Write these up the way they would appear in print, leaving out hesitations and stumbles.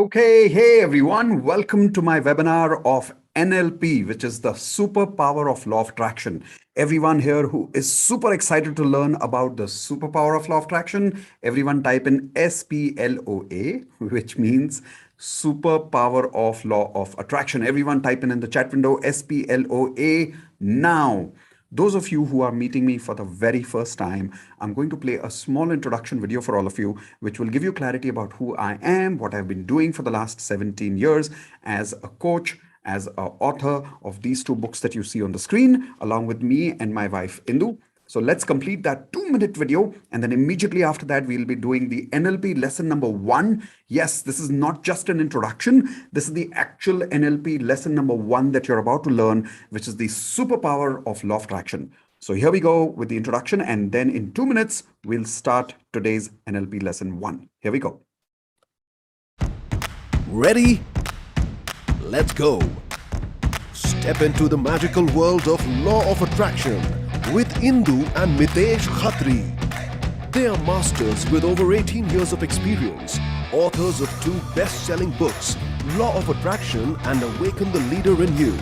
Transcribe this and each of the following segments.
Okay, hey everyone, welcome to my webinar of NLP, which is the superpower of law of attraction. Everyone here who is super excited to learn about the superpower of law of attraction, everyone type in SPLOA, which means superpower of law of attraction. Everyone type in the chat window SPLOA now. Those of you who are meeting me for the very first time, I'm going to play a small introduction video for all of you, which will give you clarity about who I am, what I've been doing for the last 17 years as a coach, as an author of these two books that you see on the screen, along with me and my wife, Indu. So let's complete that 2-minute video. And then immediately after that, we'll be doing the NLP lesson number 1. Yes, this is not just an introduction. This is the actual NLP lesson number 1 that you're about to learn, which is the superpower of law of attraction. So here we go with the introduction. And then in 2 minutes, we'll start today's NLP lesson 1. Here we go. Ready? Let's go. Step into the magical world of law of attraction with Indu and Mitesh Khatri. They are masters with over 18 years of experience, authors of 2 best-selling books, Law of Attraction and Awaken, the Leader in You,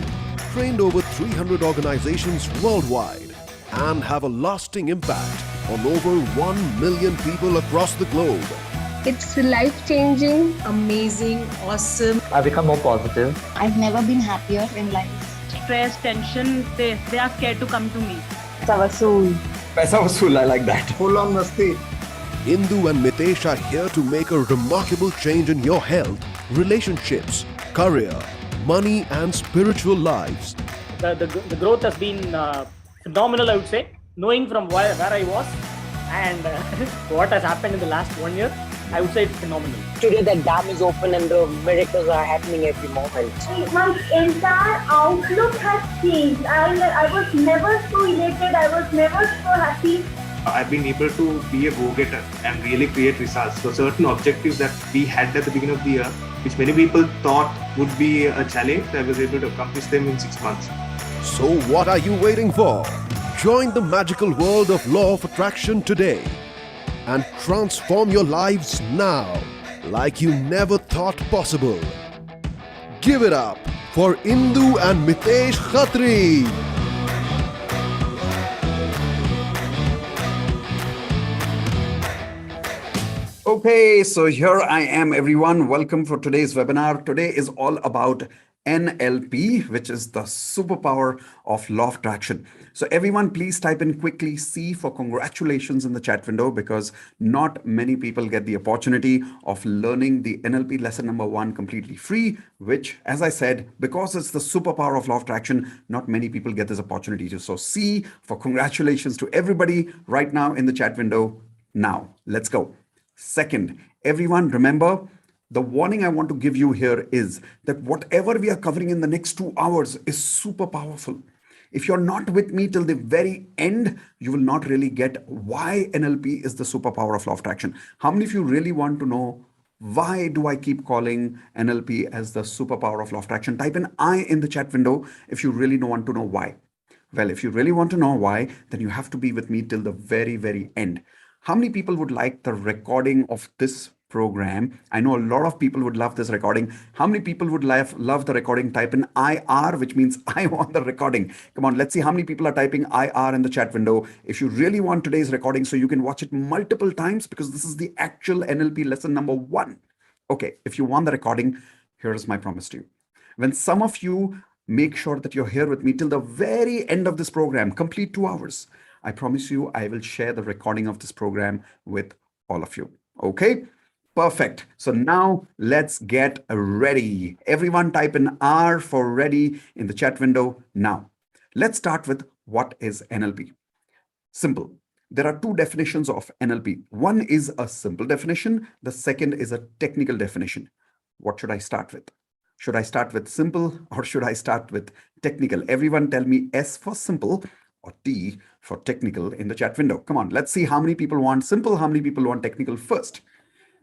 trained over 300 organizations worldwide, and have a lasting impact on over 1 million people across the globe. It's life-changing, amazing, awesome. I've become more positive. I've never been happier in life. Stress, tension, they are scared to come to me. Paisa vasool, I like that. Full on masti. Indu and Mitesh are here to make a remarkable change in your health, relationships, career, money and spiritual lives. The growth has been phenomenal, I would say. Knowing from where I was and what has happened in the last 1 year, I would say it's phenomenal. Today the dam is open and the miracles are happening every moment. My entire outlook has changed. I was never so elated. I was never so happy. I've been able to be a go-getter and really create results. So certain objectives that we had at the beginning of the year, which many people thought would be a challenge, I was able to accomplish them in 6 months. So what are you waiting for? Join the magical world of law of attraction today and transform your lives now like you never thought possible. Give it up for Indu and Mitesh Khatri. Okay, so here I am, everyone. Welcome for today's webinar. Today is all about NLP, which is the superpower of law of attraction. So everyone, please type in quickly C for congratulations in the chat window, because not many people get the opportunity of learning the NLP lesson number 1 completely free, which, as I said, because it's the superpower of law of attraction, not many people get this opportunity to. So C for congratulations to everybody right now in the chat window. Now, let's go. Second, everyone, remember, the warning I want to give you here is that whatever we are covering in the next 2 hours is super powerful. If you're not with me till the very end, you will not really get why NLP is the superpower of law of attraction. How many of you really want to know why do I keep calling NLP as the superpower of law of attraction? Type in I in the chat window if you really want to know why. Well, if you really want to know why, then you have to be with me till the very, very end. How many people would like the recording of this program? I know a lot of people would love this recording. How many people would love the recording? Type in IR, which means I want the recording. Come on, let's see how many people are typing IR in the chat window. If you really want today's recording so you can watch it multiple times, because this is the actual NLP lesson number 1. Okay, if you want the recording, here's my promise to you. When some of you make sure that you're here with me till the very end of this program, complete 2 hours, I promise you I will share the recording of this program with all of you. Okay? Perfect. So now let's get ready. Everyone type in R for ready in the chat window now. Let's start with what is NLP. Simple. There are 2 definitions of NLP. One is a simple definition. The second is a technical definition. What should I start with? Should I start with simple or should I start with technical? Everyone tell me S for simple or T for technical in the chat window. Come on, let's see how many people want simple, how many people want technical first.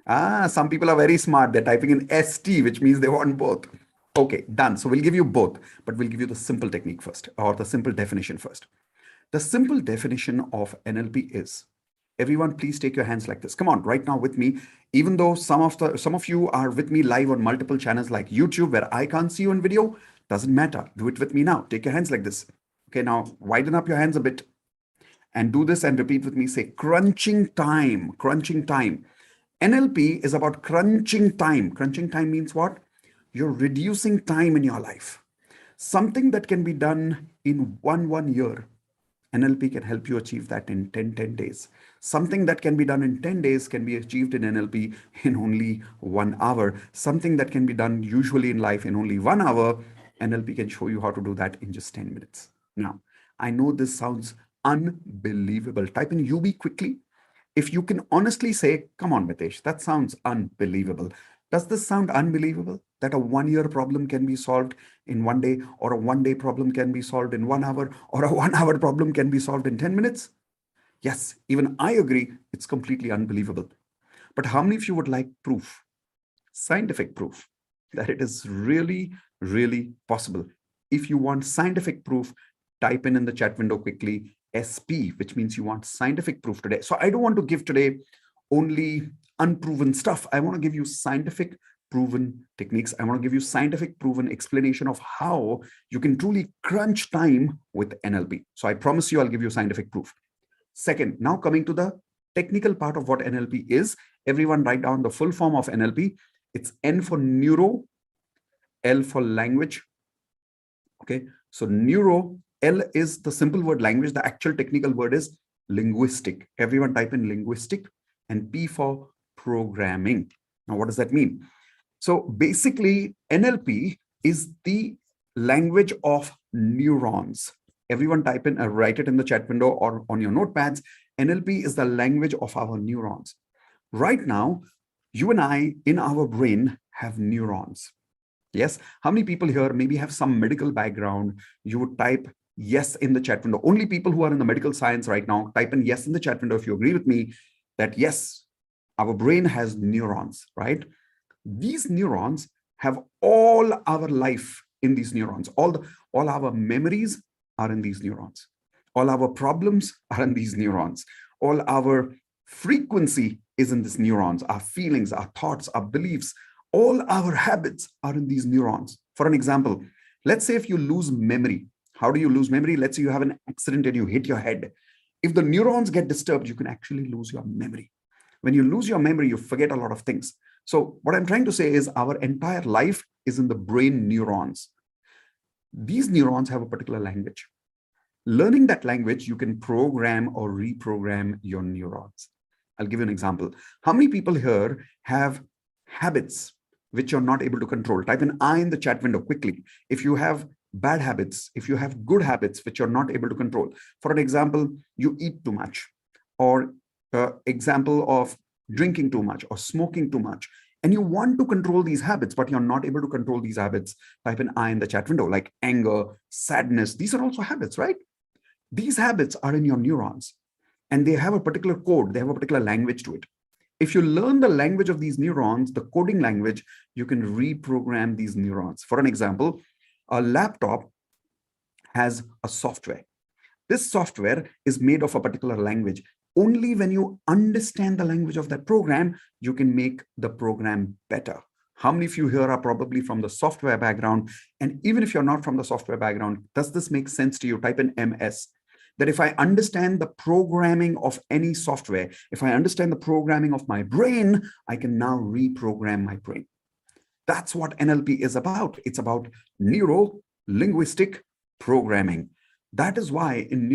Some people are very smart. They're typing in ST, which means they want both. Okay, done. So we'll give you both, but we'll give you the simple technique first, or the simple definition first. The simple definition of NLP is Everyone, please take your hands like this. Come on, right now with me. Even though some of you are with me live on multiple channels like YouTube, where I can't see you in video, doesn't matter. Do it with me now. Take your hands like this. Okay, now widen up your hands a bit and do this and repeat with me. Say crunching time, crunching time. NLP is about crunching time. Crunching time means what? You're reducing time in your life. Something that can be done in one year, NLP can help you achieve that in 10 days. Something that can be done in 10 days can be achieved in NLP in only 1 hour. Something that can be done usually in life in only 1 hour, NLP can show you how to do that in just 10 minutes. Now, I know this sounds unbelievable. Type in UB quickly. If you can honestly say, come on, Mitesh, that sounds unbelievable. Does this sound unbelievable? That a 1 year problem can be solved in 1 day, or a 1 day problem can be solved in 1 hour, or a 1 hour problem can be solved in 10 minutes? Yes, even I agree, it's completely unbelievable. But how many of you would like proof, scientific proof, that it is really, really possible? If you want scientific proof, type in the chat window quickly, SP, which means you want scientific proof today. So I don't want to give today only unproven stuff. I want to give you scientific proven techniques. I want to give you scientific proven explanation of how you can truly crunch time with NLP. So I promise you, I'll give you scientific proof. Second, now coming to the technical part of what NLP is. Everyone write down the full form of NLP. It's N for neuro, L for language. Okay, so neuro, L is the simple word language. The actual technical word is linguistic. Everyone type in linguistic. And P for programming. Now, what does that mean? So basically, NLP is the language of neurons. Everyone type in, write it in the chat window or on your notepads. NLP is the language of our neurons. Right now, you and I in our brain have neurons. Yes. How many people here maybe have some medical background? You would type yes in the chat window. Only people who are in the medical science right now, type in yes in the chat window if you agree with me that yes, our brain has neurons, right? These neurons have all our life in these neurons. All our memories are in these neurons. All our problems are in these neurons. All our frequency is in these neurons. Our feelings, our thoughts, our beliefs, all our habits are in these neurons. For an example, let's say if you lose memory. How do you lose memory? Let's say you have an accident and you hit your head. If the neurons get disturbed, you can actually lose your memory. When you lose your memory, you forget a lot of things. So what I'm trying to say is our entire life is in the brain neurons. These neurons have a particular language. Learning that language, you can program or reprogram your neurons. I'll give you an example. How many people here have habits which you're not able to control? Type in I in the chat window quickly. If you have bad habits, if you have good habits which you're not able to control. For an example, you eat too much, or example of drinking too much or smoking too much, and you want to control these habits, but you're not able to control these habits. Type in I in the chat window, like anger, sadness. These are also habits, right? These habits are in your neurons, and they have a particular code. They have a particular language to it. If you learn the language of these neurons, the coding language, you can reprogram these neurons. For an example, a laptop has a software. This software is made of a particular language. Only when you understand the language of that program, you can make the program better. How many of you here are probably from the software background? And even if you're not from the software background, does this make sense to you? Type in MS. That if I understand the programming of any software, if I understand the programming of my brain, I can now reprogram my brain. That's what NLP is about. It's about neuro-linguistic programming. That is why in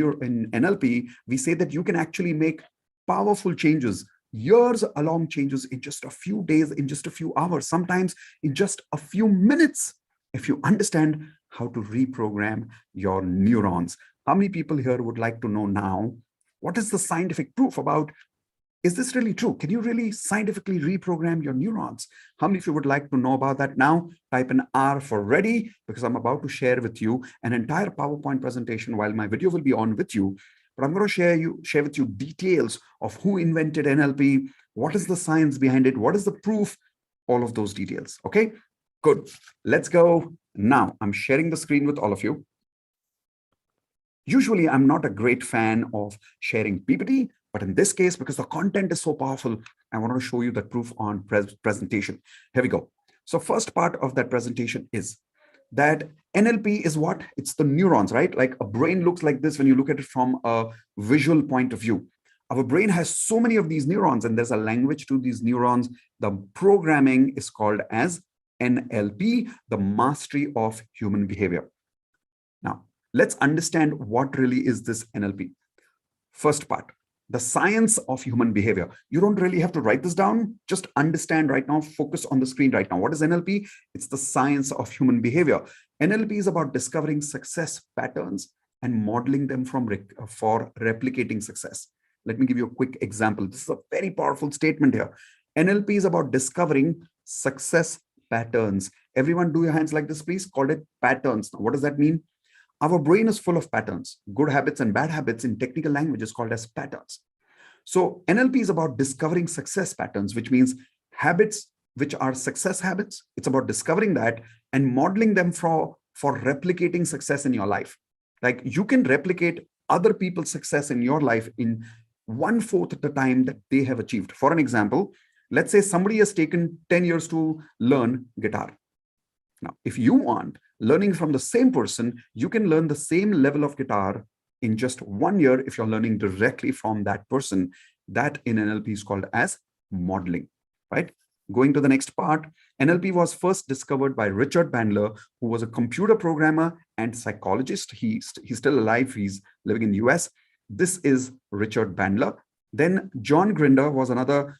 NLP, we say that you can actually make powerful changes, years-long changes in just a few days, in just a few hours, sometimes in just a few minutes, if you understand how to reprogram your neurons. How many people here would like to know now, what is the scientific proof about, is this really true? Can you really scientifically reprogram your neurons? How many of you would like to know about that now? Type in R for ready, because I'm about to share with you an entire PowerPoint presentation while my video will be on with you. But I'm going to share with you details of who invented NLP, what is the science behind it, what is the proof, all of those details. Okay, good. Let's go. Now, I'm sharing the screen with all of you. Usually, I'm not a great fan of sharing PPT, But in this case, because the content is so powerful, I want to show you that proof on presentation. Here we go. So first part of that presentation is that NLP is what? It's the neurons, right? Like a brain looks like this when you look at it from a visual point of view. Our brain has so many of these neurons, and there's a language to these neurons. The programming is called as NLP, the mastery of human behavior. Now, let's understand what really is this NLP. First part, the science of human behavior. You don't really have to write this down. Just understand right now, focus on the screen right now. What is NLP? It's the science of human behavior. NLP is about discovering success patterns and modeling them for replicating success. Let me give you a quick example. This is a very powerful statement here. NLP is about discovering success patterns. Everyone do your hands like this, please. Call it patterns. Now, what does that mean? Our brain is full of patterns. Good habits and bad habits in technical language is called as patterns. So NLP is about discovering success patterns, which means habits which are success habits. It's about discovering that and modeling them for replicating success in your life. Like you can replicate other people's success in your life in 1/4 the time that they have achieved. For an example, let's say somebody has taken 10 years to learn guitar. Now, if you want learning from the same person, you can learn the same level of guitar in just 1 year if you're learning directly from that person. That in NLP is called as modeling, right? Going to the next part, NLP was first discovered by Richard Bandler, who was a computer programmer and psychologist. He's still alive. He's living in the US. This is Richard Bandler. Then John Grinder was another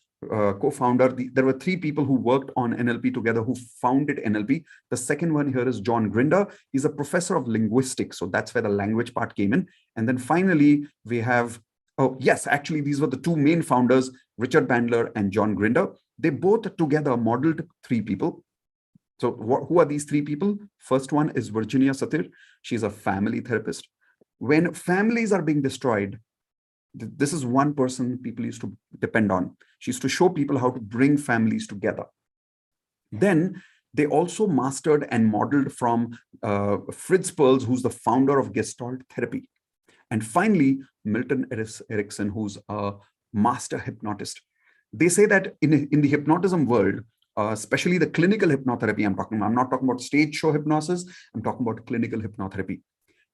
co-founder. There were 3 people who worked on NLP together who founded NLP. The second one here is John Grinder. He's a professor of linguistics. So that's where the language part came in. And then finally, we have, oh yes, actually, these were the 2 main founders, Richard Bandler and John Grinder. They both together modeled 3 people. So who are these 3 people? First one is Virginia Satir. She's a family therapist. When families are being destroyed, this is one person people used to depend on. She used to show people how to bring families together. Then they also mastered and modeled from Fritz Perls, who's the founder of Gestalt therapy. And finally, Milton Erickson, who's a master hypnotist. They say that in the hypnotism world, especially the clinical hypnotherapy I'm talking about, I'm not talking about stage show hypnosis, I'm talking about clinical hypnotherapy.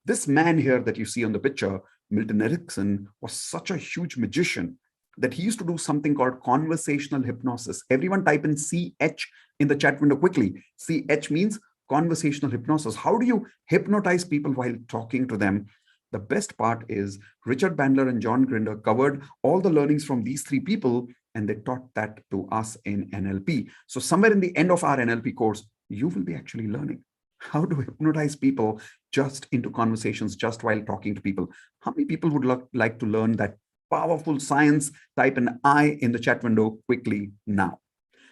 This man here that you see on the picture, Milton Erickson, was such a huge magician that he used to do something called conversational hypnosis. Everyone type in CH in the chat window quickly. CH means conversational hypnosis. How do you hypnotize people while talking to them? The best part is Richard Bandler and John Grinder covered all the learnings from these 3 people, and they taught that to us in NLP. So somewhere in the end of our NLP course, you will be actually learning how to hypnotize people just into conversations, just while talking to people. How many people would like to learn that powerful science? Type an I in the chat window quickly now.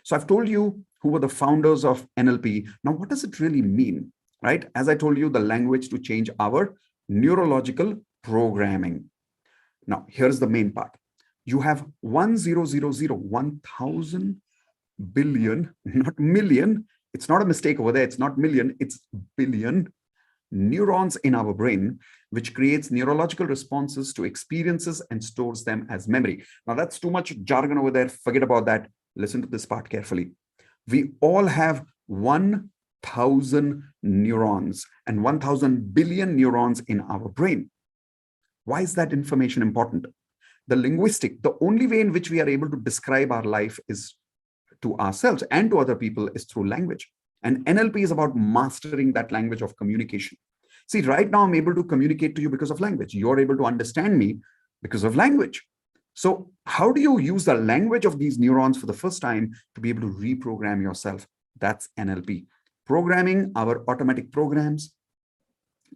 So I've told you who were the founders of NLP. Now, what does it really mean, right? As I told you, the language to change our neurological programming. Now, here's the main part. You have 1,000 billion, not million. It's not a mistake over there. It's not million, it's billion neurons in our brain, which creates neurological responses to experiences and stores them as memory. Now, that's too much jargon over there. Forget about that. Listen to this part carefully. We all have 1,000 neurons and 1,000 billion neurons in our brain. Why is that information important? The only way in which we are able to describe our life is to ourselves and to other people is through language. And NLP is about mastering that language of communication. See, right now I'm able to communicate to you because of language. You're able to understand me because of language. So how do you use the language of these neurons for the first time to be able to reprogram yourself? That's NLP. Programming our automatic programs,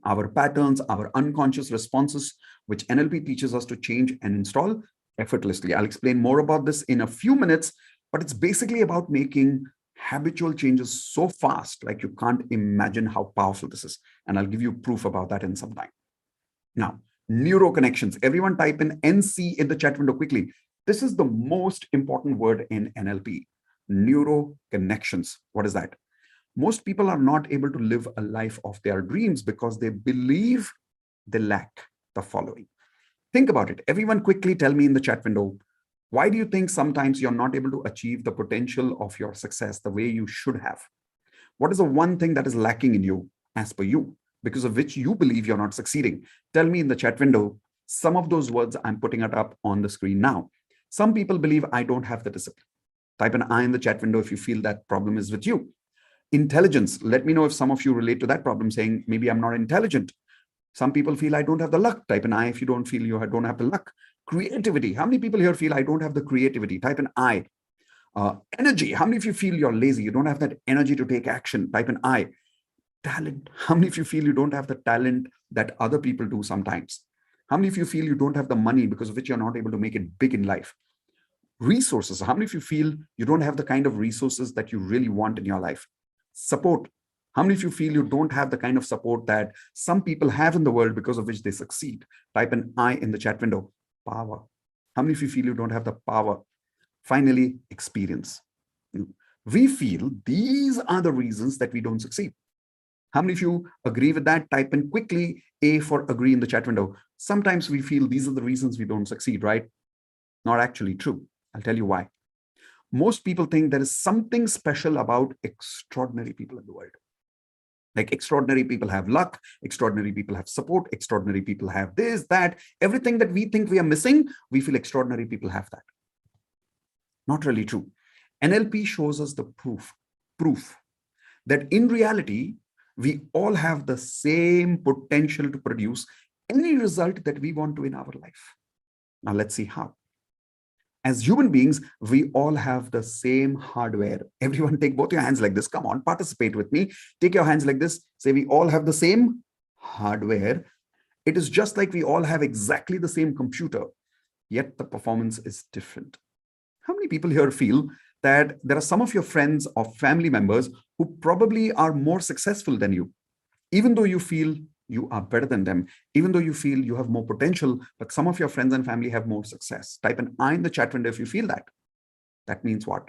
our patterns, our unconscious responses, which NLP teaches us to change and install effortlessly. I'll explain more about this in a few minutes, but it's basically about making habitual changes so fast, like you can't imagine how powerful this is. And I'll give you proof about that in some time. Now, neuroconnections. Everyone type in NC in the chat window quickly. This is the most important word in NLP. Neuroconnections. What is that? Most people are not able to live a life of their dreams because they believe they lack the following. Think about it. Everyone quickly tell me in the chat window, why do you think sometimes you're not able to achieve the potential of your success the way you should have? What is the one thing that is lacking in you as per you, because of which you believe you're not succeeding? Tell me in the chat window some of those words. I'm putting it up on the screen now. Some people believe I don't have the discipline. Type an I in the chat window if you feel that problem is with you. Intelligence. Let me know if some of you relate to that problem, saying maybe I'm not intelligent. Some people feel I don't have the luck. Type an I if you don't feel you don't have the luck. Creativity. How many people here feel I don't have the creativity? Type an I. Energy. How many of you feel you're lazy? You don't have that energy to take action? Type an I. Talent. How many of you feel you don't have the talent that other people do sometimes? How many of you feel you don't have the money because of which you're not able to make it big in life? Resources. How many of you feel you don't have the kind of resources that you really want in your life? Support. How many of you feel you don't have the kind of support that some people have in the world because of which they succeed? Type an I in the chat window. Power. How many of you feel you don't have the power? Finally, experience. We feel these are the reasons that we don't succeed. How many of you agree with that? Type in quickly A for agree in the chat window. Sometimes we feel these are the reasons we don't succeed, right? Not actually true. I'll tell you why. Most people think there is something special about extraordinary people in the world. Like extraordinary people have luck, extraordinary people have support, extraordinary people have this, that. Everything that we think we are missing, we feel extraordinary people have that. Not really true. NLP shows us the proof that in reality, we all have the same potential to produce any result that we want to in our life. Now let's see how. As human beings, we all have the same hardware. Everyone take both your hands like this. Come on, participate with me. Take your hands like this. Say we all have the same hardware. It is just like we all have exactly the same computer, yet the performance is different. How many people here feel that there are some of your friends or family members who probably are more successful than you, even though you feel you are better than them, even though you feel you have more potential, but some of your friends and family have more success? Type an I in the chat window if you feel that. That means what?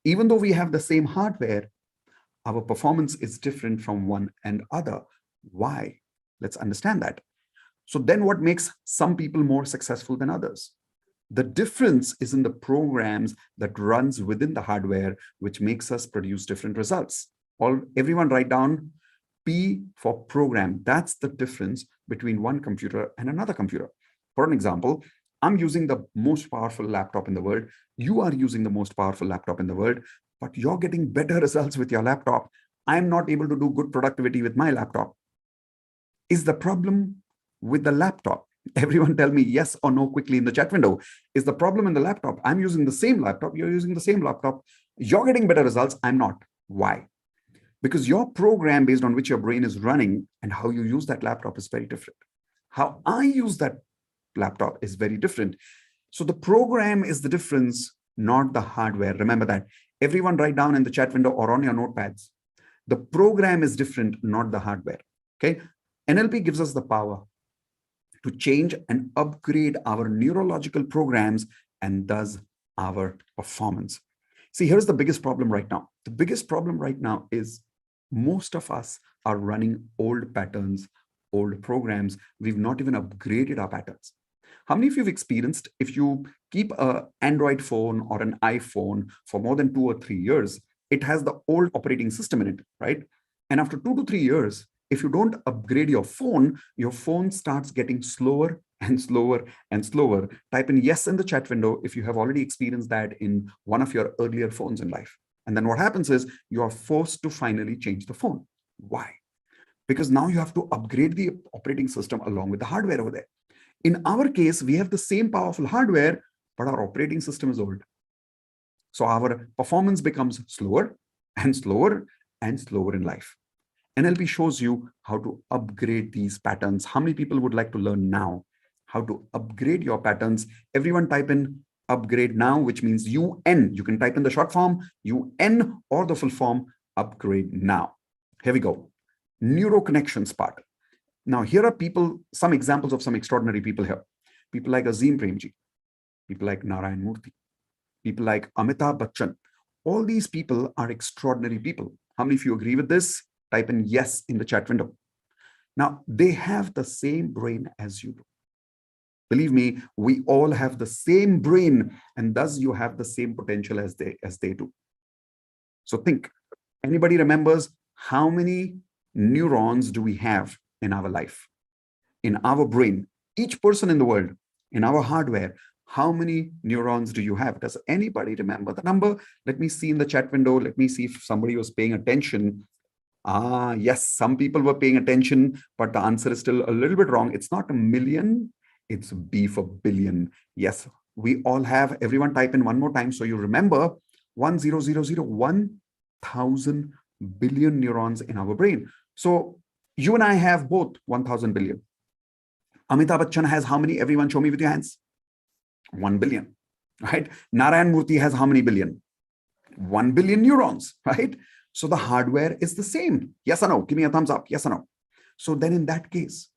Even though we have the same hardware, our performance is different from one and other. Why? Let's understand that. So then what makes some people more successful than others? The difference is in the programs that runs within the hardware, which makes us produce different results. Everyone write down P for program. That's the difference between one computer and another computer. For an example, I'm using the most powerful laptop in the world. You are using the most powerful laptop in the world, but you're getting better results with your laptop. I'm not able to do good productivity with my laptop. Is the problem with the laptop? Everyone tell me yes or no quickly in the chat window. Is the problem in the laptop? I'm using the same laptop. You're using the same laptop. You're getting better results. I'm not. Why? Because your program based on which your brain is running and how you use that laptop is very different. How I use that laptop is very different. So the program is the difference, not the hardware. Remember that. Everyone write down in the chat window or on your notepads. The program is different, not the hardware. Okay. NLP gives us the power to change and upgrade our neurological programs and thus our performance. See, here's the biggest problem right now. The biggest problem right now is most of us are running old patterns, old programs. We've not even upgraded our patterns. How many of you have experienced if you keep an Android phone or an iPhone for more than 2 or 3 years, it has the old operating system in it, right? And after 2 to 3 years, if you don't upgrade your phone starts getting slower and slower and slower. Type in yes in the chat window if you have already experienced that in one of your earlier phones in life. And then what happens is you are forced to finally change the phone. Why? Because now you have to upgrade the operating system along with the hardware over there. In our case, we have the same powerful hardware, but our operating system is old. So our performance becomes slower and slower and slower in life. NLP shows you how to upgrade these patterns. How many people would like to learn now how to upgrade your patterns? Everyone type in upgrade now, which means UN. You can type in the short form UN or the full form upgrade now. Here we go. Neuro connections part. Now here are people, some examples of some extraordinary people here. People like Azim Premji, people like Narayan Murthy, people like Amitabh Bachchan. All these people are extraordinary people. How many of you agree with this? Type in yes in the chat window. Now, they have the same brain as you do. Believe me, we all have the same brain, and thus you have the same potential as they do. So think, anybody remembers how many neurons do we have in our life, in our brain? Each person in the world, in our hardware, how many neurons do you have? Does anybody remember the number? Let me see in the chat window. Let me see if somebody was paying attention. Yes, some people were paying attention, but the answer is still a little bit wrong. It's not a million, it's B for billion. Yes, we all have. Everyone type in one more time so you remember 1,000 billion neurons in our brain. So you and I have both 1,000 billion. Amitabh Bachchan has how many? Everyone show me with your hands. 1 billion, right? Narayan Murthy has how many billion? 1 billion neurons, right? So the hardware is the same. Yes or no? Give me a thumbs up. Yes or no? So then in that case,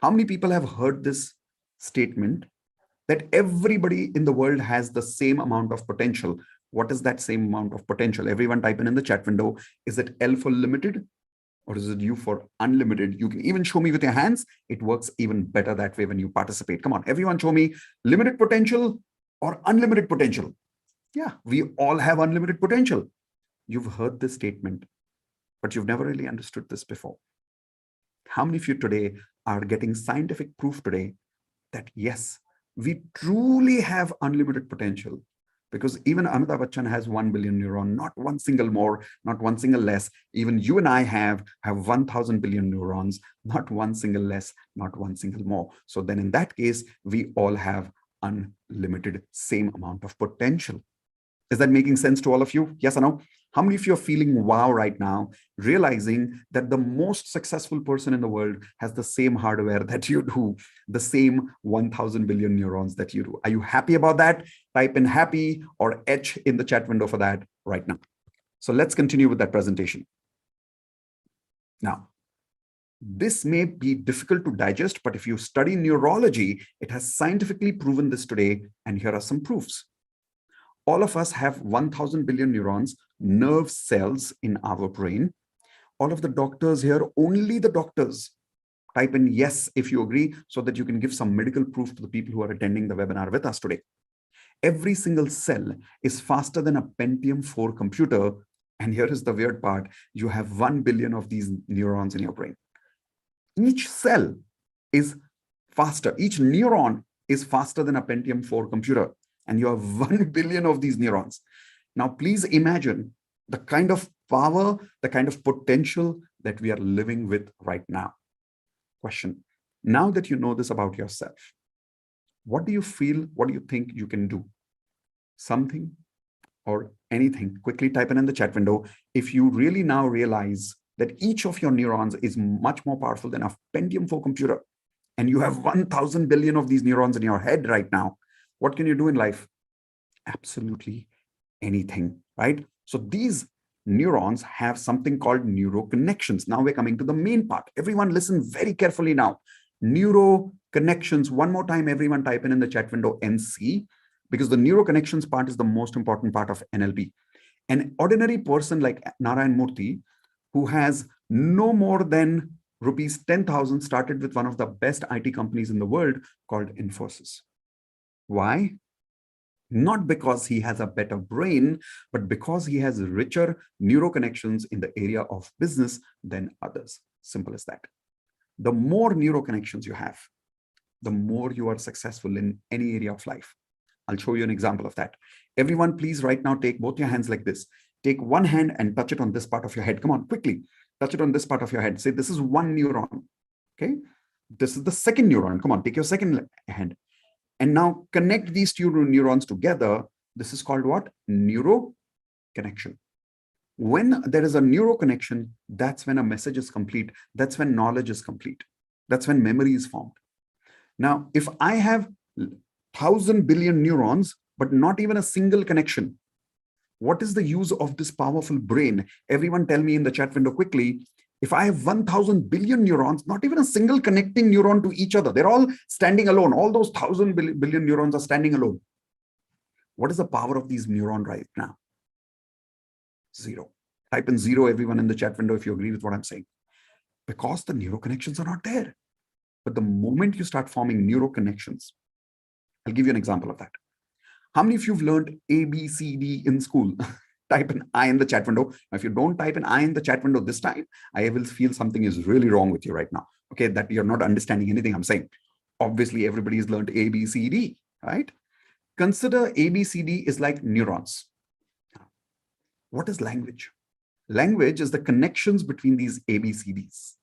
how many people have heard this statement that everybody in the world has the same amount of potential? What is that same amount of potential? Everyone type in the chat window. Is it L for limited or is it U for unlimited? You can even show me with your hands. It works even better that way when you participate. Come on, everyone show me limited potential or unlimited potential. Yeah, we all have unlimited potential. You've heard this statement, but you've never really understood this before. How many of you today are getting scientific proof today that yes, we truly have unlimited potential? Because even Amitabh Bachchan has 1 billion neuron, not one single more, not one single less. Even you and I have 1,000 billion neurons, not one single less, not one single more. So then in that case, we all have unlimited same amount of potential. Is that making sense to all of you? Yes or no? How many of you are feeling wow right now, realizing that the most successful person in the world has the same hardware that you do, the same 1,000 billion neurons that you do? Are you happy about that? Type in happy or H in the chat window for that right now. So let's continue with that presentation. Now, this may be difficult to digest, but if you study neurology, it has scientifically proven this today, and here are some proofs. All of us have 1,000 billion neurons, nerve cells in our brain. All of the doctors here, only the doctors, type in yes if you agree, so that you can give some medical proof to the people who are attending the webinar with us today. Every single cell is faster than a Pentium 4 computer. And here is the weird part. You have 1 billion of these neurons in your brain. Each cell is faster. Each neuron is faster than a Pentium 4 computer. And you have 1 billion of these neurons. Now, please imagine the kind of power, the kind of potential that we are living with right now. Question. Now that you know this about yourself, what do you feel? What do you think you can do? Something or anything? Quickly type in the chat window. If you really now realize that each of your neurons is much more powerful than a Pentium 4 computer, and you have 1,000 billion of these neurons in your head right now, what can you do in life? Absolutely anything, right? So these neurons have something called neuroconnections. Now we're coming to the main part. Everyone listen very carefully now. Neuroconnections. One more time, everyone type in the chat window NC, because the neuroconnections part is the most important part of NLP. An ordinary person like Narayan Murthy, who has no more than rupees 10,000, started with one of the best IT companies in the world called Infosys. Why? Not because he has a better brain, but because he has richer neuroconnections in the area of business than others. Simple as that. The more neuroconnections you have, the more you are successful in any area of life. I'll show you an example of that. Everyone, please right now take both your hands like this. Take one hand and touch it on this part of your head. Come on, quickly. Touch it on this part of your head. Say, this is one neuron. Okay. This is the second neuron. Come on, take your second hand. And now connect these two neurons together. This is called what? Neuroconnection. When there is a neuroconnection, that's when a message is complete. That's when knowledge is complete. That's when memory is formed. Now, if I have 1,000 billion neurons, but not even a single connection, what is the use of this powerful brain? Everyone tell me in the chat window quickly. If I have 1,000 billion neurons, not even a single connecting neuron to each other, they're all standing alone. All those 1,000 billion neurons are standing alone. What is the power of these neurons right now? Zero. Type in zero, everyone in the chat window, if you agree with what I'm saying. Because the neuroconnections are not there. But the moment you start forming neuroconnections, I'll give you an example of that. How many of you have learned A, B, C, D in school? Type an I in the chat window. Now, if you don't type an I in the chat window this time, I will feel something is really wrong with you right now. Okay, that you're not understanding anything I'm saying. Obviously, everybody's learned A, B, C, D, right? Consider A, B, C, D is like neurons. What is language? Language is the connections between these A, B, C, Ds.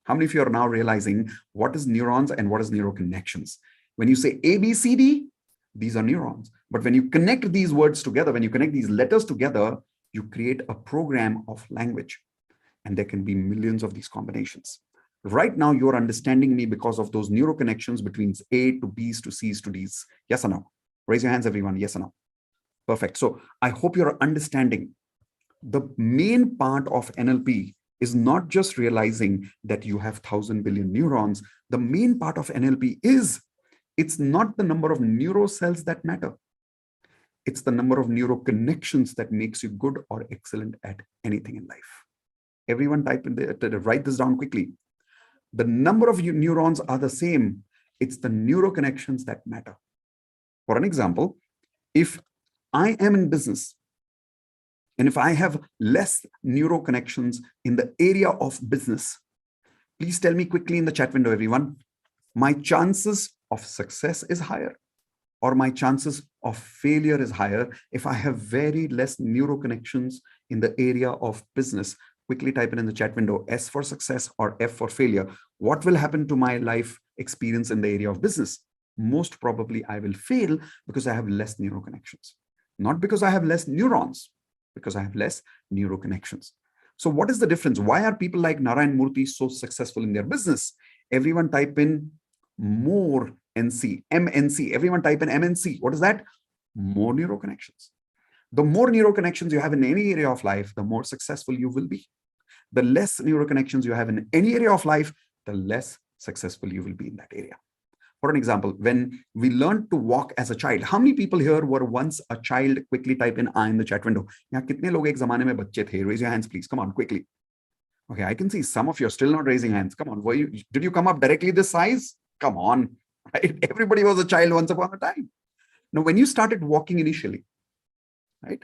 How many of you are now realizing what is neurons and what is neuroconnections? When you say A, B, C, D, these are neurons. But when you connect these words together, when you connect these letters together, you create a program of language. And there can be millions of these combinations. Right now, you're understanding me because of those neuroconnections between A to B's to C's to D's. Yes or no? Raise your hands, everyone. Yes or no? Perfect. So I hope you're understanding. The main part of NLP is not just realizing that you have 1,000 billion neurons. The main part of NLP is it's not the number of neurocells that matter. It's the number of neuroconnections that makes you good or excellent at anything in life. Everyone type in there, write this down quickly. The number of neurons are the same. It's the neuroconnections that matter. For an example, if I am in business, and if I have less neuroconnections in the area of business, please tell me quickly in the chat window, everyone, my chances of success is higher or my chances of failure is higher if I have very less neuroconnections in the area of business. Quickly type in the chat window, S for success or F for failure. What will happen to my life experience in the area of business? Most probably I will fail because I have less neuroconnections. Not because I have less neurons, because I have less neuroconnections. So what is the difference? Why are people like Narayan Murthy so successful in their business? Everyone type in more NC, MNC. Everyone type in MNC. What is that? More neuroconnections. The more neuroconnections you have in any area of life, the more successful you will be. The less neuroconnections you have in any area of life, the less successful you will be in that area. For an example, when we learned to walk as a child, how many people here were once a child? Quickly type in I in the chat window. यहाँ कितने लोग एक ज़माने में बच्चे थे? Raise your hands, please. Come on, quickly. Okay, I can see some of you are still not raising hands. Come on, did you come up directly this size? Come on, right? Everybody was a child once upon a time. Now, when you started walking initially, right?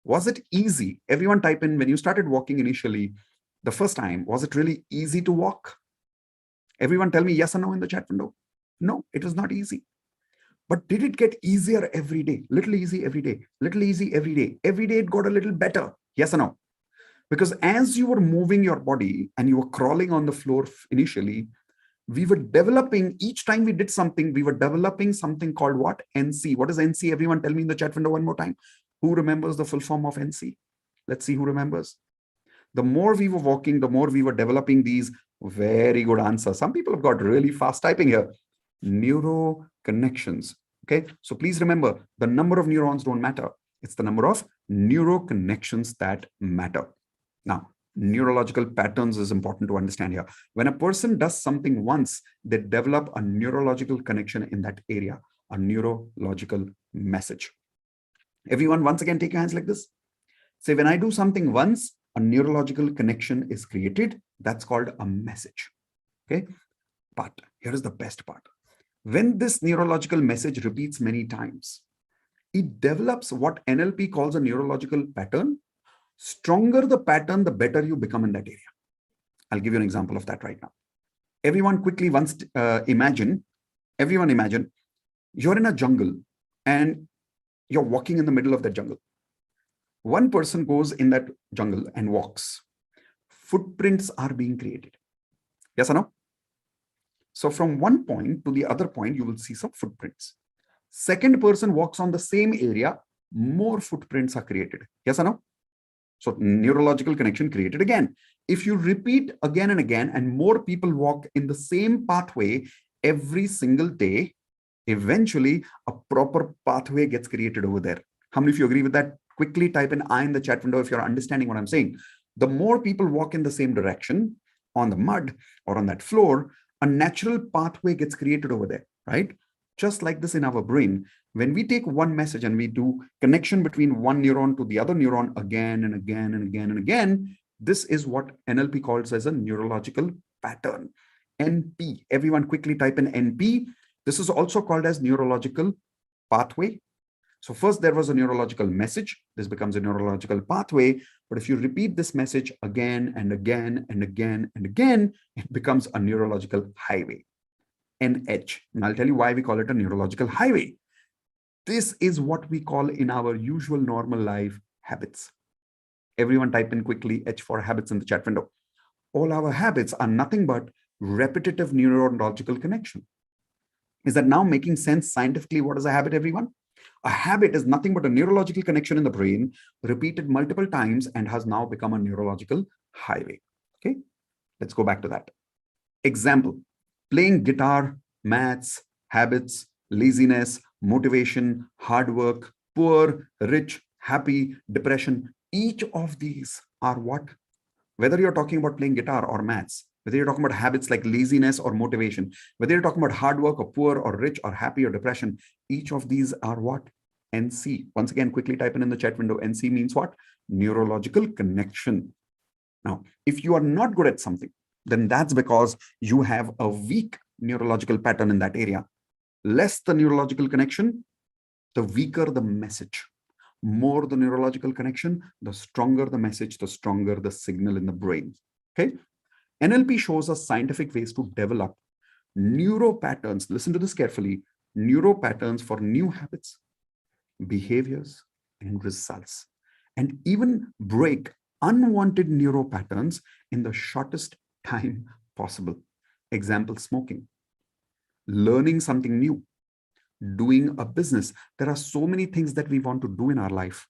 Was it easy? Everyone type in, when you started walking initially, the first time, was it really easy to walk? Everyone tell me yes or no in the chat window. No, it was not easy. But did it get easier every day? Little easy every day, little easy every day. Every day it got a little better. Yes or no? Because as you were moving your body and you were crawling on the floor initially, we were developing, each time we did something, we were developing something called what? NC. What is NC? Everyone tell me in the chat window one more time. Who remembers the full form of NC? Let's see who remembers. The more we were walking, the more we were developing these. Very good answer. Some people have got really fast typing here. Neuroconnections. Okay, so please remember, the number of neurons don't matter. It's the number of neuroconnections that matter. Now, neurological patterns is important to understand here. When a person does something once, they develop a neurological connection in that area, a neurological message. Everyone, once again, take your hands like this. Say, when I do something once, a neurological connection is created. That's called a message. Okay, but here is the best part. When this neurological message repeats many times, it develops what NLP calls a neurological pattern. Stronger the pattern, the better you become in that area. I'll give you an example of that right now. Everyone quickly imagine you're in a jungle and you're walking in the middle of the jungle. One person goes in that jungle and walks. Footprints are being created. Yes or no? So from one point to the other point, you will see some footprints. Second person walks on the same area, more footprints are created. Yes or no? So neurological connection created again. If you repeat again and again, and more people walk in the same pathway every single day, eventually a proper pathway gets created over there. How many of you agree with that? Quickly type in I in the chat window if you're understanding what I'm saying. The more people walk in the same direction on the mud or on that floor, a natural pathway gets created over there, right? Just like this in our brain, when we take one message and we do connection between one neuron to the other neuron again and again and again and again, this is what NLP calls as a neurological pattern. NP. Everyone quickly type in NP. This is also called as neurological pathway. So first there was a neurological message. This becomes a neurological pathway. But if you repeat this message again and again and again and again, it becomes a neurological highway, NH. And I'll tell you why we call it a neurological highway. This is what we call in our usual normal life habits. Everyone type in quickly H for habits in the chat window. All our habits are nothing but repetitive neurological connection. Is that now making sense scientifically? What is a habit, everyone? A habit is nothing but a neurological connection in the brain repeated multiple times and has now become a neurological highway. Okay, let's go back to that. Example, playing guitar, maths, habits, laziness, motivation, hard work, poor, rich, happy, depression. Each of these are what? Whether you're talking about playing guitar or maths, whether you're talking about habits like laziness or motivation, whether you're talking about hard work or poor or rich or happy or depression, each of these are what? NC. Once again, quickly type in the chat window. NC means what? Neurological connection. Now, if you are not good at something, then that's because you have a weak neurological pattern in that area. Less the neurological connection, the weaker the message. More the neurological connection, the stronger the message, the stronger the signal in the brain. Okay. NLP shows us scientific ways to develop neuro patterns. Listen to this carefully. Neuro patterns for new habits, behaviors, and results, and even break unwanted neuro patterns in the shortest time possible. Example, smoking, learning something new, doing a business. There are so many things that we want to do in our life,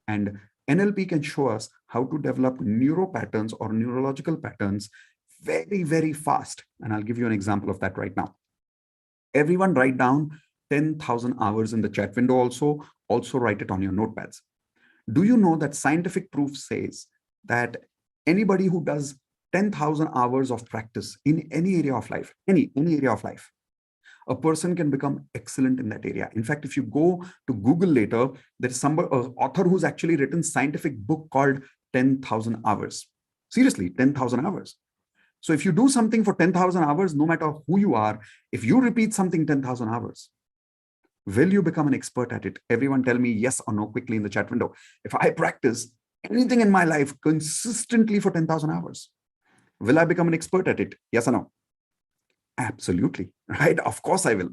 and NLP can show us how to develop neuro patterns or neurological patterns very, very fast. And I'll give you an example of that right now. Everyone write down 10,000 hours in the chat window. Also write it on your notepads. Do you know that scientific proof says that anybody who does 10,000 hours of practice in any area of life, any area of life, a person can become excellent in that area. In fact, if you go to Google later, there's some author who's actually written scientific book called 10,000 hours. Seriously, 10,000 hours. So if you do something for 10,000 hours, no matter who you are, if you repeat something 10,000 hours, will you become an expert at it? Everyone tell me yes or no quickly in the chat window. If I practice anything in my life consistently for 10,000 hours, will I become an expert at it? Yes or no? Absolutely, right? Of course I will.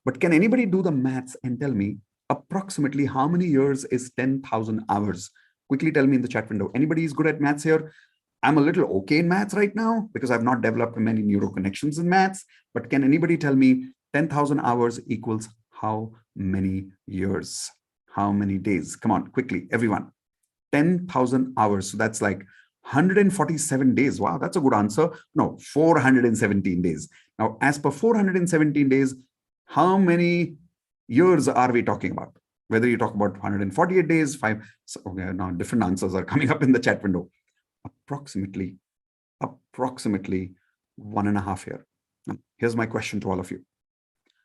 But can anybody do the maths and tell me approximately how many years is 10,000 hours? Quickly tell me in the chat window. Anybody is good at maths here? I'm a little okay in maths right now because I've not developed many neural connections in maths. But can anybody tell me 10,000 hours equals how many years? How many days? Come on, quickly, everyone. 10,000 hours. So that's like 147 days. Wow, that's a good answer. No, 417 days. Now, as per 417 days, how many years are we talking about? Whether you talk about 148 days, 5, so, okay, now different answers are coming up in the chat window. Approximately 1.5 years. Now, here's my question to all of you.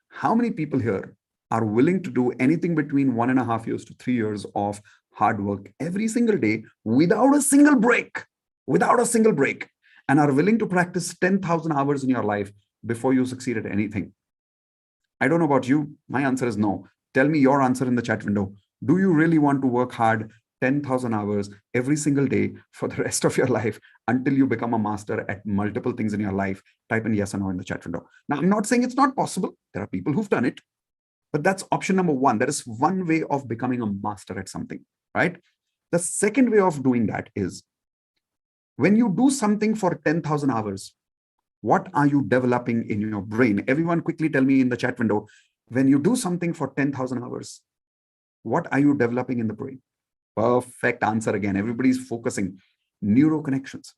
How many people here are willing to do anything between 1.5 years to 3 years of hard work every single day without a single break, and are willing to practice 10,000 hours in your life before you succeed at anything? I don't know about you. My answer is no. Tell me your answer in the chat window. Do you really want to work hard 10,000 hours every single day for the rest of your life until you become a master at multiple things in your life? Type in yes or no in the chat window. Now, I'm not saying it's not possible. There are people who've done it, but that's option number one. That is one way of becoming a master at something, right? The second way of doing that is when you do something for 10,000 hours, what are you developing in your brain? Everyone quickly tell me in the chat window, when you do something for 10,000 hours, what are you developing in the brain? Perfect answer again. Everybody's focusing. Neuro connections.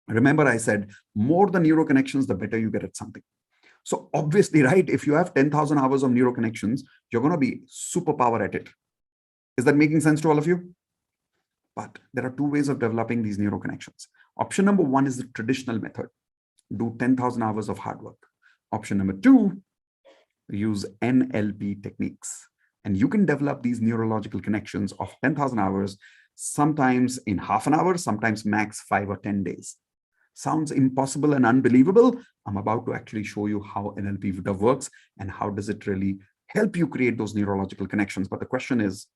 Remember, I said more the neuro connections, the better you get at something. So obviously, right, if you have 10,000 hours of neuro connections, you're going to be superpower at it. Is that making sense to all of you? But there are two ways of developing these neuro connections. Option number one is the traditional method. Do 10,000 hours of hard work. Option number two, use NLP techniques. And you can develop these neurological connections of 10,000 hours, sometimes in half an hour, sometimes max 5 or 10 days. Sounds impossible and unbelievable. I'm about to actually show you how NLP works and how does it really help you create those neurological connections. But the question is,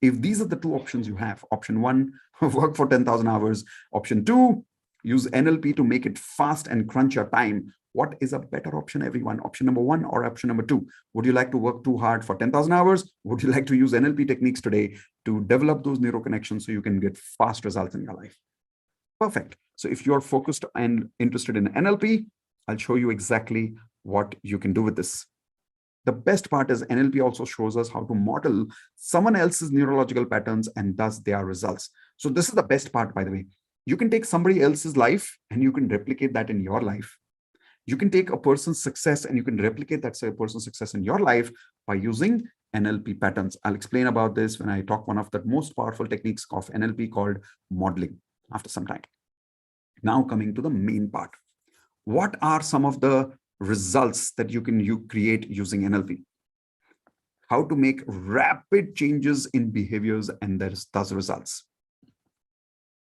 if these are the two options you have, option one, work for 10,000 hours, option two, use NLP to make it fast and crunch your time, what is a better option, everyone? Option number one or option number two? Would you like to work too hard for 10,000 hours? Would you like to use NLP techniques today to develop those neuro connections so you can get fast results in your life? Perfect. So if you're focused and interested in NLP, I'll show you exactly what you can do with this. The best part is NLP also shows us how to model someone else's neurological patterns and thus their results. So this is the best part, by the way. You can take somebody else's life and you can replicate that in your life. You can take a person's success and you can replicate that person's success in your life by using NLP patterns. I'll explain about this when I talk one of the most powerful techniques of NLP called modeling after some time. Now coming to the main part. What are some of the results that you can create using NLP? How to make rapid changes in behaviors and thus results.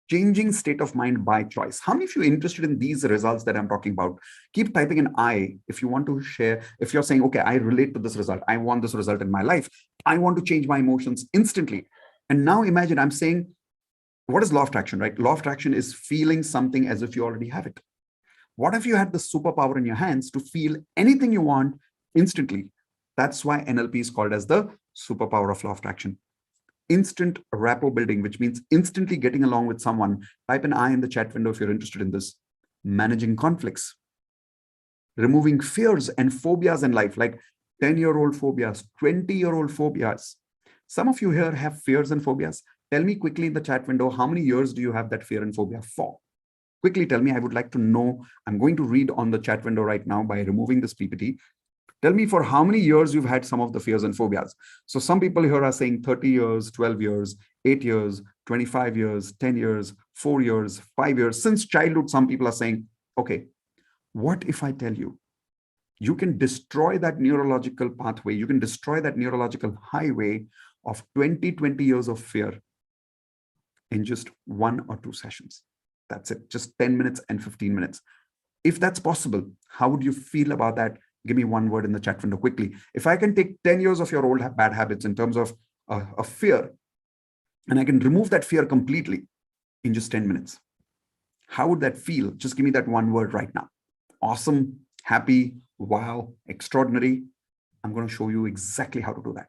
Changing state of mind by choice. How many of you are interested in these results that I'm talking about? Keep typing an I if you want to share. If you're saying, okay, I relate to this result. I want this result in my life. I want to change my emotions instantly. And now imagine I'm saying, what is law of attraction, right? Law of attraction is feeling something as if you already have it. What if you had the superpower in your hands to feel anything you want instantly? That's why NLP is called as the superpower of law of attraction. Instant rapport building, which means instantly getting along with someone. Type an I in the chat window if you're interested in this. Managing conflicts. Removing fears and phobias in life, like 10-year-old phobias, 20-year-old phobias. Some of you here have fears and phobias. Tell me quickly in the chat window, how many years do you have that fear and phobia for? Quickly tell me, I would like to know. I'm going to read on the chat window right now by removing this PPT. Tell me for how many years you've had some of the fears and phobias. So some people here are saying 30 years, 12 years, 8 years, 25 years, 10 years, 4 years, 5 years. Since childhood, some people are saying, okay, what if I tell you, you can destroy that neurological pathway, you can destroy that neurological highway of 20 years of fear in just 1 or 2 sessions. That's it, just 10 minutes and 15 minutes. If that's possible, how would you feel about that? Give me one word in the chat window quickly. If I can take 10 years of your old bad habits in terms of a fear, and I can remove that fear completely in just 10 minutes, how would that feel? Just give me that one word right now. Awesome, happy, wow, extraordinary. I'm going to show you exactly how to do that.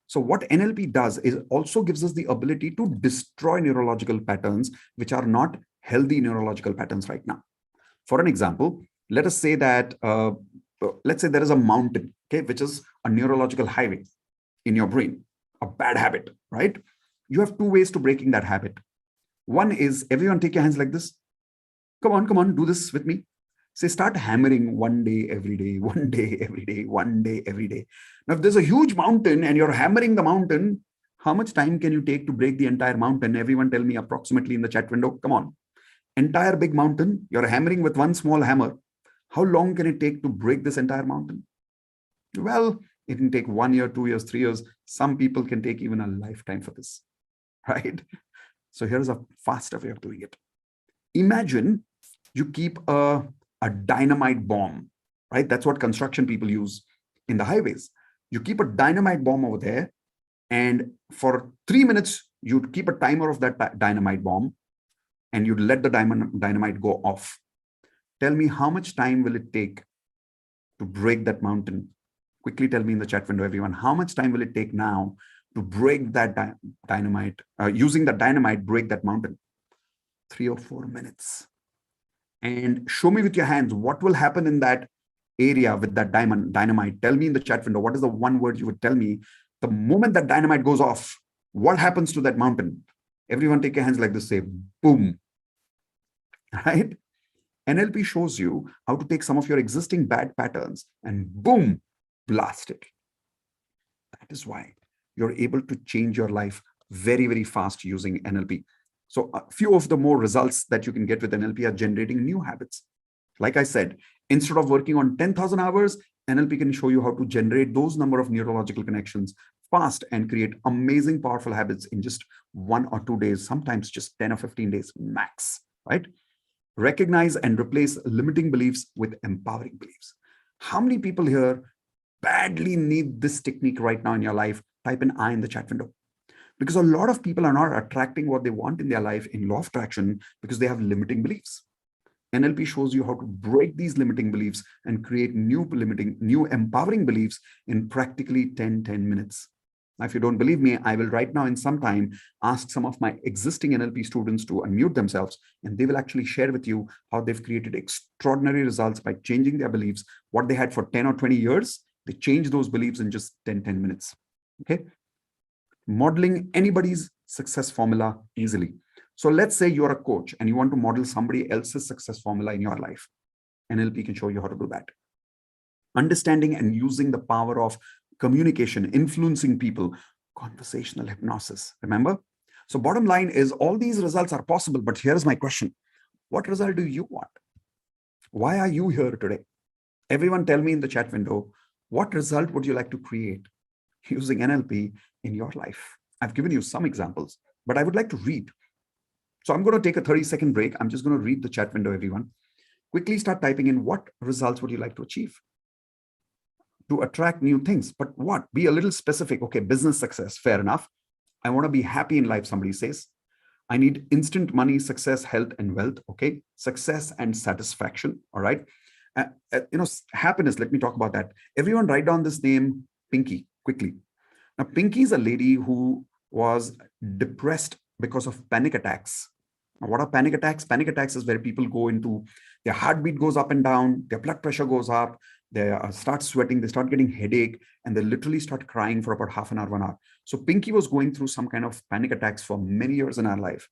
So what NLP does is also gives us the ability to destroy neurological patterns, which are not healthy neurological patterns right now. For an example, let us say that, let's say there is a mountain, okay, which is a neurological highway in your brain, a bad habit, right? You have 2 ways to breaking that habit. One is, everyone take your hands like this. Come on, do this with me. Say, start hammering 1 day, every day, 1 day, every day, 1 day, every day. Now, if there's a huge mountain and you're hammering the mountain, how much time can you take to break the entire mountain? Everyone tell me approximately in the chat window. Come on. Entire big mountain, you're hammering with one small hammer. How long can it take to break this entire mountain? Well, it can take 1 year, 2 years, 3 years. Some people can take even a lifetime for this, right? So here's a faster way of doing it. Imagine you keep a dynamite bomb, right? That's what construction people use in the highways. You keep a dynamite bomb over there, and for 3 minutes, you'd keep a timer of that dynamite bomb, and you'd let the dynamite go off. Tell me, how much time will it take to break that mountain? Quickly tell me in the chat window, everyone, how much time will it take now to break that dynamite, using the dynamite, break that mountain? 3 or 4 minutes. And show me with your hands, what will happen in that area with that dynamite? Tell me in the chat window, what is the one word you would tell me? The moment that dynamite goes off, what happens to that mountain? Everyone take your hands like this, say, boom, right? NLP shows you how to take some of your existing bad patterns and boom, blast it. That is why you're able to change your life very, very fast using NLP. So a few of the more results that you can get with NLP are generating new habits. Like I said, instead of working on 10,000 hours, NLP can show you how to generate those number of neurological connections fast and create amazing, powerful habits in just 1 or 2 days, sometimes just 10 or 15 days max, right? Recognize and replace limiting beliefs with empowering beliefs. How many people here badly need this technique right now in your life, type an I in the chat window. Because a lot of people are not attracting what they want in their life in law of attraction because they have limiting beliefs. NLP shows you how to break these limiting beliefs and create new empowering beliefs in practically 10 minutes. Now, if you don't believe me, I will right now in some time ask some of my existing NLP students to unmute themselves, and they will actually share with you how they've created extraordinary results by changing their beliefs. What they had for 10 or 20 years, they changed those beliefs in just 10 minutes. Okay. Modeling anybody's success formula easily. So let's say you're a coach and you want to model somebody else's success formula in your life. NLP can show you how to do that. Understanding and using the power of communication, influencing people, conversational hypnosis. Remember? So bottom line is all these results are possible, but here's my question. What result do you want? Why are you here today? Everyone tell me in the chat window, what result would you like to create using NLP in your life? I've given you some examples, but I would like to read. So I'm going to take a 30-second break. I'm just going to read the chat window, everyone. Quickly start typing in what results would you like to achieve to attract new things. But what? Be a little specific. Okay, business success, fair enough. I want to be happy in life, somebody says. I need instant money, success, health, and wealth. Okay, success and satisfaction. All right. Happiness, let me talk about that. Everyone write down this name, Pinky, quickly. Now, Pinky is a lady who was depressed because of panic attacks. Now, what are panic attacks? Panic attacks is where people go into, their heartbeat goes up and down, their blood pressure goes up, they start sweating, they start getting headache, and they literally start crying for about half an hour, 1 hour. So Pinky was going through some kind of panic attacks for many years in her life.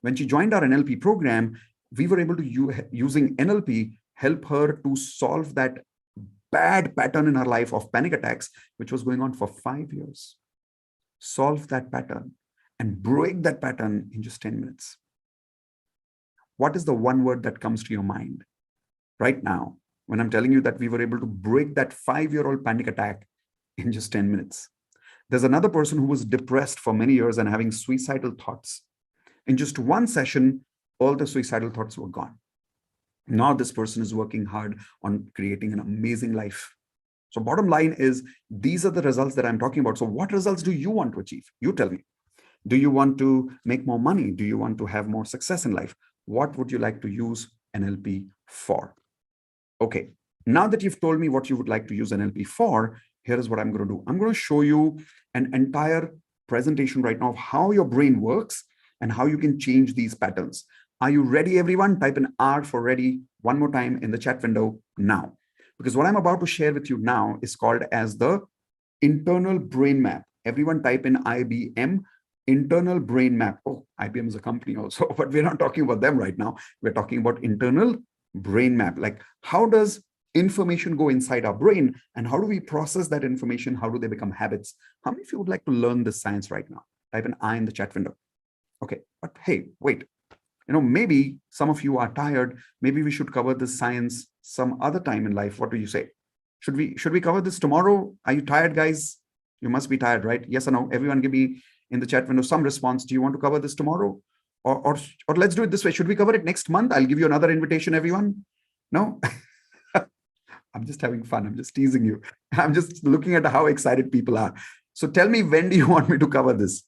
When she joined our NLP program, we were able to, using NLP, help her to solve that bad pattern in her life of panic attacks, which was going on for 5 years. Solve that pattern and break that pattern in just 10 minutes. What is the one word that comes to your mind right now when I'm telling you that we were able to break that 5-year-old panic attack in just 10 minutes? There's another person who was depressed for many years and having suicidal thoughts. In just one session, all the suicidal thoughts were gone. Now this person is working hard on creating an amazing life. So bottom line is, these are the results that I'm talking about. So what results do you want to achieve? You tell me. Do you want to make more money? Do you want to have more success in life? What would you like to use NLP for? Okay, now that you've told me what you would like to use NLP for, here is what I'm going to do. I'm going to show you an entire presentation right now of how your brain works and how you can change these patterns. Are you ready, everyone? Type an R for ready one more time in the chat window now. Because what I'm about to share with you now is called as the internal brain map. Everyone type in IBM, internal brain map. Oh, IBM is a company also, but we're not talking about them right now. We're talking about internal brain map. Like, how does information go inside our brain and how do we process that information? How do they become habits? How many of you would like to learn this science right now? Type an I in the chat window. Okay, but hey, wait. Maybe some of you are tired. Maybe we should cover this science some other time in life. What do you say? Should we cover this tomorrow? Are you tired, guys? You must be tired, right? Yes or no? Everyone give me in the chat window some response. Do you want to cover this tomorrow? Or let's do it this way. Should we cover it next month? I'll give you another invitation, everyone. No? I'm just having fun. I'm just teasing you. I'm just looking at how excited people are. So tell me, when do you want me to cover this?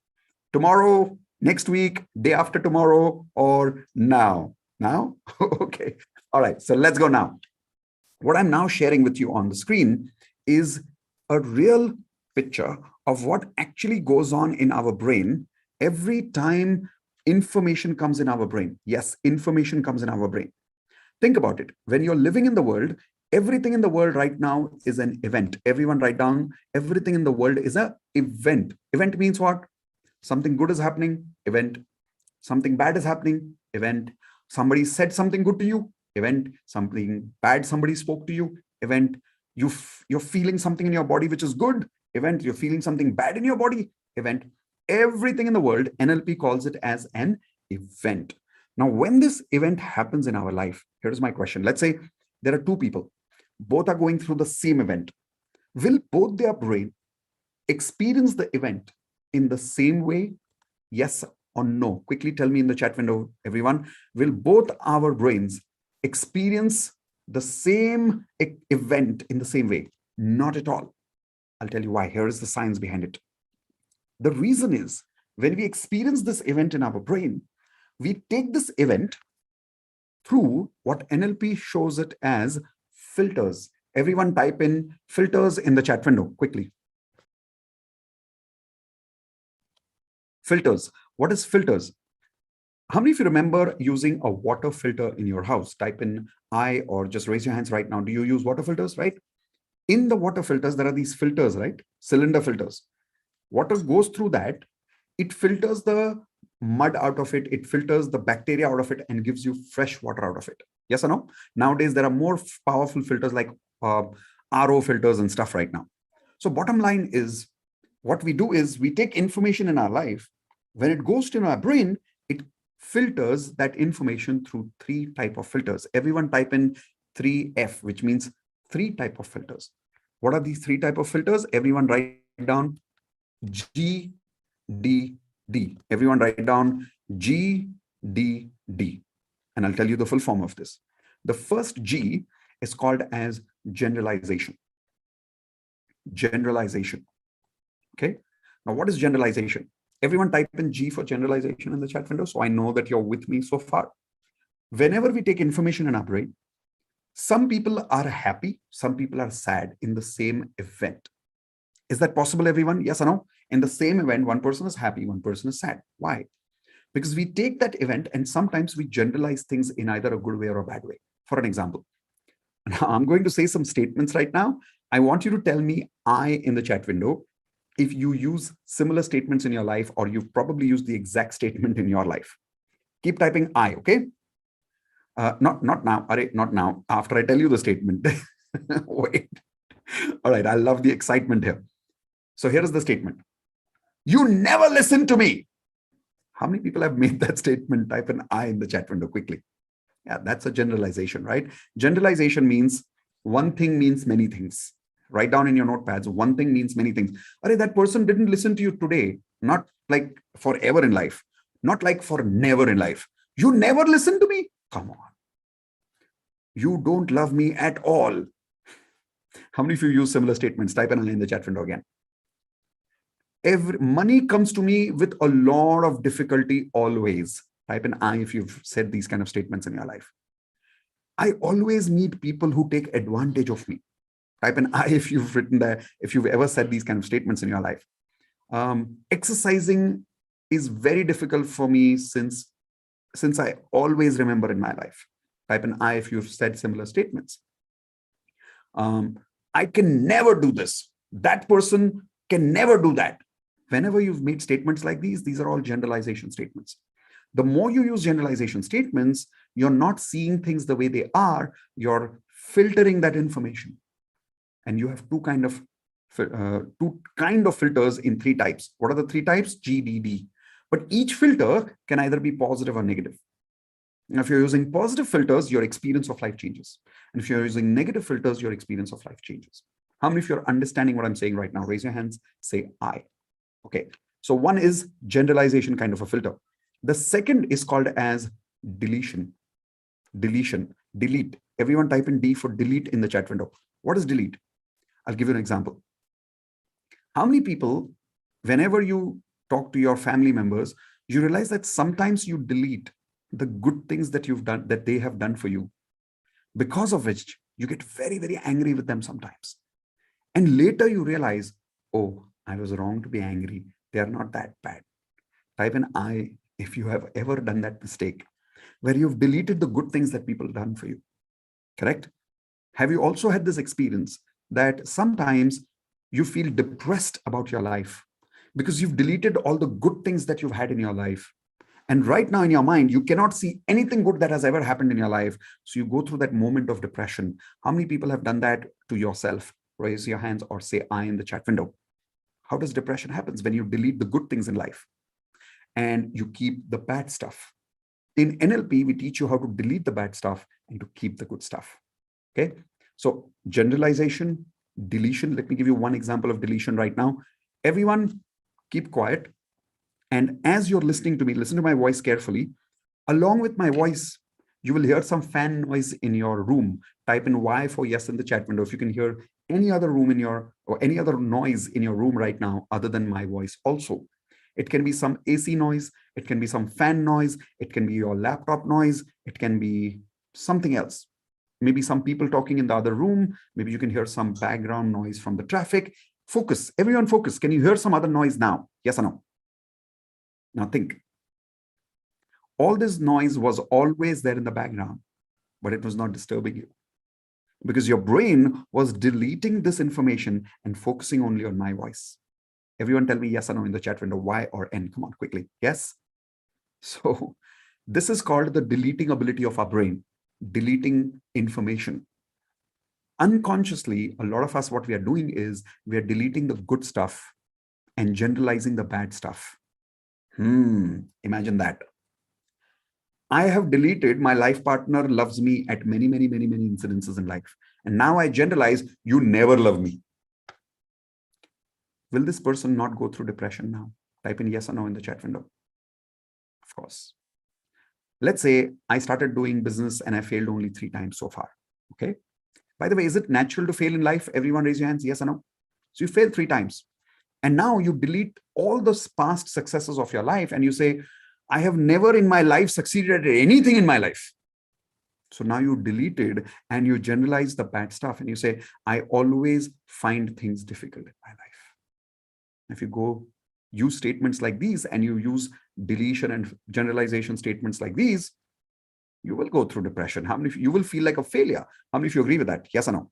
Tomorrow, next week, day after tomorrow, or now? Now? Okay. All right. So let's go now. What I'm now sharing with you on the screen is a real picture of what actually goes on in our brain every time information comes in our brain. Yes, information comes in our brain. Think about it. When you're living in the world, everything in the world right now is an event. Everyone write down, everything in the world is an event. Event means what? Something good is happening, event. Something bad is happening, event. Somebody said something good to you, event. Something bad somebody spoke to you, event. You're feeling something in your body which is good, event. You're feeling something bad in your body, event. Everything in the world, NLP calls it as an event. Now, when this event happens in our life, here's my question. Let's say there are two people. Both are going through the same event. Will both their brain experience the event in the same way? Yes or no? Quickly tell me in the chat window, everyone. Will both our brains experience the same event in the same way? Not at all. I'll tell you why. Here is the science behind it. The reason is when we experience this event in our brain, we take this event through what NLP shows it as filters. Everyone type in filters in the chat window quickly. Filters. What is filters? How many of you remember using a water filter in your house? Type in I or just raise your hands right now. Do you use water filters, right? In the water filters, there are these filters, right? Cylinder filters. Water goes through that. It filters the mud out of it. It filters the bacteria out of it and gives you fresh water out of it. Yes or no? Nowadays, there are more powerful filters like RO filters and stuff right now. So bottom line is, what we do is we take information in our life. When it goes to our brain, it filters that information through 3 types of filters. Everyone type in 3F, which means 3 types of filters. What are these 3 types of filters? Everyone write down G, D, D. Everyone write down G, D, D. And I'll tell you the full form of this. The first G is called as generalization. Generalization. Okay. Now, what is generalization? Everyone type in G for generalization in the chat window, so I know that you're with me so far. Whenever we take information in our brain, some people are happy, some people are sad in the same event. Is that possible, everyone? Yes or no? In the same event, one person is happy, one person is sad. Why? Because we take that event and sometimes we generalize things in either a good way or a bad way. For an example, now I'm going to say some statements right now. I want you to tell me I in the chat window if you use similar statements in your life, or you've probably used the exact statement in your life. Keep typing I, okay? Not now, not now, after I tell you the statement. Wait. All right, I love the excitement here. So here is the statement. You never listen to me. How many people have made that statement? Type an I in the chat window quickly. Yeah, that's a generalization, right? Generalization means one thing means many things. Write down in your notepads, one thing means many things. Arey, that person didn't listen to you today, not like forever in life, not like for never in life. You never listen to me? Come on. You don't love me at all. How many of you use similar statements? Type an I in the chat window again. Money comes to me with a lot of difficulty always. Type an I if you've said these kind of statements in your life. I always meet people who take advantage of me. Type an I if you've written that, if you've ever said these kind of statements in your life. Exercising is very difficult for me since I always remember in my life. Type an I if you've said similar statements. I can never do this. That person can never do that. Whenever you've made statements like these are all generalization statements. The more you use generalization statements, you're not seeing things the way they are, you're filtering that information. And you have two kind of filters in 3 types. What are the 3 types? G, D, D. But each filter can either be positive or negative. Now, if you're using positive filters, your experience of life changes. And if you're using negative filters, your experience of life changes. How many of you are understanding what I'm saying right now? Raise your hands, say I. Okay. So one is generalization kind of a filter. The second is called as deletion. Deletion, delete. Everyone type in D for delete in the chat window. What is delete? I'll give you an example. How many people, whenever you talk to your family members, you realize that sometimes you delete the good things that you've done, that they have done for you, because of which you get very, very angry with them sometimes. And later you realize, oh, I was wrong to be angry. They are not that bad. Type an I if you have ever done that mistake, where you've deleted the good things that people have done for you. Correct? Have you also had this experience that sometimes you feel depressed about your life because you've deleted all the good things that you've had in your life? And right now in your mind, you cannot see anything good that has ever happened in your life. So you go through that moment of depression. How many people have done that to yourself? Raise your hands or say I in the chat window. How does depression happen? When you delete the good things in life and you keep the bad stuff. In NLP, we teach you how to delete the bad stuff and to keep the good stuff. Okay. So generalization, deletion. Let me give you one example of deletion right now. Everyone keep quiet. And as you're listening to me, listen to my voice carefully. Along with my voice, you will hear some fan noise in your room. Type in Y for yes in the chat window if you can hear any other room in your, or any other noise in your room right now other than my voice also. It can be some AC noise, it can be some fan noise, it can be your laptop noise, it can be something else. Maybe some people talking in the other room, maybe you can hear some background noise from the traffic. Focus, everyone focus. Can you hear some other noise now? Yes or no? Now think. All this noise was always there in the background, but it was not disturbing you, because your brain was deleting this information and focusing only on my voice. Everyone tell me yes or no in the chat window, Y or N. Come on, quickly. Yes? So this is called the deleting ability of our brain, deleting information. Unconsciously, a lot of us, what we are doing is we are deleting the good stuff and generalizing the bad stuff. Imagine that. I have deleted my life partner loves me at many incidences in life. And now I generalize, you never love me. Will this person not go through depression now? Type in yes or no in the chat window. Of course. Let's say I started doing business and I failed only 3 times so far. Okay. By the way, is it natural to fail in life? Everyone raise your hands, yes or no? So you failed 3 times. And now you delete all those past successes of your life and you say, I have never in my life succeeded at anything in my life. So now you deleted and you generalize the bad stuff and you say, I always find things difficult in my life. If you go use statements like these and you use deletion and generalization statements like these, you will go through depression. How many of you will feel like a failure? How many of you agree with that? Yes or no?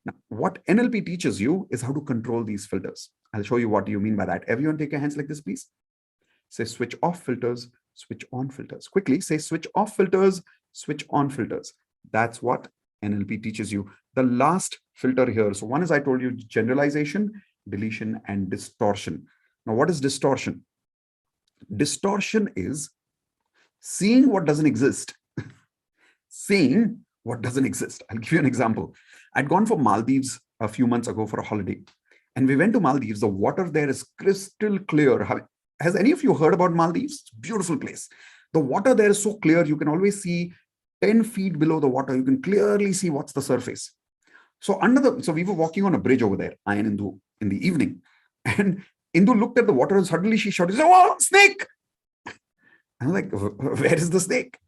Now, what NLP teaches you is how to control these filters. I'll show you what you mean by that. Everyone take your hands like this, please. Say switch off filters, switch on filters. Quickly say switch off filters, switch on filters. That's what NLP teaches you. The last filter here. So one is, I told you, generalization, deletion, and distortion. Now, what is distortion? Distortion is seeing what doesn't exist. Seeing what doesn't exist. I'll give you an example. I'd gone for Maldives a few months ago for a holiday. And we went to Maldives. The water there is crystal clear. Has any of you heard about Maldives? It's a beautiful place. The water there is so clear, you can always see 10 feet below the water. You can clearly see what's the surface. So we were walking on a bridge over there, I and Indu, in the evening. And Indu looked at the water and suddenly she shouted, oh, snake! I'm like, where is the snake?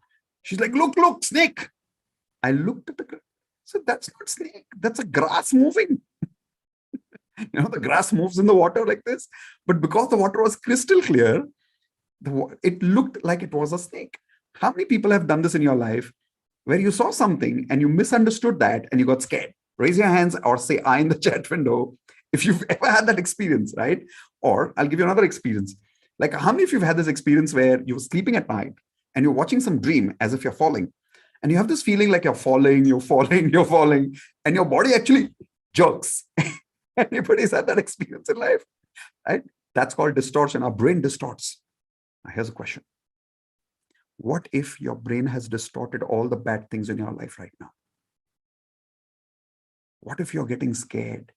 She's like, look, snake. I looked at the grass. So that's not snake. That's a grass moving. The grass moves in the water like this. But because the water was crystal clear, it looked like it was a snake. How many people have done this in your life where you saw something and you misunderstood that and you got scared? Raise your hands or say I in the chat window if you've ever had that experience, right? Or I'll give you another experience. Like, how many of you have had this experience where you're sleeping at night and you're watching some dream as if you're falling, and you have this feeling like you're falling, and your body actually jerks. Anybody's had that experience in life, right? That's called distortion. Our brain distorts. Now, here's a question. What if your brain has distorted all the bad things in your life right now? What if you're getting scared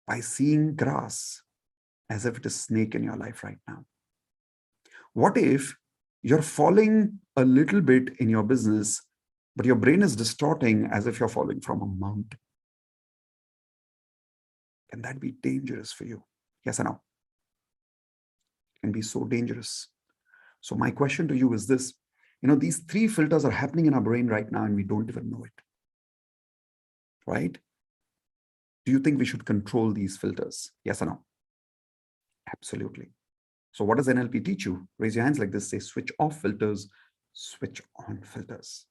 by seeing grass as if it is snake in your life right now? What if you're falling a little bit in your business, but your brain is distorting as if you're falling from a mountain? Can that be dangerous for you? Yes or no? It can be so dangerous. So my question to you is this. These 3 filters are happening in our brain right now and we don't even know it. Right? Do you think we should control these filters? Yes or no? Absolutely. So what does NLP teach you? Raise your hands like this. Say switch off filters, switch on filters.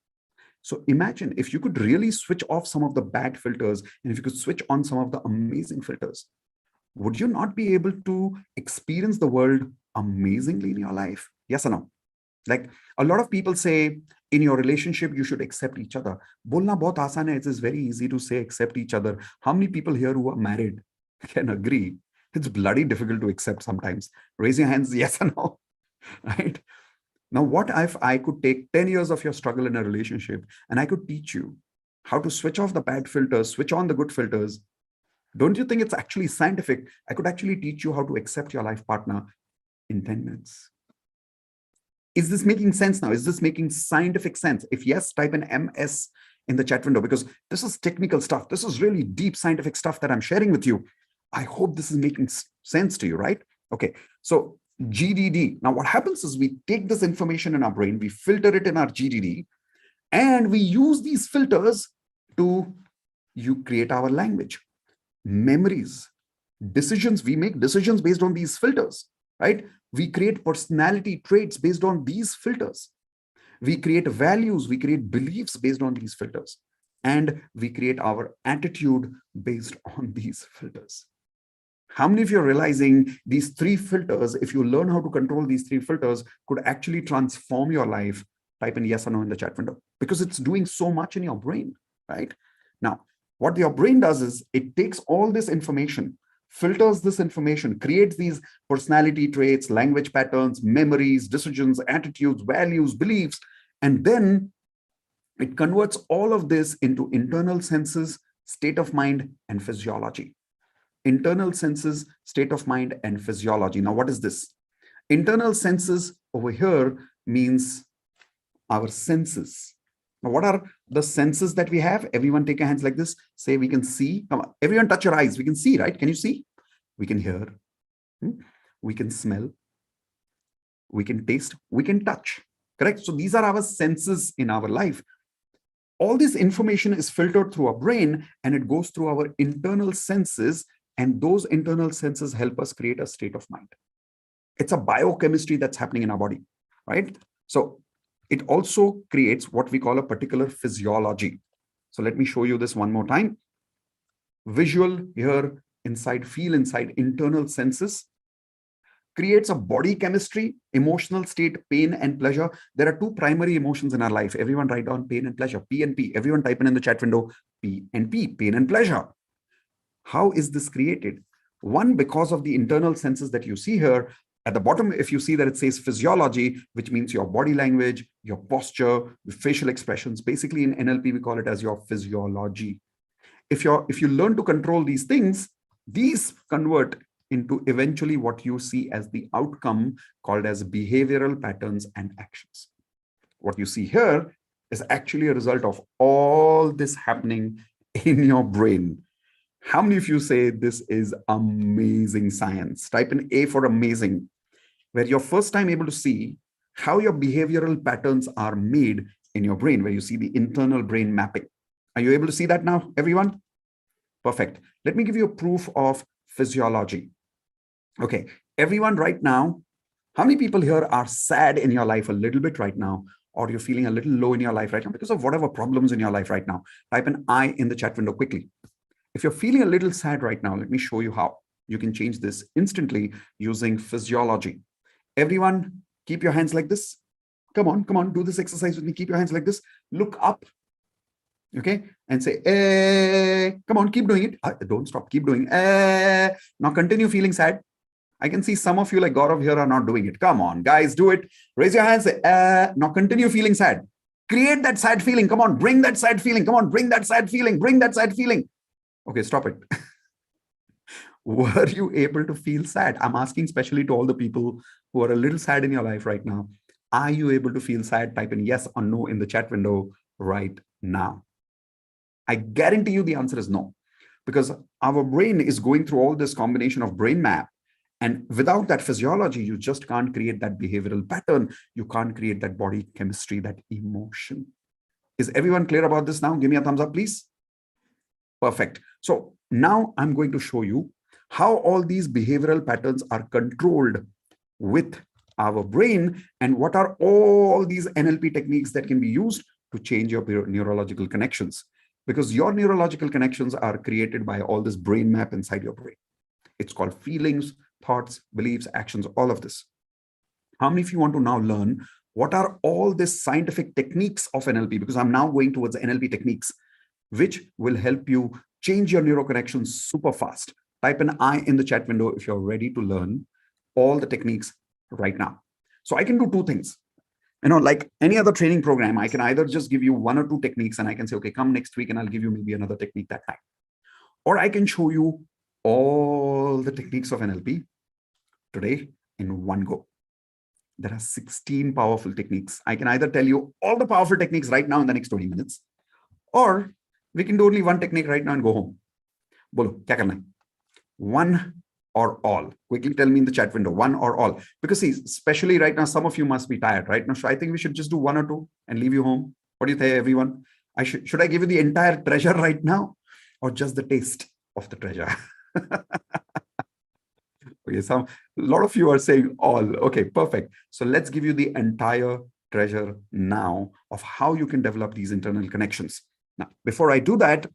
So imagine if you could really switch off some of the bad filters and if you could switch on some of the amazing filters, would you not be able to experience the world amazingly in your life? Yes or no? Like a lot of people say in your relationship, you should accept each other. Bolna bahut aasan hai. It is very easy to say accept each other. How many people here who are married can agree? It's bloody difficult to accept sometimes. Raise your hands, yes or no, right? Now, what if I could take 10 years of your struggle in a relationship and I could teach you how to switch off the bad filters, switch on the good filters? Don't you think it's actually scientific? I could actually teach you how to accept your life partner in 10 minutes. Is this making sense now? Is this making scientific sense? If yes, type an MS in the chat window, because this is technical stuff. This is really deep scientific stuff that I'm sharing with you. I hope this is making sense to you, right? Okay, so GDD. Now, what happens is we take this information in our brain, we filter it in our GDD, and we use these filters to create our language, memories, decisions. We make decisions based on these filters, right? We create personality traits based on these filters. We create values, we create beliefs based on these filters, and we create our attitude based on these filters. How many of you are realizing these 3 filters, if you learn how to control these 3 filters, could actually transform your life? Type in yes or no in the chat window, because it's doing so much in your brain, right? Now, what your brain does is it takes all this information, filters this information, creates these personality traits, language patterns, memories, decisions, attitudes, values, beliefs, and then it converts all of this into internal senses, state of mind, and physiology. Internal senses, state of mind, and physiology. Now, what is this? Internal senses over here means our senses. Now, what are the senses that we have? Everyone take your hands like this. Say we can see. Come on, everyone touch your eyes. We can see, right? Can you see? We can hear. We can smell. We can taste. We can touch. Correct? So these are our senses in our life. All this information is filtered through our brain, and it goes through our internal senses, and those internal senses help us create a state of mind. It's a biochemistry that's happening in our body, right? So it also creates what we call a particular physiology. So let me show you this one more time. Visual, hear, inside, feel inside, internal senses creates a body chemistry, emotional state, pain and pleasure. There are 2 primary emotions in our life. Everyone write down pain and pleasure, P and P. Everyone type in the chat window, P and P, pain and pleasure. How is this created? One, because of the internal senses that you see here. At the bottom, if you see that it says physiology, which means your body language, your posture, facial expressions. Basically, in NLP, we call it as your physiology. If you learn to control these things, these convert into eventually what you see as the outcome, called as behavioral patterns and actions. What you see here is actually a result of all this happening in your brain. How many of you say this is amazing science? Type in A for amazing, where you're first time able to see how your behavioral patterns are made in your brain, where you see the internal brain mapping. Are you able to see that now, everyone? Perfect. Let me give you a proof of physiology. Okay, everyone right now, how many people here are sad in your life a little bit right now, or you're feeling a little low in your life right now because of whatever problems in your life right now? Type an I in the chat window quickly. If you're feeling a little sad right now, let me show you how you can change this instantly using physiology. Everyone, keep your hands like this. Come on, do this exercise with me. Keep your hands like this. Look up, okay, and say, eh. Come on, keep doing it. Don't stop, keep doing. Eh. Now continue feeling sad. I can see some of you like Gaurav here are not doing it. Come on, guys, do it. Raise your hands, say, eh. Now continue feeling sad. Create that sad feeling. Come on, bring that sad feeling. Come on, bring that sad feeling. Bring that sad feeling. Okay, stop it. Were you able to feel sad? I'm asking especially to all the people who are a little sad in your life right now. Are you able to feel sad? Type in yes or no in the chat window right now. I guarantee you the answer is no, because our brain is going through all this combination of brain map. And without that physiology, you just can't create that behavioral pattern. You can't create that body chemistry, that emotion. Is everyone clear about this now? Give me a thumbs up, please. Perfect. So now I'm going to show you how all these behavioral patterns are controlled with our brain, and what are all these NLP techniques that can be used to change your neurological connections. Because your neurological connections are created by all this brain map inside your brain. It's called feelings, thoughts, beliefs, actions, all of this. How many of you want to now learn what are all these scientific techniques of NLP? Because I'm now going towards NLP techniques, which will help you change your neuroconnections super fast. Type an I in the chat window if you're ready to learn all the techniques right now. So I can do 2 things. Like any other training program, I can either just give you 1 or 2 techniques and I can say, okay, come next week and I'll give you maybe another technique that time. Or I can show you all the techniques of NLP today in one go. There are 16 powerful techniques. I can either tell you all the powerful techniques right now in the next 20 minutes, Or we can do only one technique right now and go home. Bolo, kya karna hai? One or all? Quickly tell me in the chat window, one or all. Because see, especially right now, some of you must be tired right now. So I think we should just do one or two and leave you home. What do you think, everyone? Should I give you the entire treasure right now, or just the taste of the treasure? Okay, a lot of you are saying all. Okay, perfect. So let's give you the entire treasure now of how you can develop these internal connections. Now, before I do that,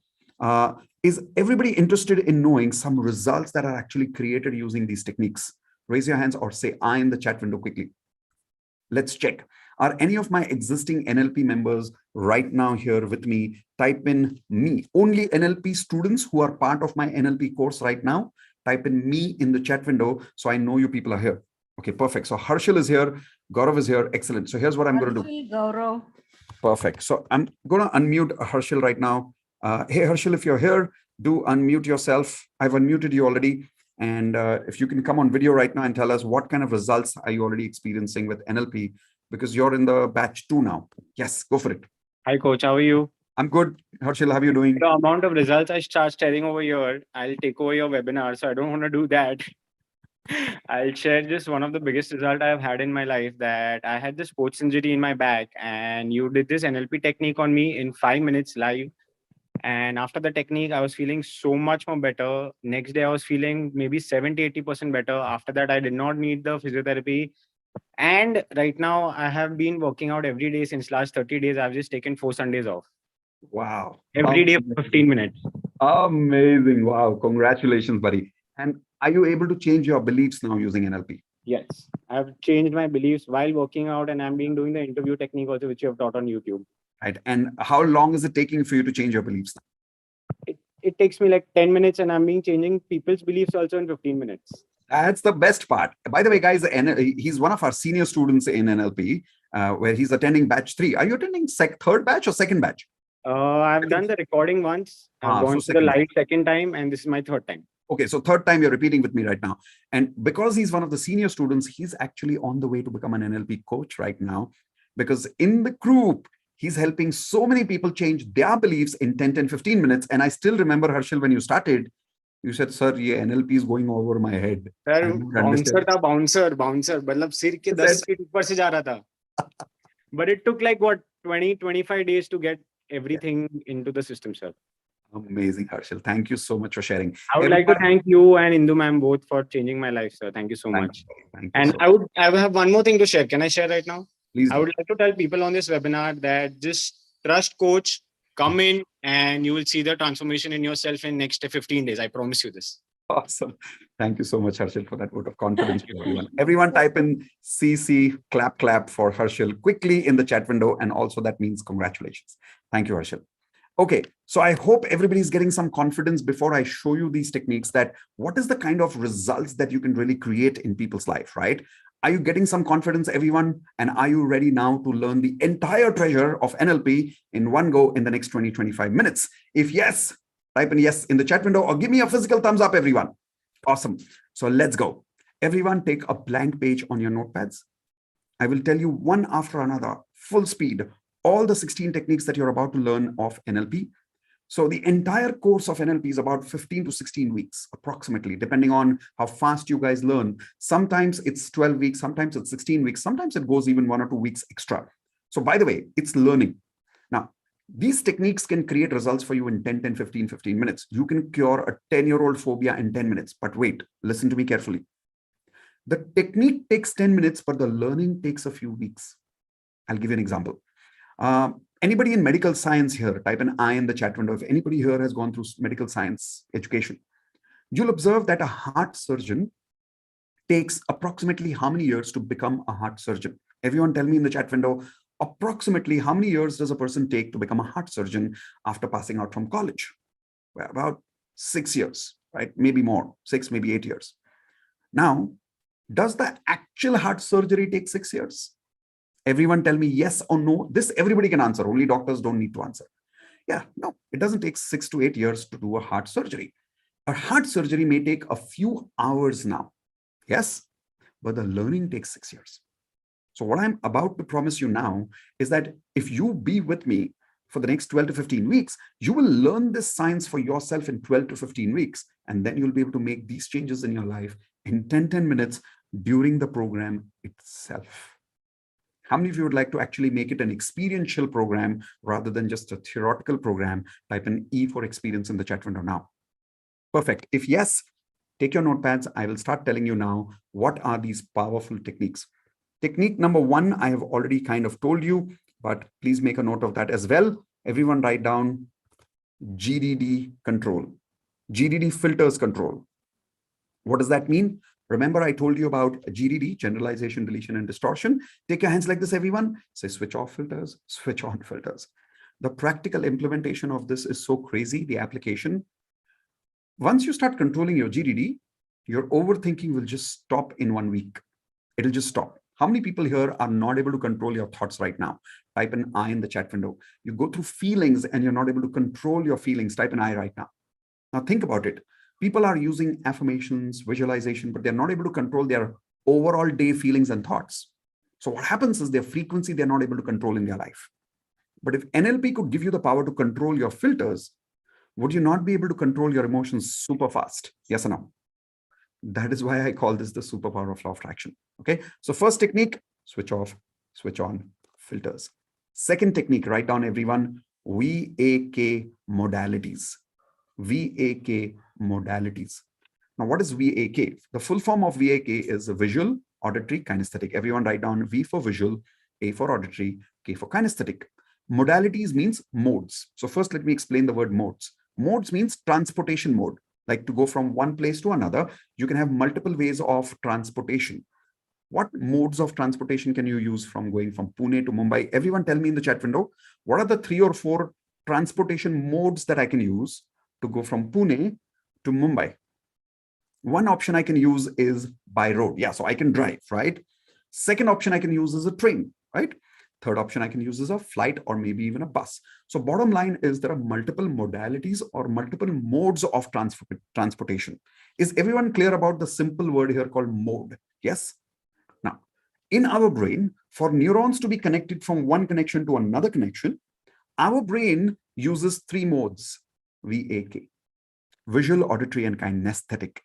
is everybody interested in knowing some results that are actually created using these techniques? Raise your hands or say I in the chat window quickly. Let's check. Are any of my existing NLP members right now here with me? Type in me. Only NLP students who are part of my NLP course right now, type in me in the chat window so I know you people are here. Okay, perfect. So Harshil is here, Gaurav is here. Excellent. So here's what I'm going to do. Gaurav. Perfect. So I'm going to unmute Harshil right now. Hey, Harshil, if you're here, do unmute yourself. I've unmuted you already. And if you can come on video right now and tell us what kind of results are you already experiencing with NLP, because you're in the batch 2 now. Yes, go for it. Hi, coach. How are you? I'm good. Harshil, how are you doing? The amount of results I start sharing over here, I'll take over your webinar. So I don't want to do that. I'll share just one of the biggest results I've had in my life, that I had the sports injury in my back and you did this NLP technique on me in 5 minutes live. And after the technique, I was feeling so much more better. Next day, I was feeling maybe 70-80% better. After that, I did not need the physiotherapy. And right now, I have been working out every day since last 30 days. I've just taken 4 Sundays off. Wow. Every day for 15 minutes. Amazing. Wow. Congratulations, buddy. And are you able to change your beliefs now using NLP? Yes. I've changed my beliefs while working out, and I'm doing the interview technique also, which you have taught on YouTube. Right. And how long is it taking for you to change your beliefs now? It takes me like 10 minutes, and I'm changing people's beliefs also in 15 minutes. That's the best part. By the way, guys, he's one of our senior students in NLP, where he's attending batch 3. Are you attending third batch or second batch? I've done the recording once. I've gone to the live second time, and this is my third time. Okay, so third time you're repeating with me right now. And because he's one of the senior students, he's actually on the way to become an NLP coach right now, because in the group, he's helping so many people change their beliefs in 10, 15 minutes. And I still remember, Harshil, when you started, you said, sir, yeah, NLP is going over my head. Sir, bouncer. मतलब सिर के 10 feet ऊपर से जा रहा था. But it took like what, 20-25 days to get everything into the system, sir. Amazing, Harshil. Thank you so much for sharing. I would like to thank you and Indu ma'am both for changing my life, sir. Thank you so much. And I have one more thing to share. Can I share right now? Please. I would like to tell people on this webinar that just trust coach, come in, and you will see the transformation in yourself in next 15 days. I promise you this. Awesome. Thank you so much, Harshil, for that vote of confidence to everyone. Everyone type in CC, clap for Harshil quickly in the chat window. And also that means congratulations. Thank you, Harshil. Okay, so I hope everybody's getting some confidence before I show you these techniques, that what is the kind of results that you can really create in people's life, right? Are you getting some confidence, everyone? And are you ready now to learn the entire treasure of NLP in one go in the next 20-25 minutes? If yes, type in yes in the chat window or give me a physical thumbs up, everyone. Awesome. So let's go. Everyone take a blank page on your notepads. I will tell you one after another, full speed, all the 16 techniques that you're about to learn of NLP. So the entire course of NLP is about 15 to 16 weeks, approximately, depending on how fast you guys learn. Sometimes it's 12 weeks, sometimes it's 16 weeks, sometimes it goes even 1 or 2 weeks extra. So by the way, it's learning. Now, these techniques can create results for you in 10, 15 minutes. You can cure a 10-year-old phobia in 10 minutes. But wait, listen to me carefully. The technique takes 10 minutes, but the learning takes a few weeks. I'll give you an example. Anybody in medical science here, type an I in the chat window. If anybody here has gone through medical science education, you'll observe that a heart surgeon takes approximately how many years to become a heart surgeon? Everyone tell me in the chat window, approximately how many years does a person take to become a heart surgeon after passing out from college? Well, about 6 years, right? Maybe more, 6, maybe 8 years. Now, does the actual heart surgery take 6 years? Everyone tell me yes or no. This everybody can answer. Only doctors don't need to answer. Yeah, no, it doesn't take 6 to 8 years to do a heart surgery. A heart surgery may take a few hours now. Yes, but the learning takes 6 years. So what I'm about to promise you now is that if you be with me for the next 12 to 15 weeks. You will learn this science for yourself in 12 to 15 weeks, and then you'll be able to make these changes in your life in 10 minutes during the program itself. How many of you would like to actually make it an experiential program rather than just a theoretical program? Type an E for experience in the chat window now. Perfect. If yes, take your notepads. I will start telling you now what are these powerful techniques. Technique number one, I have already kind of told you, but please make a note of that as well. Everyone write down GDD control, GDD filters control. What does that mean? Remember, I told you about GDD, generalization, deletion, and distortion. Take your hands like this, everyone. Say switch off filters, switch on filters. The practical implementation of this is so crazy, the application. Once you start controlling your GDD, your overthinking will just stop in 1 week. It'll just stop. How many people here are not able to control your thoughts right now? Type an I in the chat window. You go through feelings and you're not able to control your feelings. Type an I right now. Now think about it. People are using affirmations, visualization, but they're not able to control their overall day feelings and thoughts. So what happens is their frequency, they're not able to control in their life. But if NLP could give you the power to control your filters, would you not be able to control your emotions super fast? Yes or no? That is why I call this the superpower of law of attraction. Okay. So first technique, switch off, switch on filters. Second technique, write down everyone, VAK modalities. VAK modalities. Now, what is VAK? The full form of VAK is visual, auditory, kinesthetic. Everyone write down V for visual, A for auditory, K for kinesthetic. Modalities means modes. So first, let me explain the word modes. Modes means transportation mode. Like to go from one place to another, you can have multiple ways of transportation. What modes of transportation can you use from going from Pune to Mumbai? Everyone tell me in the chat window, what are the 3 or 4 transportation modes that I can use to go from Pune to Mumbai? One option I can use is by road. Yeah, so I can drive, right? Second option I can use is a train, right? Third option I can use is a flight or maybe even a bus. So bottom line is there are multiple modalities or multiple modes of transportation. Is everyone clear about the simple word here called mode? Yes? Now, in our brain, for neurons to be connected from one connection to another connection, our brain uses 3 modes, VAK, visual, auditory, and kinesthetic.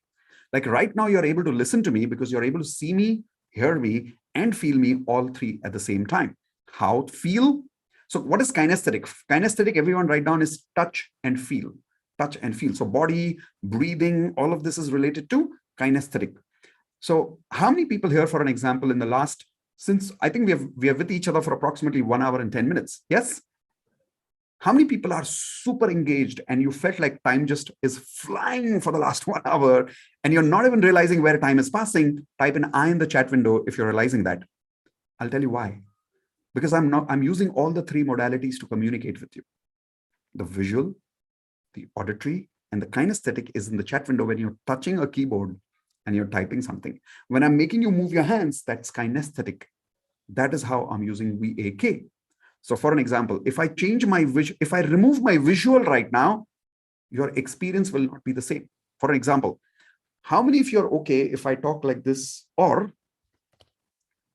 Like right now, you're able to listen to me because you're able to see me, hear me, and feel me all 3 at the same time. How feel? So what is kinesthetic? Kinesthetic, everyone write down, is touch and feel. Touch and feel. So body, breathing, all of this is related to kinesthetic. So how many people here, for an example, in the last, since I think we are with each other for approximately 1 hour and 10 minutes. Yes? How many people are super engaged and you felt like time just is flying for the last 1 hour and you're not even realizing where time is passing? Type an I in the chat window if you're realizing that. I'll tell you why. Because I'm using all the 3 modalities to communicate with you. The visual, the auditory, and the kinesthetic is in the chat window when you're touching a keyboard and you're typing something. When I'm making you move your hands, that's kinesthetic. That is how I'm using VAK. So for an example, if I change my if I remove my visual right now, your experience will not be the same. For an example, how many of you are okay if I talk like this? Or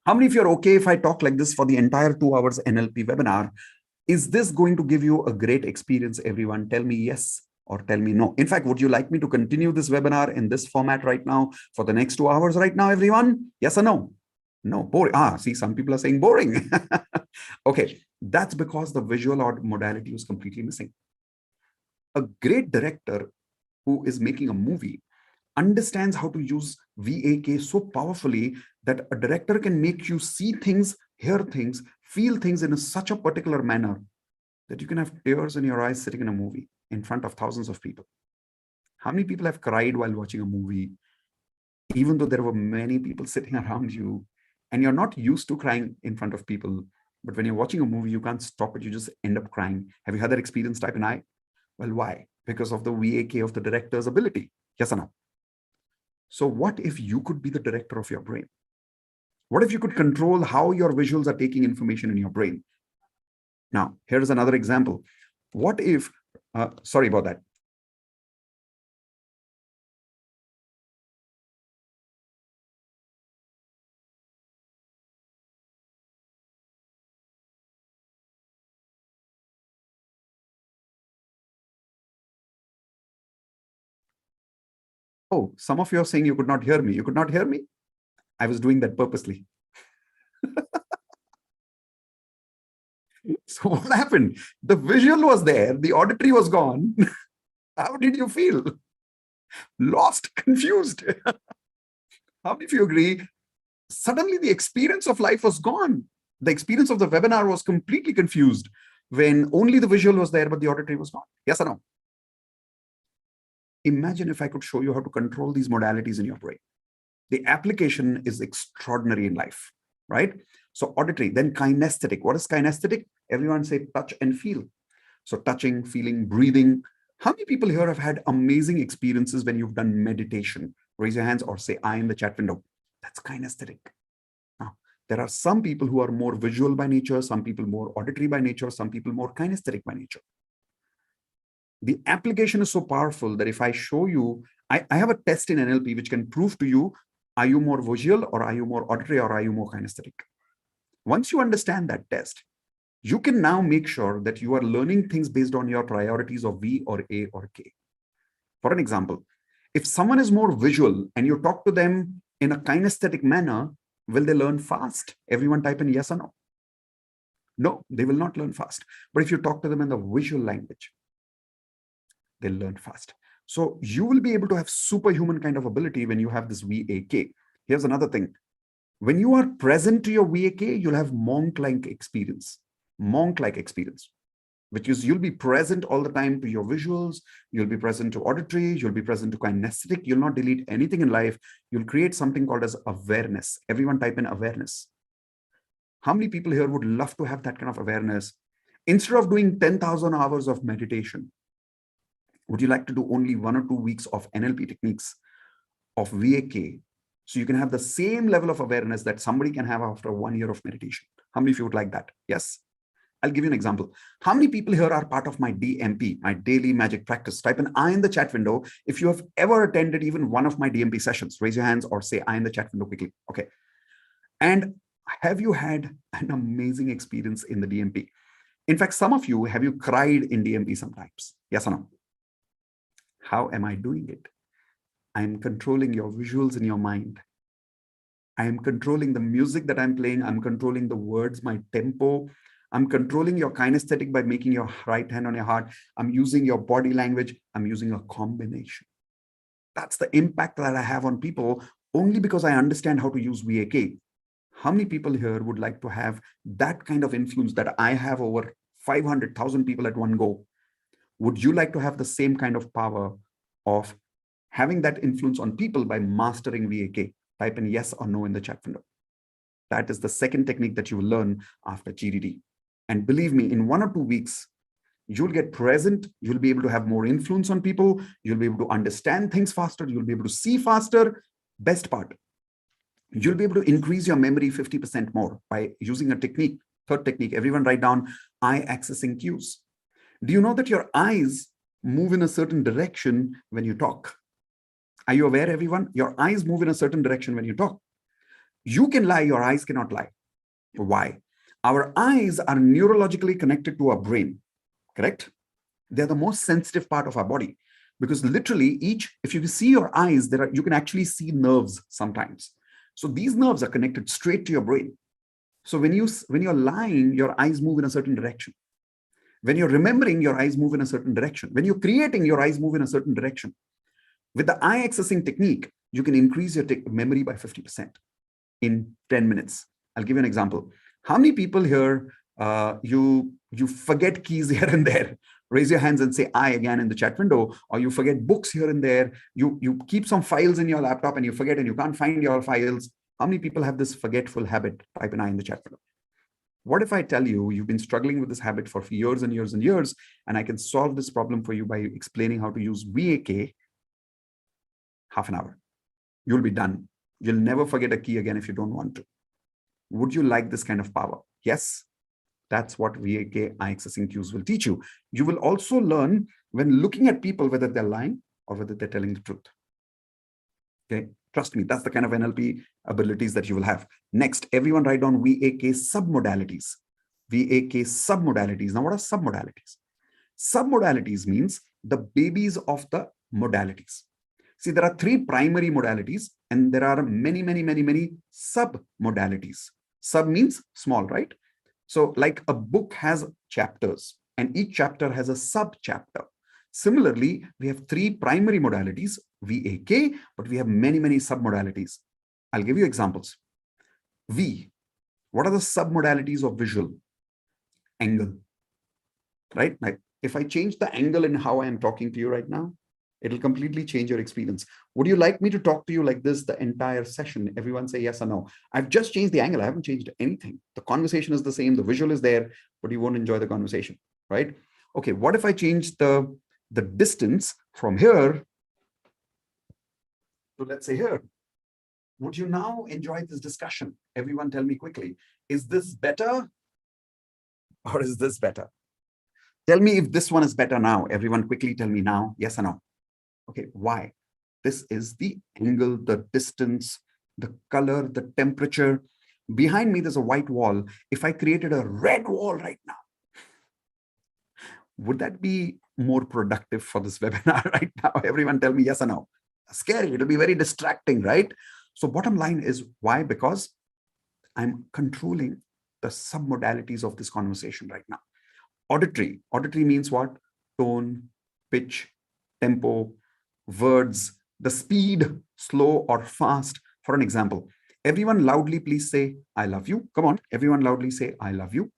how many of you are okay if I talk like this for the entire 2 hours NLP webinar? Is this going to give you a great experience, everyone? Tell me yes or tell me no. In fact, would you like me to continue this webinar in this format right now for the next 2 hours right now, everyone? Yes or no? No, boring. See, some people are saying boring. Okay, that's because the visual modality was completely missing. A great director who is making a movie understands how to use VAK so powerfully that a director can make you see things, hear things, feel things in such a particular manner that you can have tears in your eyes sitting in a movie in front of thousands of people. How many people have cried while watching a movie, even though there were many people sitting around you and you're not used to crying in front of people, but when you're watching a movie, you can't stop it. You just end up crying. Have you had that experience? Type an I. Well, why? Because of the VAK of the director's ability. Yes or no? So what if you could be the director of your brain? What if you could control how your visuals are taking information in your brain? Now, here's another example. What if, sorry about that. Oh, some of you are saying you could not hear me. You could not hear me? I was doing that purposely. So what happened? The visual was there, the auditory was gone. How did you feel? Lost, confused. How many of you agree? Suddenly the experience of life was gone. The experience of the webinar was completely confused when only the visual was there, but the auditory was gone. Yes or no? Imagine if I could show you how to control these modalities in your brain. The application is extraordinary in life, right? So auditory, then kinesthetic. What is kinesthetic? Everyone say touch and feel. So touching, feeling, breathing. How many people here have had amazing experiences when you've done meditation? Raise your hands or say I in the chat window. That's kinesthetic. Now, there are some people who are more visual by nature, some people more auditory by nature, some people more kinesthetic by nature. The application is so powerful that if I show you, I have a test in NLP which can prove to you, are you more visual or are you more auditory or are you more kinesthetic? Once you understand that test, you can now make sure that you are learning things based on your priorities of V or A or K. For an example, if someone is more visual and you talk to them in a kinesthetic manner, will they learn fast? Everyone type in yes or no. No, they will not learn fast. But if you talk to them in the visual language, they'll learn fast. So you will be able to have superhuman kind of ability when you have this VAK. Here's another thing. When you are present to your VAK, you'll have monk-like experience. Monk-like experience, which is you'll be present all the time to your visuals, you'll be present to auditory, you'll be present to kinesthetic, you'll not delete anything in life. You'll create something called as awareness. Everyone type in awareness. How many people here would love to have that kind of awareness? Instead of doing 10,000 hours of meditation, would you like to do only 1 or 2 weeks of NLP techniques of VAK? So you can have the same level of awareness that somebody can have after 1 year of meditation. How many of you would like that? Yes. I'll give you an example. How many people here are part of my DMP, my daily magic practice? Type an I in the chat window if you have ever attended even one of my DMP sessions. Raise your hands or say I in the chat window quickly. Okay. And have you had an amazing experience in the DMP? In fact, some of you, have you cried in DMP sometimes? Yes or no? How am I doing it? I am controlling your visuals in your mind. I am controlling the music that I'm playing. I'm controlling the words, my tempo. I'm controlling your kinesthetic by making your right hand on your heart. I'm using your body language. I'm using a combination. That's the impact that I have on people only because I understand how to use VAK. How many people here would like to have that kind of influence that I have over 500,000 people at one go? Would you like to have the same kind of power of having that influence on people by mastering VAK? Type in yes or no in the chat window. That is the second technique that you will learn after GDD. And believe me, in 1 or 2 weeks, you'll get present. You'll be able to have more influence on people. You'll be able to understand things faster. You'll be able to see faster. Best part, you'll be able to increase your memory 50% more by using a technique. Third technique, everyone write down eye accessing cues. Do you know that your eyes move in a certain direction when you talk? Are you aware, everyone? Your eyes move in a certain direction when you talk. You can lie, your eyes cannot lie. Why? Our eyes are neurologically connected to our brain, correct? They're the most sensitive part of our body because literally if you see your eyes, you can actually see nerves sometimes. So these nerves are connected straight to your brain. So when you're lying, your eyes move in a certain direction. When you're remembering, your eyes move in a certain direction. When you're creating, your eyes move in a certain direction. With the eye accessing technique, you can increase your memory by 50% in 10 minutes. I'll give you an example. How many people here, you forget keys here and there? Raise your hands and say I again in the chat window, or you forget books here and there. You keep some files in your laptop and you forget and you can't find your files. How many people have this forgetful habit? Type an I in the chat window. What if I tell you you've been struggling with this habit for years and years and years, and I can solve this problem for you by explaining how to use VAK? Half an hour. You'll be done. You'll never forget a key again if you don't want to. Would you like this kind of power? Yes. That's what VAK eye accessing cues will teach you. You will also learn when looking at people whether they're lying or whether they're telling the truth. Okay. Trust me, that's the kind of NLP abilities that you will have. Next, everyone write down VAK submodalities. VAK submodalities. Now, what are submodalities? Submodalities means the babies of the modalities. See, there are three primary modalities and there are many sub-modalities. Sub means small, right? So like a book has chapters and each chapter has a sub-chapter. Similarly, we have three primary modalities, VAK, but we have many sub-modalities. I'll give you examples. V, what are the sub-modalities of visual? Angle, right? Like if I change the angle in how I am talking to you right now, it'll completely change your experience. Would you like me to talk to you like this the entire session? Everyone say yes or no. I've just changed the angle. I haven't changed anything. The conversation is the same. The visual is there, but you won't enjoy the conversation, right? Okay, what if I change the distance from here to, let's say, here? Would you now enjoy this discussion? Everyone tell me quickly. Is this better or is this better? Tell me if this one is better now. Everyone quickly tell me now, yes or no. Okay, why? This is the angle, the distance, the color, the temperature. Behind me, there's a white wall. If I created a red wall right now, would that be more productive for this webinar right now? Everyone tell me yes or no. Scary, it'll be very distracting, right? So bottom line is why? Because I'm controlling the sub-modalities of this conversation right now. Auditory. Auditory means what? Tone, pitch, tempo, words, the speed, slow or fast. For an example, everyone loudly please say, I love you. Come on, everyone loudly say, I love you.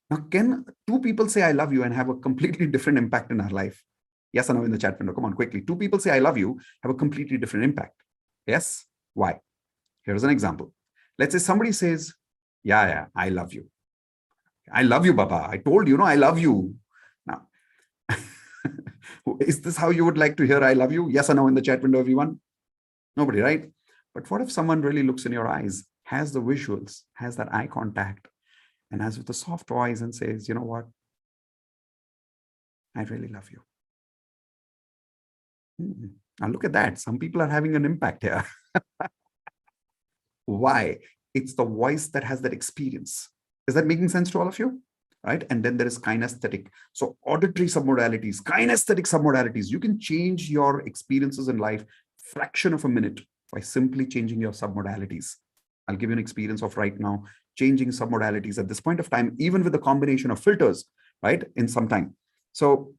Now, can two people say I love you and have a completely different impact in our life? Yes or no in the chat window? Come on, quickly. Two people say I love you, have a completely different impact. Yes? Why? Here's an example. Let's say somebody says, yeah, I love you. I love you, Baba. I told you, I love you. Now, is this how you would like to hear I love you? Yes or no in the chat window, everyone? Nobody, right? But what if someone really looks in your eyes, has the visuals, has that eye contact, and has with a soft voice and says, you know what? I really love you. Now look at that. Some people are having an impact here. Why? It's the voice that has that experience. Is that making sense to all of you? Right? And then there is kinesthetic. So auditory submodalities, kinesthetic submodalities. You can change your experiences in life fraction of a minute by simply changing your submodalities. I'll give you an experience of right now, changing submodalities at this point of time, even with the combination of filters, right? In some time. So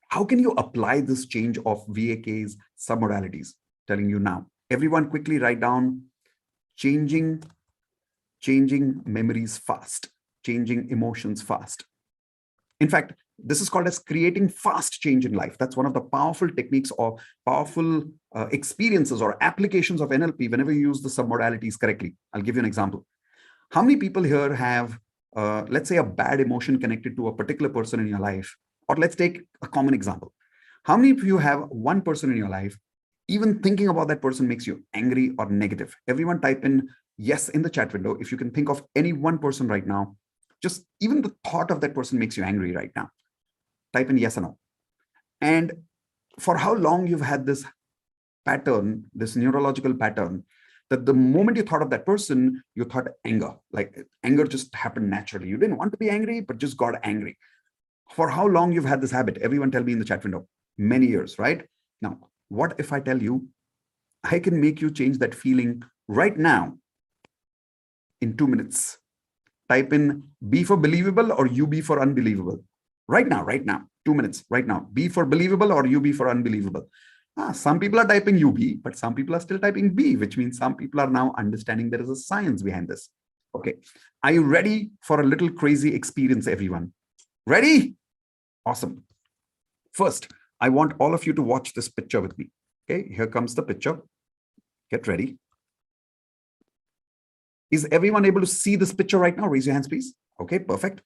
how can you apply this change of VAK's submodalities? Telling you now. Everyone quickly write down changing memories fast, changing emotions fast. In fact, this is called as creating fast change in life. That's one of the powerful techniques or powerful experiences or applications of NLP whenever you use the submodalities correctly. I'll give you an example. How many people here have, let's say, a bad emotion connected to a particular person in your life? Or let's take a common example. How many of you have one person in your life, even thinking about that person makes you angry or negative? Everyone type in yes in the chat window. If you can think of any one person right now, just even the thought of that person makes you angry right now. Type in yes or no. And for how long you've had this pattern, this neurological pattern, that the moment you thought of that person, you thought anger. Like anger just happened naturally. You didn't want to be angry, but just got angry. For how long you've had this habit? Everyone tell me in the chat window. Many years, right? Now, what if I tell you, I can make you change that feeling right now in 2 minutes? Type in B for believable or UB for unbelievable. Right now, 2 minutes, right now. B for believable or UB for unbelievable. Some people are typing UB, but some people are still typing B, which means some people are now understanding there is a science behind this. Okay. Are you ready for a little crazy experience, everyone? Ready? Awesome. First, I want all of you to watch this picture with me. Okay, here comes the picture. Get ready. Is everyone able to see this picture right now? Raise your hands, please. Okay, perfect.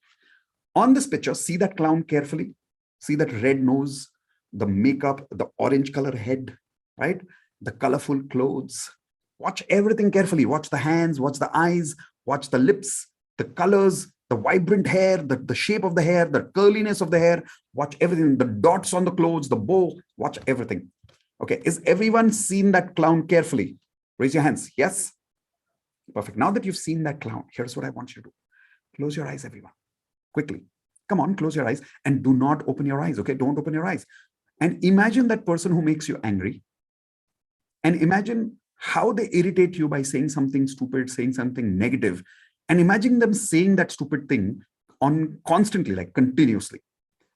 On this picture, see that clown carefully. See that red nose, the makeup, the orange color head, right? The colorful clothes. Watch everything carefully. Watch the hands, watch the eyes, watch the lips, the colors, the vibrant hair, the shape of the hair, the curliness of the hair. Watch everything, the dots on the clothes, the bow. Watch everything. Okay, is everyone seen that clown carefully? Raise your hands. Yes? Perfect. Now that you've seen that clown, here's what I want you to do. Close your eyes, everyone. Quickly. Come on, close your eyes and do not open your eyes. Okay, don't open your eyes. And imagine that person who makes you angry. And imagine how they irritate you by saying something stupid, saying something negative, and imagine them saying that stupid thing on constantly, like continuously,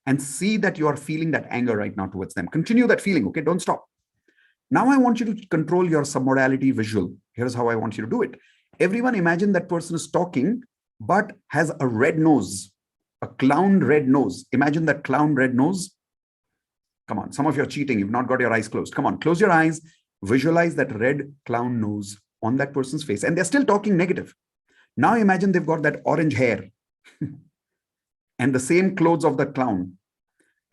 and see that you are feeling that anger right now towards them. Continue that feeling, okay? Don't stop. Now I want you to control your submodality visual. Here's how I want you to do it. Everyone imagine that person is talking, but has a red nose, a clown red nose. Imagine that clown red nose. Come on, some of you are cheating. You've not got your eyes closed. Come on, close your eyes. Visualize that red clown nose on that person's face. And they're still talking negative. Now imagine they've got that orange hair and the same clothes of the clown.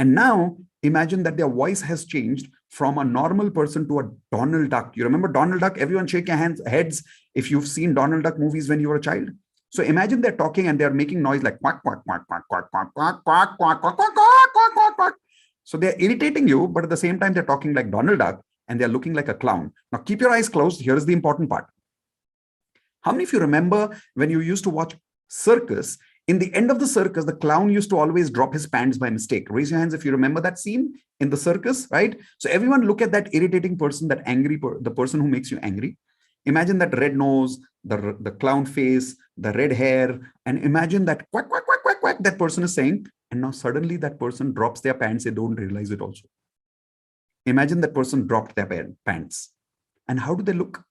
And now imagine that their voice has changed from a normal person to a Donald Duck. You remember Donald Duck? Everyone shake your heads if you've seen Donald Duck movies when you were a child. So imagine they're talking and they're making noise like quack, quack, quack, quack, quack, quack, quack, quack, quack, quack, quack, quack, quack, quack. So they're irritating you, but at the same time, they're talking like Donald Duck and they're looking like a clown. Now keep your eyes closed. Here's the important part. How many of you remember when you used to watch circus? In the end of the circus, the clown used to always drop his pants by mistake. Raise your hands if you remember that scene in the circus, right? So everyone look at that irritating person, that angry, the person who makes you angry. Imagine that red nose, the clown face, the red hair, and imagine that quack, quack, quack, quack, quack that person is saying. And now suddenly that person drops their pants. They don't realize it also. Imagine that person dropped their pants. And how do they look?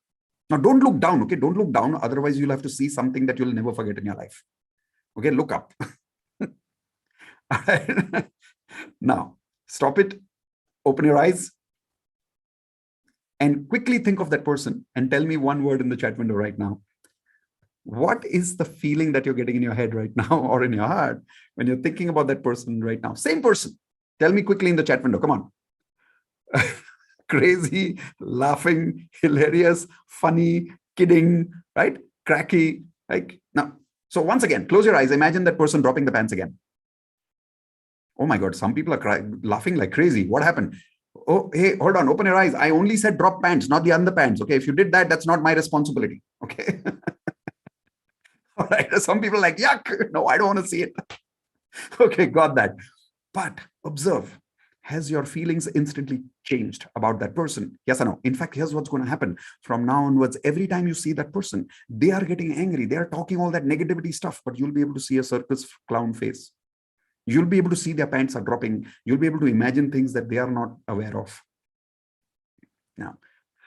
Now don't look down, okay? Don't look down. Otherwise you'll have to see something that you'll never forget in your life. Okay, look up. All right. Now, stop it. Open your eyes. And quickly think of that person and tell me one word in the chat window right now. What is the feeling that you're getting in your head right now or in your heart when you're thinking about that person right now? Same person. Tell me quickly in the chat window. Come on. Crazy, laughing, hilarious, funny, kidding, right? Cracky. Like, now. So once again, close your eyes. Imagine that person dropping the pants again. Oh my God, some people are laughing like crazy. What happened? Oh, hey, hold on. Open your eyes. I only said drop pants, not the underpants. Okay, if you did that, that's not my responsibility. Okay. All right. Some people are like, yuck. No, I don't want to see it. Okay, got that. But observe. Has your feelings instantly changed about that person? Yes or no? In fact, here's what's going to happen. From now onwards, every time you see that person, they are getting angry. They are talking all that negativity stuff, but you'll be able to see a circus clown face. You'll be able to see their pants are dropping. You'll be able to imagine things that they are not aware of. Now,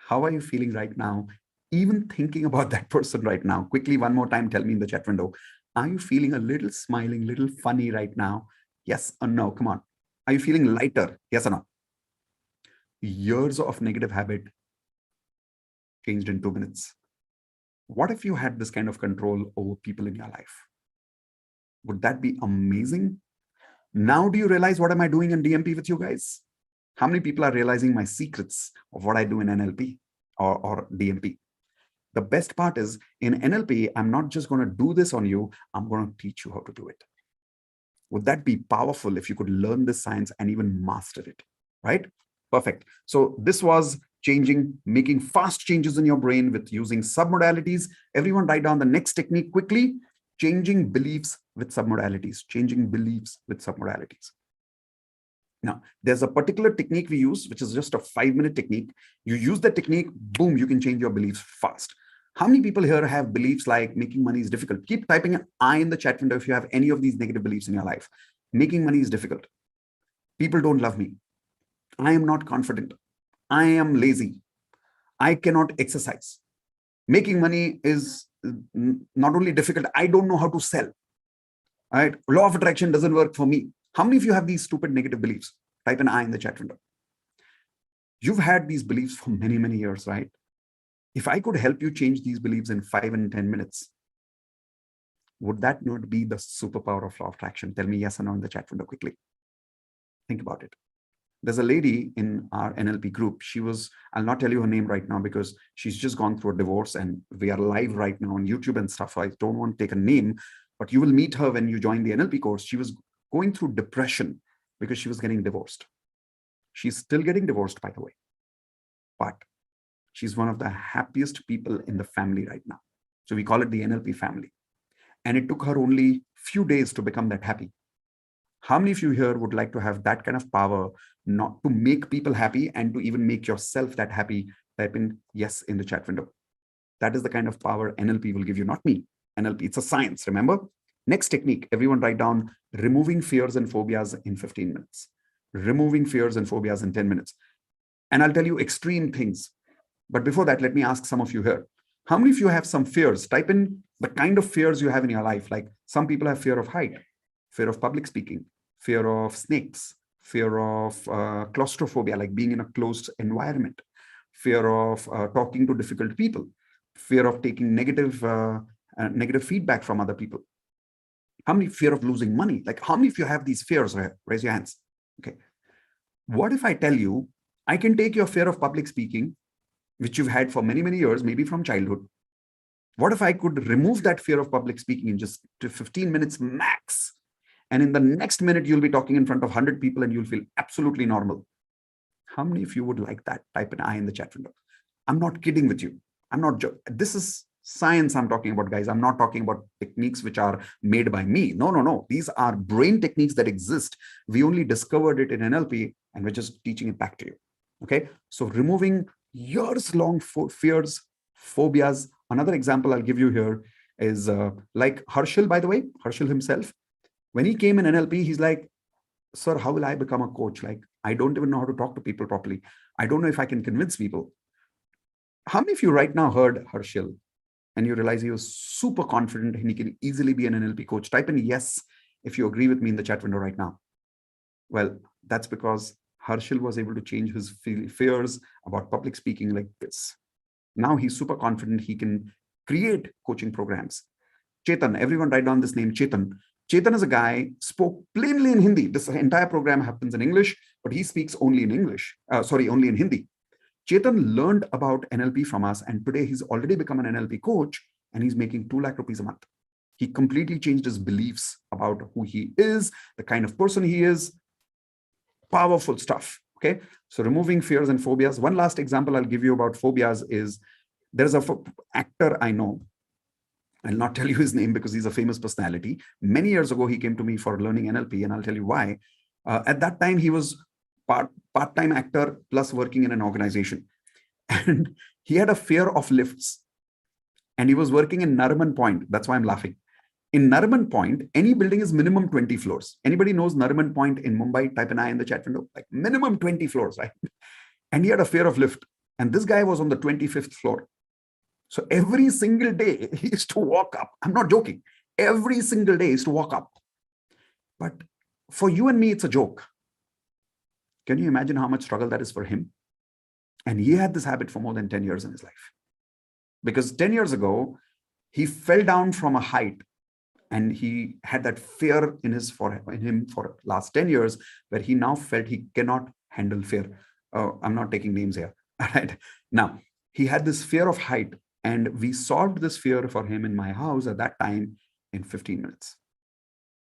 how are you feeling right now? Even thinking about that person right now. Quickly, one more time, tell me in the chat window. Are you feeling a little smiling, little funny right now? Yes or no? Come on. Are you feeling lighter? Yes or no? Years of negative habit changed in 2 minutes. What if you had this kind of control over people in your life? Would that be amazing? Now, do you realize what am I doing in DMP with you guys? How many people are realizing my secrets of what I do in NLP or DMP? The best part is in NLP, I'm not just going to do this on you. I'm going to teach you how to do it. Would that be powerful if you could learn this science and even master it, right? Perfect. So this was making fast changes in your brain with using submodalities. Everyone write down the next technique quickly. Changing beliefs with submodalities. Changing beliefs with submodalities. Now, there's a particular technique we use, which is just a 5-minute technique. You use that technique, boom, you can change your beliefs fast. How many people here have beliefs like making money is difficult? Keep typing an I in the chat window if you have any of these negative beliefs in your life. Making money is difficult. People don't love me. I am not confident. I am lazy. I cannot exercise. Making money is not only difficult, I don't know how to sell. All right? Law of attraction doesn't work for me. How many of you have these stupid negative beliefs? Type an I in the chat window. You've had these beliefs for many, many years, right? If I could help you change these beliefs in 5 and 10 minutes, would that not be the superpower of law of attraction? Tell me yes or no in the chat window quickly. Think about it. There's a lady in our NLP group. I'll not tell you her name right now because she's just gone through a divorce and we are live right now on YouTube and stuff. So I don't want to take a name, but you will meet her when you join the NLP course. She was going through depression because she was getting divorced. She's still getting divorced, by the way, but she's one of the happiest people in the family right now. So we call it the NLP family. And it took her only few days to become that happy. How many of you here would like to have that kind of power, not to make people happy and to even make yourself that happy type in yes in the chat window. That is the kind of power NLP will give you, not me. NLP, it's a science, remember? Next technique, everyone write down removing fears and phobias in 15 minutes. Removing fears and phobias in 10 minutes. And I'll tell you extreme things. But before that, let me ask some of you here. How many of you have some fears? Type in the kind of fears you have in your life. Like some people have fear of height, fear of public speaking, fear of snakes, fear of claustrophobia, like being in a closed environment, fear of talking to difficult people, fear of taking negative feedback from other people. How many fear of losing money? Like how many of you have these fears? Raise your hands. Okay. What if I tell you, I can take your fear of public speaking, which you've had for many, many years, maybe from childhood. What if I could remove that fear of public speaking in just 15 minutes max? And in the next minute, you'll be talking in front of 100 people and you'll feel absolutely normal. How many of you would like that? Type an I in the chat window. I'm not kidding with you. I'm not joking. This is science I'm talking about, guys. I'm not talking about techniques which are made by me. No. These are brain techniques that exist. We only discovered it in NLP and we're just teaching it back to you. Okay. So removing years-long fears, phobias. Another example I'll give you here is like Harshil, by the way, Harshil himself. When he came in NLP, he's like, sir, how will I become a coach? Like, I don't even know how to talk to people properly. I don't know if I can convince people. How many of you right now heard Harshil and you realize he was super confident and he can easily be an NLP coach? Type in yes if you agree with me in the chat window right now. Well, that's because Harshil was able to change his fears about public speaking like this. Now he's super confident he can create coaching programs. Chetan, everyone write down this name, Chetan. Chetan is a guy, spoke plainly in Hindi. This entire program happens in English, but he speaks only in English. Only in Hindi. Chetan learned about NLP from us, and today he's already become an NLP coach, and he's making 2 lakh rupees a month. He completely changed his beliefs about who he is, the kind of person he is. Powerful stuff. Okay. So removing fears and phobias. One last example I'll give you about phobias is there's a actor I know. I'll not tell you his name because he's a famous personality. Many years ago, he came to me for learning NLP, and I'll tell you why. At that time, he was part-time actor plus working in an organization. And he had a fear of lifts. And he was working in Nariman Point. That's why I'm laughing. In Nariman Point, any building is minimum 20 floors. Anybody knows Nariman Point in Mumbai? Type an I in the chat window. Like minimum 20 floors, right? And he had a fear of lift. And this guy was on the 25th floor. So every single day he used to walk up. I'm not joking. Every single day he used to walk up. But for you and me, it's a joke. Can you imagine how much struggle that is for him? And he had this habit for more than 10 years in his life. Because 10 years ago, he fell down from a height. And he had that fear in him for last 10 years, where he now felt he cannot handle fear. Oh, I'm not taking names here. All right. Now, he had this fear of height, and we solved this fear for him in my house at that time in 15 minutes.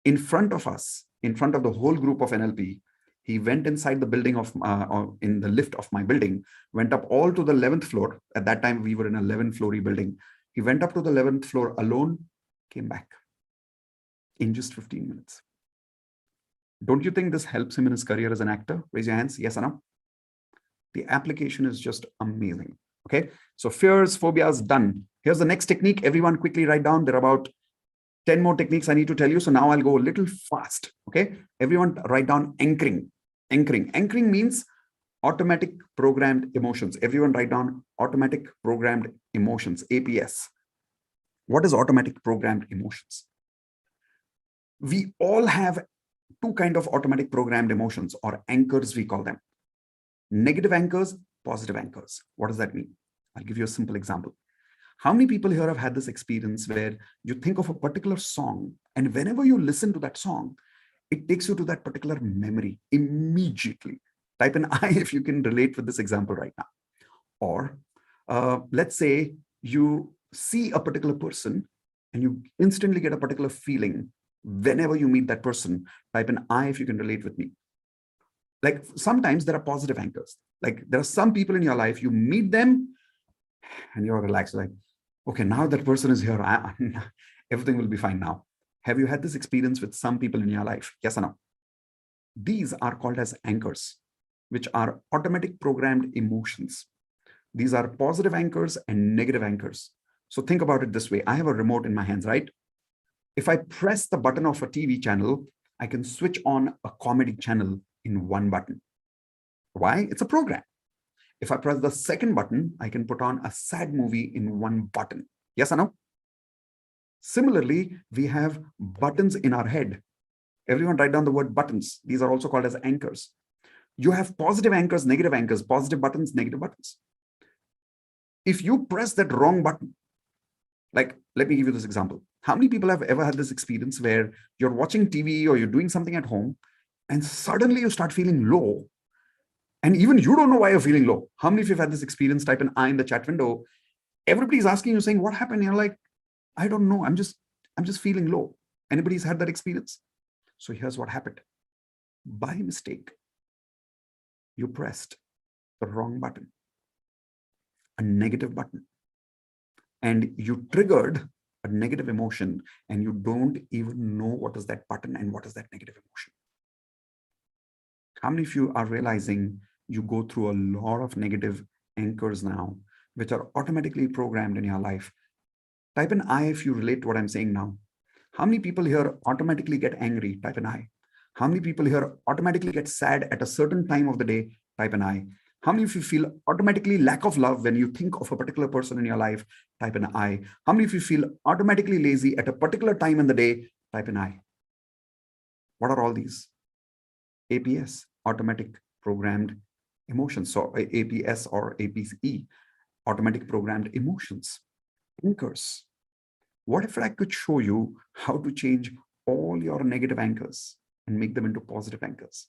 In front of us, in front of the whole group of NLP, he went inside the building or in the lift of my building, went up all to the 11th floor. At that time, we were in a 11-floor building. He went up to the 11th floor alone, came back in just 15 minutes. Don't you think this helps him in his career as an actor? Raise your hands, yes or no? The application is just amazing. Okay, so fears, phobias, done. Here's the next technique. Everyone quickly write down. There are about 10 more techniques I need to tell you. So now I'll go a little fast. Okay, everyone write down anchoring. Anchoring means automatic programmed emotions. Everyone write down automatic programmed emotions, APS. What is automatic programmed emotions? We all have 2 kinds of automatic programmed emotions, or anchors, we call them. Negative anchors, positive anchors. What does that mean? I'll give you a simple example. How many people here have had this experience where you think of a particular song, and whenever you listen to that song, it takes you to that particular memory immediately? Type an I if you can relate with this example right now. Or let's say you see a particular person and you instantly get a particular feeling whenever you meet that person. Type an I if you can relate with me. Like sometimes there are positive anchors. Like there are some people in your life, you meet them and you're relaxed. Like, okay, now that person is here, everything will be fine now. Have you had this experience with some people in your life? Yes or no? These are called as anchors, which are automatic programmed emotions. These are positive anchors and negative anchors. So think about it this way. I have a remote in my hands, right? If I press the button of a TV channel, I can switch on a comedy channel in one button. Why? It's a program. If I press the second button, I can put on a sad movie in one button. Yes or no? Similarly, we have buttons in our head. Everyone write down the word buttons. These are also called as anchors. You have positive anchors, negative anchors, positive buttons, negative buttons. If you press that wrong button, like, let me give you this example. How many people have ever had this experience where you're watching TV or you're doing something at home and suddenly you start feeling low, and even you don't know why you're feeling low? How many of you have had this experience? Type an I in the chat window. Everybody's asking you, saying, what happened? You're like, I don't know. I'm just feeling low. Anybody's had that experience? So here's what happened. By mistake, you pressed the wrong button, a negative button, and you triggered a negative emotion, and you don't even know what is that button and what is that negative emotion. How many of you are realizing you go through a lot of negative anchors now, which are automatically programmed in your life? Type an I if you relate to what I'm saying now. How many people here automatically get angry? Type an I. How many people here automatically get sad at a certain time of the day? Type an I. How many of you feel automatically lack of love when you think of a particular person in your life? Type an I. How many of you feel automatically lazy at a particular time in the day? Type an I. What are all these? APS, automatic programmed emotions. So APS or APE, automatic programmed emotions. Anchors. What if I could show you how to change all your negative anchors and make them into positive anchors?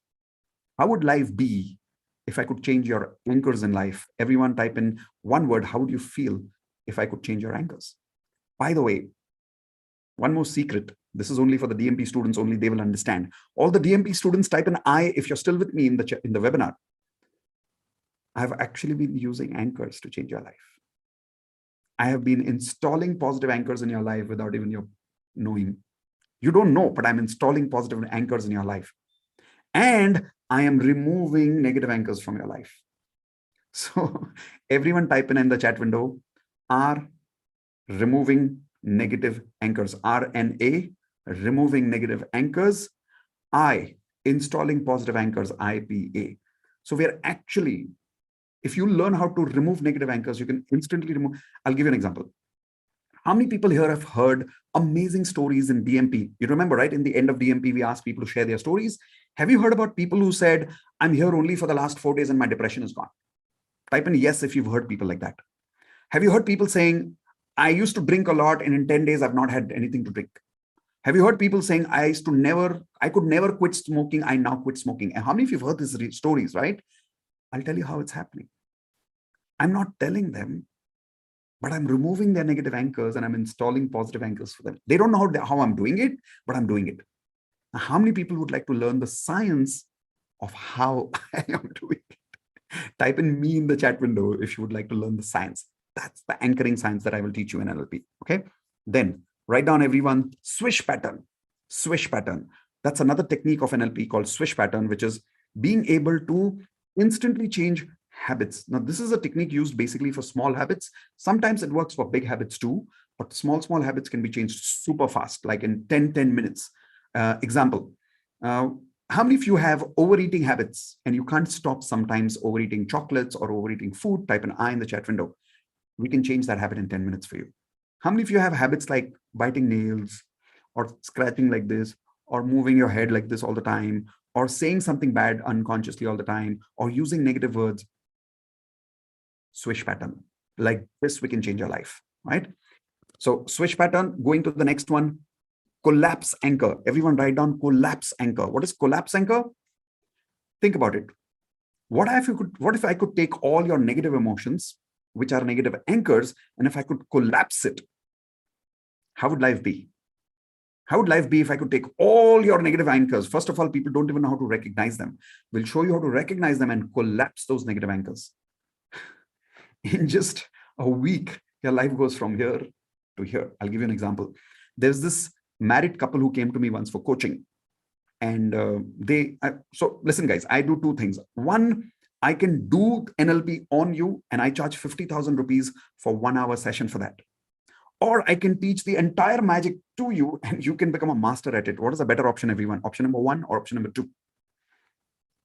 How would life be if I could change your anchors in life? Everyone type in one word. How would you feel if I could change your anchors? By the way, one more secret. This is only for the DMP students only. They will understand. All the DMP students type an I if you're still with me in the webinar. I've actually been using anchors to change your life. I have been installing positive anchors in your life without even you knowing. You don't know, but I'm installing positive anchors in your life. And I am removing negative anchors from your life. So everyone type in the chat window, R, removing negative anchors. RNA, removing negative anchors. I, installing positive anchors, IPA. So we're actually, if you learn how to remove negative anchors, you can instantly remove. I'll give you an example. How many people here have heard amazing stories in DMP? You remember, right? In the end of DMP, we asked people to share their stories. Have you heard about people who said, I'm here only for the last 4 days and my depression is gone? Type in yes if you've heard people like that. Have you heard people saying, I used to drink a lot and in 10 days, I've not had anything to drink? Have you heard people saying, I could never quit smoking, I now quit smoking? And how many of you have heard these stories, right? I'll tell you how it's happening. I'm not telling them, but I'm removing their negative anchors and I'm installing positive anchors for them. They don't know how I'm doing it, but I'm doing it. Now, how many people would like to learn the science of how I am doing it? Type in me in the chat window if you would like to learn the science. That's the anchoring science that I will teach you in NLP. Okay. Then write down, everyone, swish pattern. Swish pattern. That's another technique of NLP called swish pattern, which is being able to instantly change habits. Now, this is a technique used basically for small habits. Sometimes it works for big habits too, but small habits can be changed super fast, like in 10 minutes. Example, how many of you have overeating habits and you can't stop sometimes overeating chocolates or overeating food? Type an I in the chat window. We can change that habit in 10 minutes for you. How many of you have habits like biting nails or scratching like this or moving your head like this all the time or saying something bad unconsciously all the time or using negative words? Swish pattern. Like this, we can change our life, right? So swish pattern, going to the next one, collapse anchor. Everyone write down collapse anchor. What is collapse anchor? Think about it. What if I could take all your negative emotions, which are negative anchors, and if I could collapse it? How would life be? How would life be if I could take all your negative anchors? First of all, people don't even know how to recognize them. We'll show you how to recognize them and collapse those negative anchors. In just a week, your life goes from here to here. I'll give you an example. There's this married couple who came to me once for coaching. And so listen, guys, I do 2 things. One, I can do NLP on you and I charge 50,000 rupees for 1 hour session for that. Or I can teach the entire magic to you and you can become a master at it. What is a better option, everyone? Option number 1 or option number 2?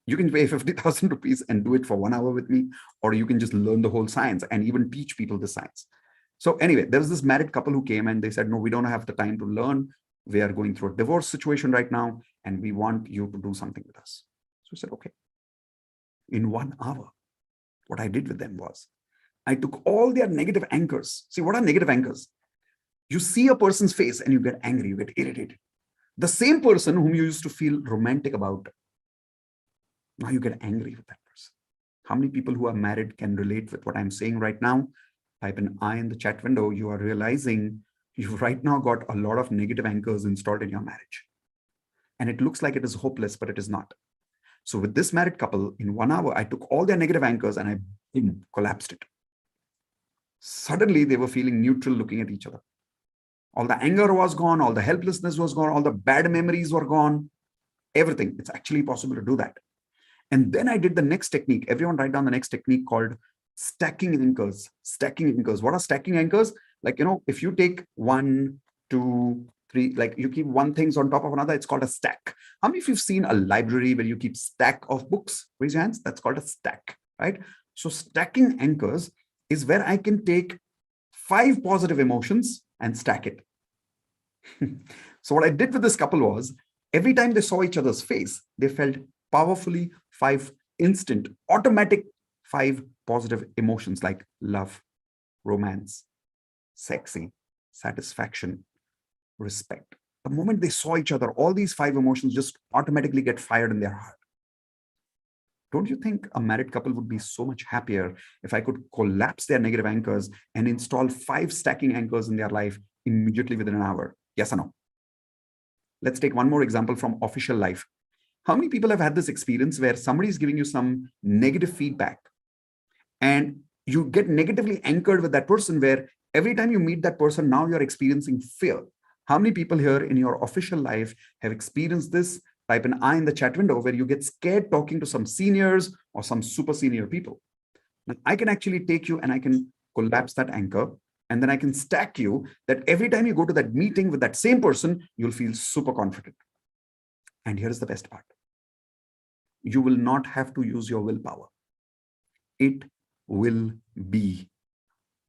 You can pay 50,000 rupees and do it for 1 hour with me, or you can just learn the whole science and even teach people the science. So anyway, there was this married couple who came and they said, no, we don't have the time to learn. We are going through a divorce situation right now and we want you to do something with us. So I said, okay. In 1 hour, what I did with them was I took all their negative anchors. See, what are negative anchors? You see a person's face and you get angry, you get irritated. The same person whom you used to feel romantic about, now you get angry with that person. How many people who are married can relate with what I'm saying right now? Type an I in the chat window. You are realizing you've right now got a lot of negative anchors installed in your marriage. And it looks like it is hopeless, but it is not. So with this married couple, in 1 hour, I took all their negative anchors and I collapsed it. Suddenly, they were feeling neutral looking at each other. All the anger was gone, all the helplessness was gone, all the bad memories were gone, everything. It's actually possible to do that. And then I did the next technique. Everyone write down the next technique called stacking anchors. Stacking anchors. What are stacking anchors? Like, if you take 1, 2, 3, like you keep one things on top of another, it's called a stack. How many of you've seen a library where you keep stack of books? Raise your hands. That's called a stack, right? So stacking anchors is where I can take 5 positive emotions and stack it. So what I did with this couple was every time they saw each other's face, they felt powerfully 5 instant, automatic 5 positive emotions like love, romance, sexy, satisfaction, respect. The moment they saw each other, all these 5 emotions just automatically get fired in their heart. Don't you think a married couple would be so much happier if I could collapse their negative anchors and install 5 stacking anchors in their life immediately within an hour? Yes or no? Let's take one more example from official life. How many people have had this experience where somebody is giving you some negative feedback and you get negatively anchored with that person, where every time you meet that person, now you're experiencing fear? How many people here in your official life have experienced this? Type an I in the chat window where you get scared talking to some seniors or some super senior people. Now, I can actually take you and I can collapse that anchor, and then I can stack you that every time you go to that meeting with that same person, you'll feel super confident. And here's the best part. You will not have to use your willpower. It will be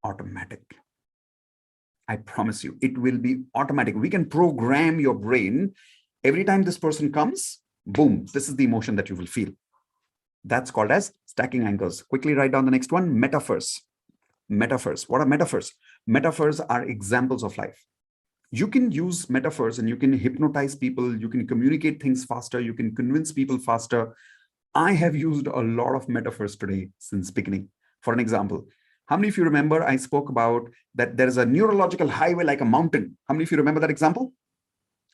automatic. I promise you, it will be automatic. We can program your brain. Every time this person comes, boom, this is the emotion that you will feel. That's called as stacking anchors. Quickly write down the next one, metaphors. Metaphors. What are metaphors? Metaphors are examples of life. You can use metaphors and you can hypnotize people. You can communicate things faster. You can convince people faster. I have used a lot of metaphors today since beginning. For an example, how many of you remember I spoke about that there is a neurological highway like a mountain? How many of you remember that example?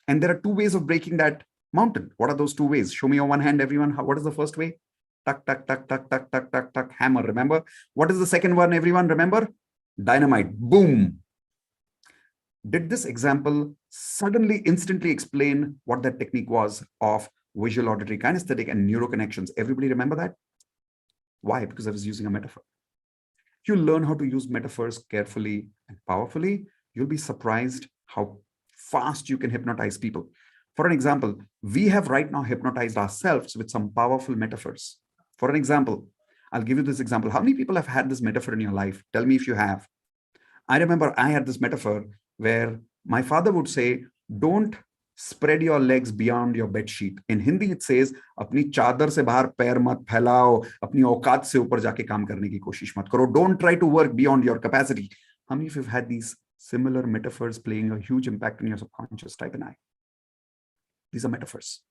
And there are 2 ways of breaking that mountain. What are those 2 ways? Show me your one hand, everyone. What is the first way? Tuck, tuck, tuck, tuck, tuck, tuck, tuck, tuck, hammer. Remember? What is the second one, everyone? Remember? Dynamite. Boom. Did this example suddenly instantly explain what that technique was of visual, auditory, kinesthetic, and neuroconnections? Everybody remember that? Why? Because I was using a metaphor. You learn how to use metaphors carefully and powerfully, you'll be surprised how fast you can hypnotize people. For an example, we have right now hypnotized ourselves with some powerful metaphors. For an example, I'll give you this example. How many people have had this metaphor in your life? Tell me if you have. I remember I had this metaphor where my father would say, don't spread your legs beyond your bed sheet. In Hindi, it says, अपनी चादर से बाहर पैर मत फैलाओ, अपनी औकात से ऊपर जाके काम करने की कोशिश मत करो. Don't try to work beyond your capacity. How many of you have had these similar metaphors playing a huge impact in your subconscious? Type an I. These are metaphors.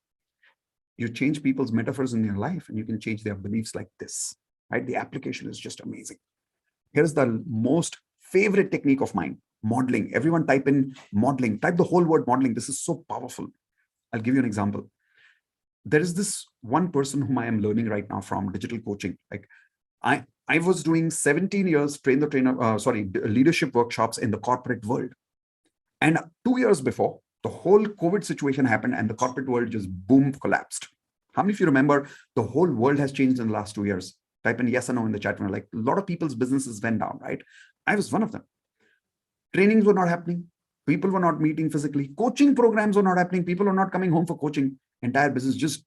You change people's metaphors in their life and you can change their beliefs like this, right? The application is just amazing. Here's the most favorite technique of mine, modeling. Everyone type in modeling, type the whole word modeling. This is so powerful. I'll give you an example. There is this one person whom I am learning right now from digital coaching. Like I was doing 17 years leadership workshops in the corporate world. And 2 years before, the whole COVID situation happened and the corporate world just boom, collapsed. How many of you remember the whole world has changed in the last 2 years? Type in yes or no in the chat window. Like a lot of people's businesses went down, right? I was one of them. Trainings were not happening. People were not meeting physically. Coaching programs were not happening. People are not coming home for coaching. Entire business just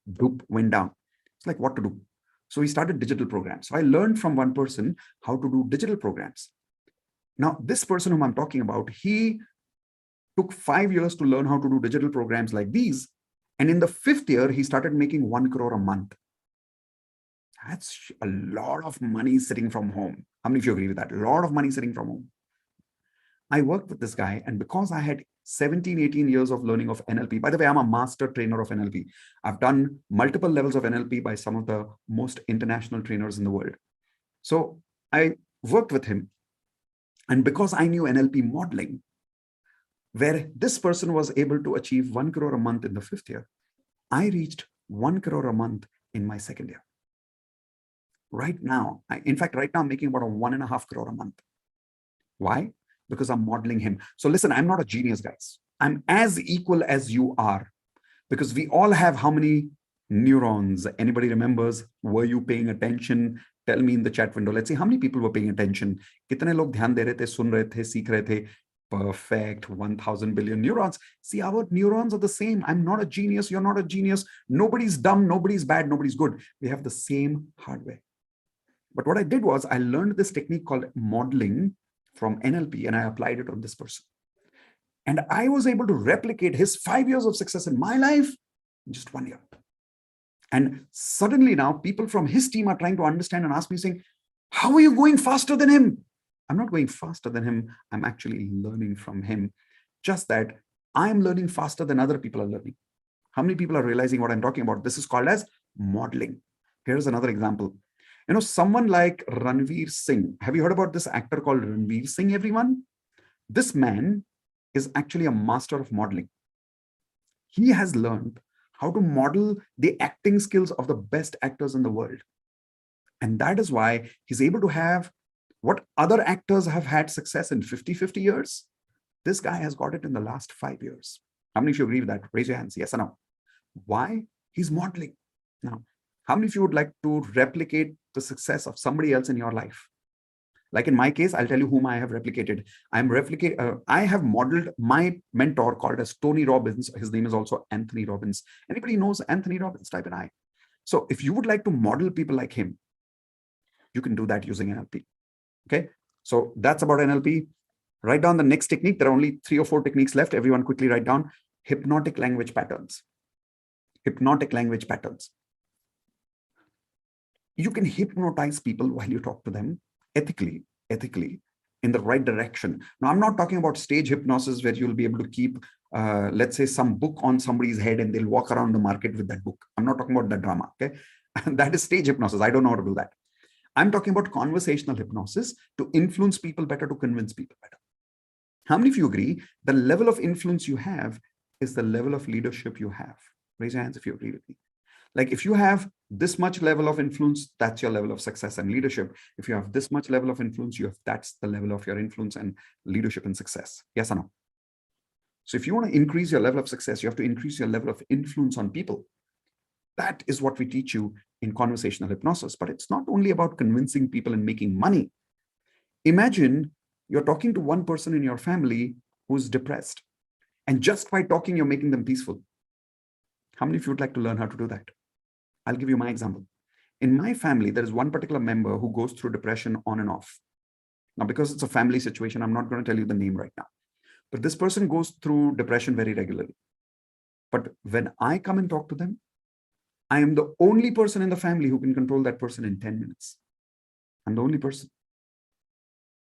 went down. It's like what to do. So we started digital programs. So I learned from one person how to do digital programs. Now, this person whom I'm talking about, he took 5 years to learn how to do digital programs like these. And in the 5th year, he started making 1 crore a month. That's a lot of money sitting from home. How many of you agree with that? A lot of money sitting from home. I worked with this guy, and because I had 17, 18 years of learning of NLP, by the way, I'm a master trainer of NLP. I've done multiple levels of NLP by some of the most international trainers in the world. So I worked with him. And because I knew NLP modeling, where this person was able to achieve 1 crore a month in the 5th year, I reached 1 crore a month in my 2nd year. Right now, in fact, right now I'm making about 1.5 crore a month. Why? Because I'm modeling him. So listen, I'm not a genius, guys. I'm as equal as you are, because we all have how many neurons? Anybody remembers? Were you paying attention? Tell me in the chat window. Let's see how many people were paying attention. Kitne log dhyan de rahe the, sun rahe the, seekh rahe the. Perfect. 1,000 billion neurons. See, our neurons are the same. I'm not a genius. You're not a genius. Nobody's dumb. Nobody's bad. Nobody's good. We have the same hardware. But what I did was I learned this technique called modeling from NLP, and I applied it on this person. And I was able to replicate his 5 years of success in my life in just 1 year. And suddenly now people from his team are trying to understand and ask me, saying, how are you going faster than him? I'm not going faster than him. I'm actually learning from him. Just that I'm learning faster than other people are learning. How many people are realizing what I'm talking about? This is called as modeling. Here's another example. You know, someone like Ranveer Singh. Have you heard about this actor called Ranveer Singh, everyone? This man is actually a master of modeling. He has learned how to model the acting skills of the best actors in the world. And that is why he's able to have what other actors have had success in 50 years. This guy has got it in the last 5 years. How many of you agree with that? Raise your hands. Yes or no? Why? He's modeling. Now, how many of you would like to replicate the success of somebody else in your life? Like in my case, I'll tell you whom I have replicated. I have modeled my mentor called as Tony Robbins. His name is also Anthony Robbins. Anybody knows Anthony Robbins? Type in I. So if you would like to model people like him, you can do that using NLP. Okay, so that's about NLP. Write down the next technique. There are only 3 or 4 techniques left. Everyone quickly write down hypnotic language patterns. Hypnotic language patterns. You can hypnotize people while you talk to them ethically in the right direction. Now, I'm not talking about stage hypnosis where you'll be able to keep, let's say, some book on somebody's head and they'll walk around the market with that book. I'm not talking about that drama. Okay, that is stage hypnosis. I don't know how to do that. I'm talking about conversational hypnosis to influence people better, to convince people better. How many of you agree the level of influence you have is the level of leadership you have? Raise your hands if you agree with me. Like if you have this much level of influence, that's your level of success and leadership. If you have this much level of influence, that's the level of your influence and leadership and success. Yes or no? So if you want to increase your level of success, you have to increase your level of influence on people. That is what we teach you in conversational hypnosis. But it's not only about convincing people and making money. Imagine you're talking to one person in your family who's depressed. And just by talking, you're making them peaceful. How many of you would like to learn how to do that? I'll give you my example. In my family, there is one particular member who goes through depression on and off. Now, because it's a family situation, I'm not going to tell you the name right now. But this person goes through depression very regularly. But when I come and talk to them, I am the only person in the family who can control that person in 10 minutes. I'm the only person.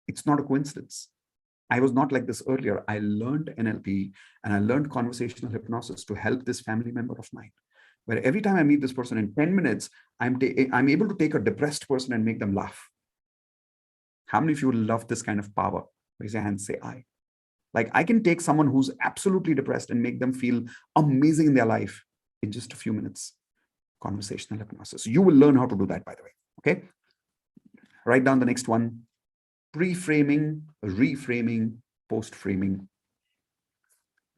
It's not a coincidence. I was not like this earlier. I learned NLP and I learned conversational hypnosis to help this family member of mine, where every time I meet this person in 10 minutes, I'm able to take a depressed person and make them laugh. How many of you love this kind of power? Raise your hand, say I. Like I can take someone who's absolutely depressed and make them feel amazing in their life in just a few minutes. Conversational hypnosis. You will learn how to do that, by the way. Okay. Write down the next one. Pre-framing, reframing, post-framing.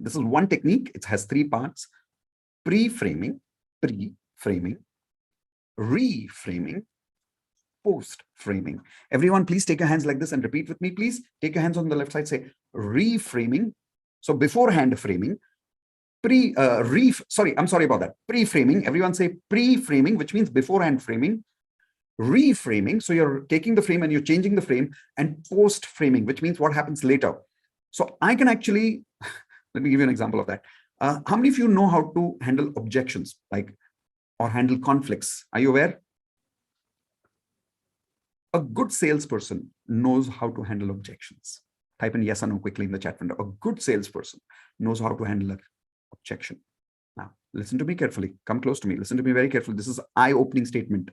This is one technique. It has 3 parts. Pre-framing, reframing, post-framing. Everyone, please take your hands like this and repeat with me, please. Take your hands on the left side, say reframing. So beforehand framing, I'm sorry about that. Pre-framing, everyone say pre-framing, which means beforehand framing. Reframing, so you're taking the frame and you're changing the frame, and post-framing, which means what happens later. So I can actually, let me give you an example of that. How many of you know how to handle objections, like, or handle conflicts? Are you aware? A good salesperson knows how to handle objections. Type in yes or no quickly in the chat window. A good salesperson knows how to handle an objection. Now, listen to me carefully. Come close to me. Listen to me very carefully. This is an eye-opening statement.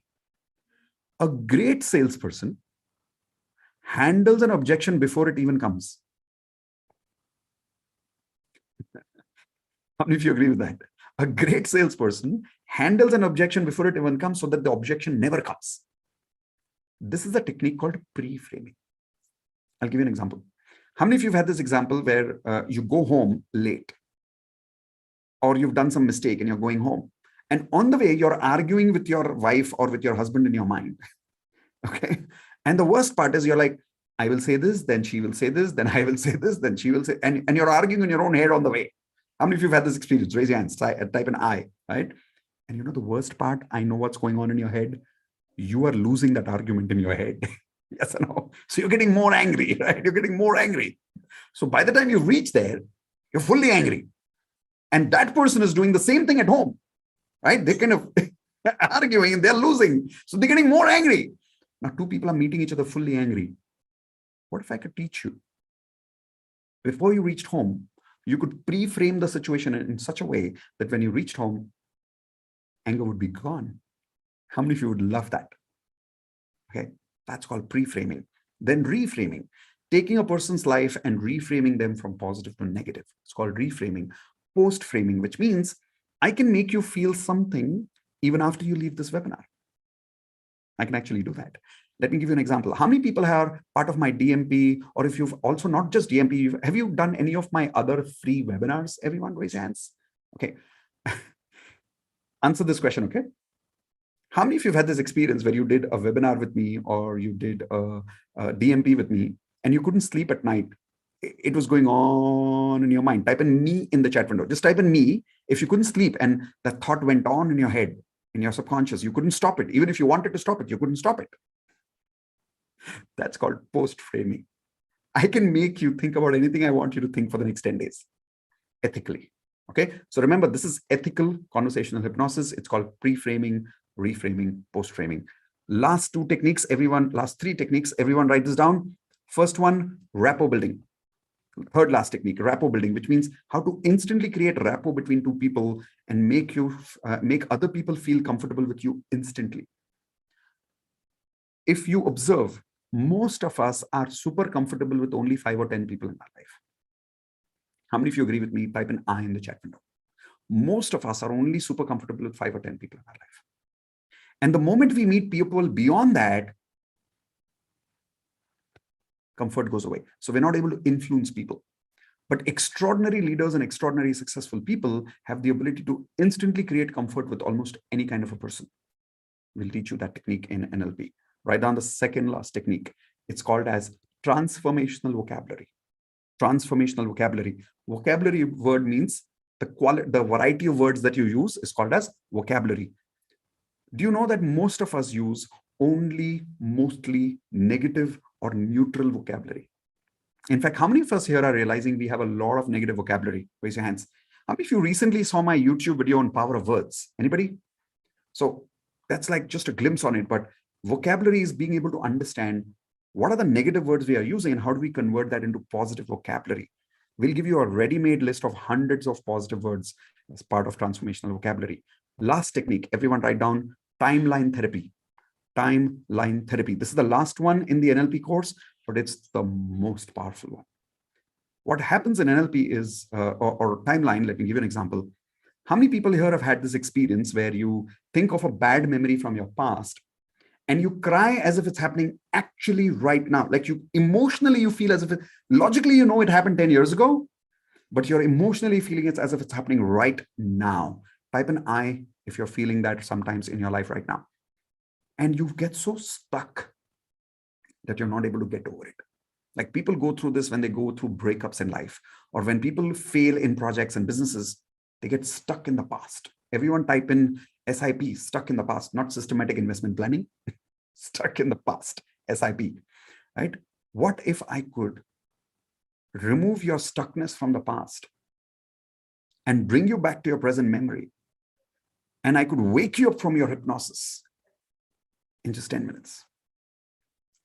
A great salesperson handles an objection before it even comes. How many of you agree with that? A great salesperson handles an objection before it even comes so that the objection never comes. This is a technique called pre-framing. I'll give you an example. How many of you have had this example where you go home late, or you've done some mistake and you're going home, and on the way you're arguing with your wife or with your husband in your mind? Okay. And the worst part is you're like, I will say this, then she will say this, then I will say this, then she will say, and you're arguing in your own head on the way. How many of you have had this experience? Raise your hands, type an I, right? And you know the worst part, I know what's going on in your head. You are losing that argument in your head. Yes or no? So you're getting more angry, right? You're getting more angry. So by the time you reach there, you're fully angry. And that person is doing the same thing at home, right? They're kind of arguing and they're losing. So they're getting more angry. Now, two people are meeting each other fully angry. What if I could teach you? Before you reached home, you could pre-frame the situation in such a way that when you reached home, anger would be gone. How many of you would love that? Okay, that's called pre-framing. Then reframing, taking a person's life and reframing them from positive to negative. It's called reframing. Post-framing, which means I can make you feel something even after you leave this webinar. I can actually do that. Let me give you an example. How many people are part of my DMP, or if you've also not just DMP, have you done any of my other free webinars? Everyone raise your hands. Okay. Answer this question, okay? How many of you have had this experience where you did a webinar with me or you did a DMP with me and you couldn't sleep at night? It was going on in your mind. Type in me in the chat window. Just type in me if you couldn't sleep and that thought went on in your head, in your subconscious. You couldn't stop it. Even if you wanted to stop it, you couldn't stop it. That's called post-framing. I can make you think about anything I want you to think for the next 10 days, ethically. Okay. So remember, this is ethical conversational hypnosis. It's called pre-framing, reframing, post-framing. Last three techniques, everyone write this down. First one, rapport building. Third last technique, rapport building, which means how to instantly create rapport between two people and make other people feel comfortable with you instantly. If you observe, most of us are super comfortable with only 5 or 10 people in our life. How many of you agree with me? Type an I in the chat window. Most of us are only super comfortable with 5 or 10 people in our life. And the moment we meet people beyond that, comfort goes away. So we're not able to influence people. But extraordinary leaders and extraordinary successful people have the ability to instantly create comfort with almost any kind of a person. We'll teach you that technique in NLP. Write down the second last technique. It's called as transformational vocabulary. Transformational vocabulary. Vocabulary word means the variety of words that you use is called as vocabulary. Do you know that most of us use only mostly negative or neutral vocabulary? In fact, how many of us here are realizing we have a lot of negative vocabulary? Raise your hands. How many of you recently saw my YouTube video on power of words? Anybody? So that's like just a glimpse on it, but vocabulary is being able to understand what are the negative words we are using and how do we convert that into positive vocabulary. We'll give you a ready-made list of hundreds of positive words as part of transformational vocabulary. Last technique, everyone write down timeline therapy. Timeline therapy. This is the last one in the NLP course, but it's the most powerful one. What happens in NLP is, or timeline, let me give you an example. How many people here have had this experience where you think of a bad memory from your past and you cry as if it's happening actually right now? Like you emotionally, you feel as if logically, you know it happened 10 years ago, but you're emotionally feeling it as if it's happening right now. Type an I if you're feeling that sometimes in your life right now. and you get so stuck that you're not able to get over it. Like people go through this when they go through breakups in life, or when people fail in projects and businesses, they get stuck in the past. Everyone type in SIP, stuck in the past, not systematic investment planning, stuck in the past, SIP, right? What if I could remove your stuckness from the past and bring you back to your present memory, and I could wake you up from your hypnosis in just 10 minutes?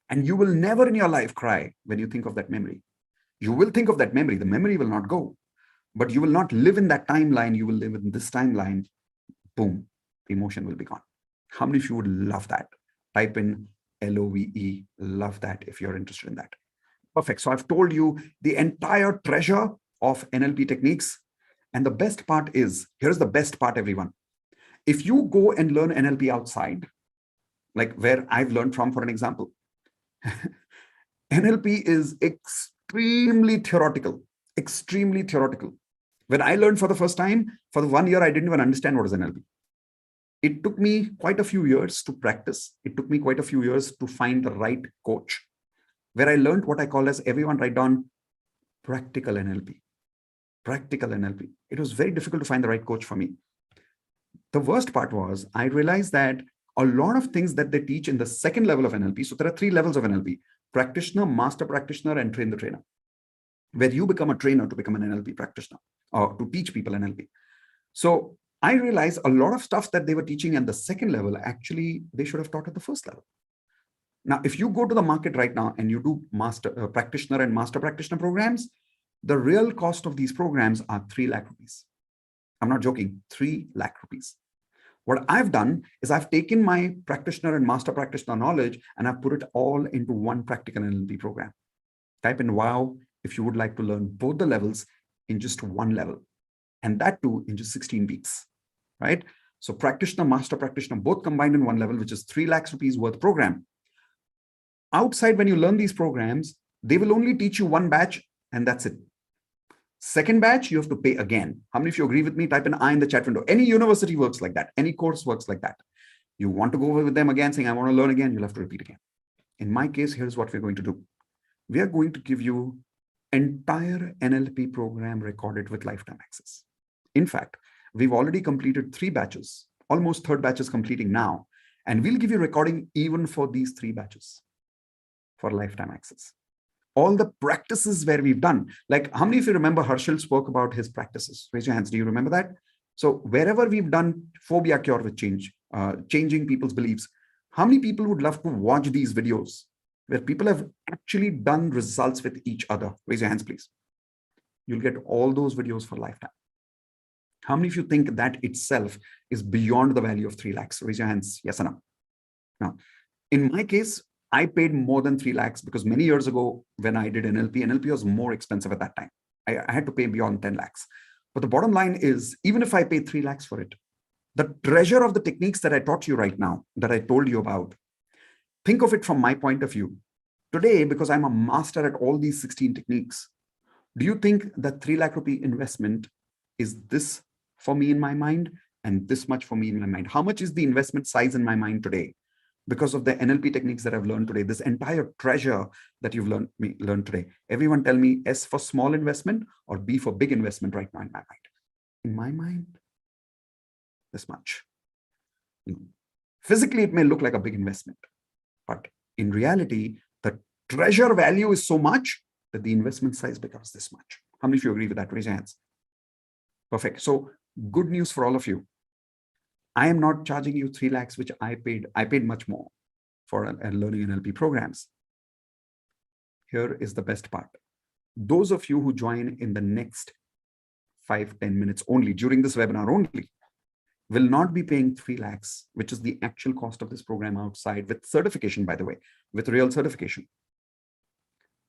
And you will never in your life cry when you think of that memory. You will think of that memory. The memory will not go, but you will not live in that timeline. You will live in this timeline. Boom, the emotion will be gone. How many of you would love that? Type in LOVE, love that, if you're interested in that. Perfect. So I've told you the entire treasure of NLP techniques. And the best part is, here's the best part, everyone. If you go and learn NLP outside, like where I've learned from, for an example, NLP is extremely theoretical, extremely theoretical. When I learned for the first time, for the 1 year, I didn't even understand what is NLP. It took me quite a few years to practice. It took me quite a few years to find the right coach, where I learned what I call as, everyone write down, practical NLP. Practical NLP. It was very difficult to find the right coach for me. The worst part was I realized that a lot of things that they teach in the second level of NLP, so there are 3 levels of NLP: practitioner, master practitioner, and train the trainer, where you become a trainer to become an NLP practitioner or to teach people NLP. So I realized a lot of stuff that they were teaching at the second level, actually, they should have taught at the first level. Now, if you go to the market right now and you do master practitioner and master practitioner programs, the real cost of these programs are 3 lakh rupees. I'm not joking, 3 lakh rupees. What I've done is I've taken my practitioner and master practitioner knowledge and I've put it all into one practical NLP program. Type in WOW if you would like to learn both the levels in just one level, and that too in just 16 weeks, right? So practitioner, master practitioner, both combined in one level, which is 3 lakhs rupees worth program. Outside, when you learn these programs, they will only teach you one batch and that's it. Second batch, you have to pay again. How many of you agree with me? Type an I in the chat window. Any university works like that. Any course works like that. You want to go with them again, saying, I want to learn again, you'll have to repeat again. In my case, here's what we're going to do. We are going to give you entire NLP program recorded with lifetime access. In fact, we've already completed 3 batches, almost 3rd batch is completing now. And we'll give you recording even for these 3 batches for lifetime access. All the practices where we've done, like how many of you remember Harshal spoke about his practices? Raise your hands. Do you remember that? So wherever we've done phobia cure with change, changing people's beliefs, how many people would love to watch these videos where people have actually done results with each other? Raise your hands, please. You'll get all those videos for lifetime. How many of you think that itself is beyond the value of 3 lakhs? Raise your hands. Yes or no? Now, in my case, I paid more than 3 lakhs because many years ago when I did NLP was more expensive at that time. I had to pay beyond 10 lakhs. But the bottom line is, even if I paid 3 lakhs for it, the treasure of the techniques that I taught you right now, that I told you about, think of it from my point of view. Today, because I'm a master at all these 16 techniques, do you think that 3 lakh rupee investment is this for me in my mind and this much for me in my mind? How much is the investment size in my mind today? Because of the NLP techniques that I've learned today, this entire treasure that you've learned today. Everyone tell me S for small investment or B for big investment right now in my mind. In my mind, this much. Physically, it may look like a big investment, but in reality, the treasure value is so much that the investment size becomes this much. How many of you agree with that? Raise your hands. Perfect. So good news for all of you. I am not charging you 3 lakhs, which I paid much more for learning NLP programs. Here is the best part. Those of you who join in the next 5-10 minutes only, during this webinar only, will not be paying 3 lakhs, which is the actual cost of this program outside with certification, by the way, with real certification.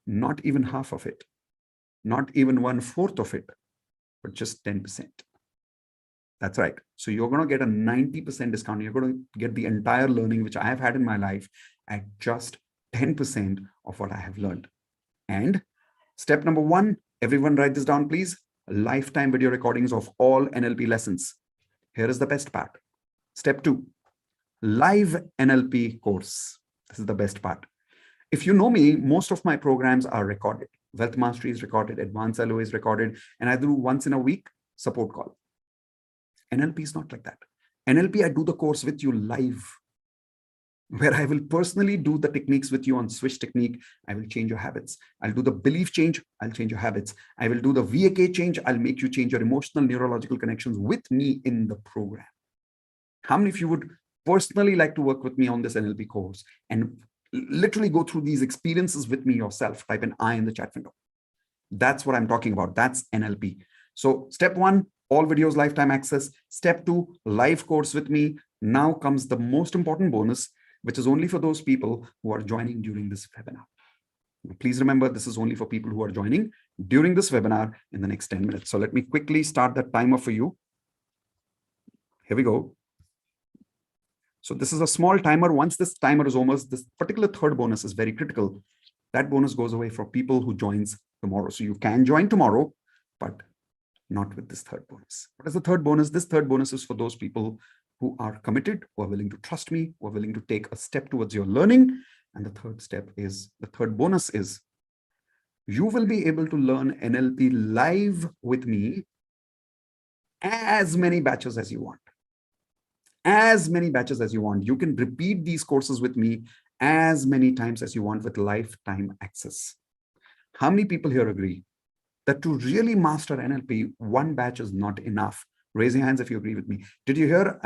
Not even half of it, not even 1/4 of it, but just 10%. That's right. So you're going to get a 90% discount. You're going to get the entire learning, which I have had in my life, at just 10% of what I have learned. And step number 1, everyone write this down, please. Lifetime video recordings of all NLP lessons. Here is the best part. Step 2, live NLP course. This is the best part. If you know me, most of my programs are recorded. Wealth Mastery is recorded, Advanced LO is recorded, and I do once in a week support call. NLP is not like that. NLP, I do the course with you live, where I will personally do the techniques with you on switch technique. I will change your habits. I'll do the belief change. I'll change your habits. I will do the VAK change. I'll make you change your emotional neurological connections with me in the program. How many of you would personally like to work with me on this NLP course and literally go through these experiences with me yourself? Type an I in the chat window. That's what I'm talking about. That's NLP. So step 1, all videos, lifetime access. Step 2, live course with me. Now comes the most important bonus, which is only for those people who are joining during this webinar. Please remember, this is only for people who are joining during this webinar in the next 10 minutes. So let me quickly start that timer for you. Here we go. So this is a small timer. Once this timer is almost, this particular third bonus is very critical. That bonus goes away for people who joins tomorrow. So you can join tomorrow, but not with this third bonus. What is the third bonus? This third bonus is for those people who are committed, who are willing to trust me, who are willing to take a step towards your learning. And the third bonus is you will be able to learn NLP live with me as many batches as you want. As many batches as you want. You can repeat these courses with me as many times as you want with lifetime access. How many people here agree that to really master NLP, one batch is not enough? Raise your hands if you agree with me. Did you hear?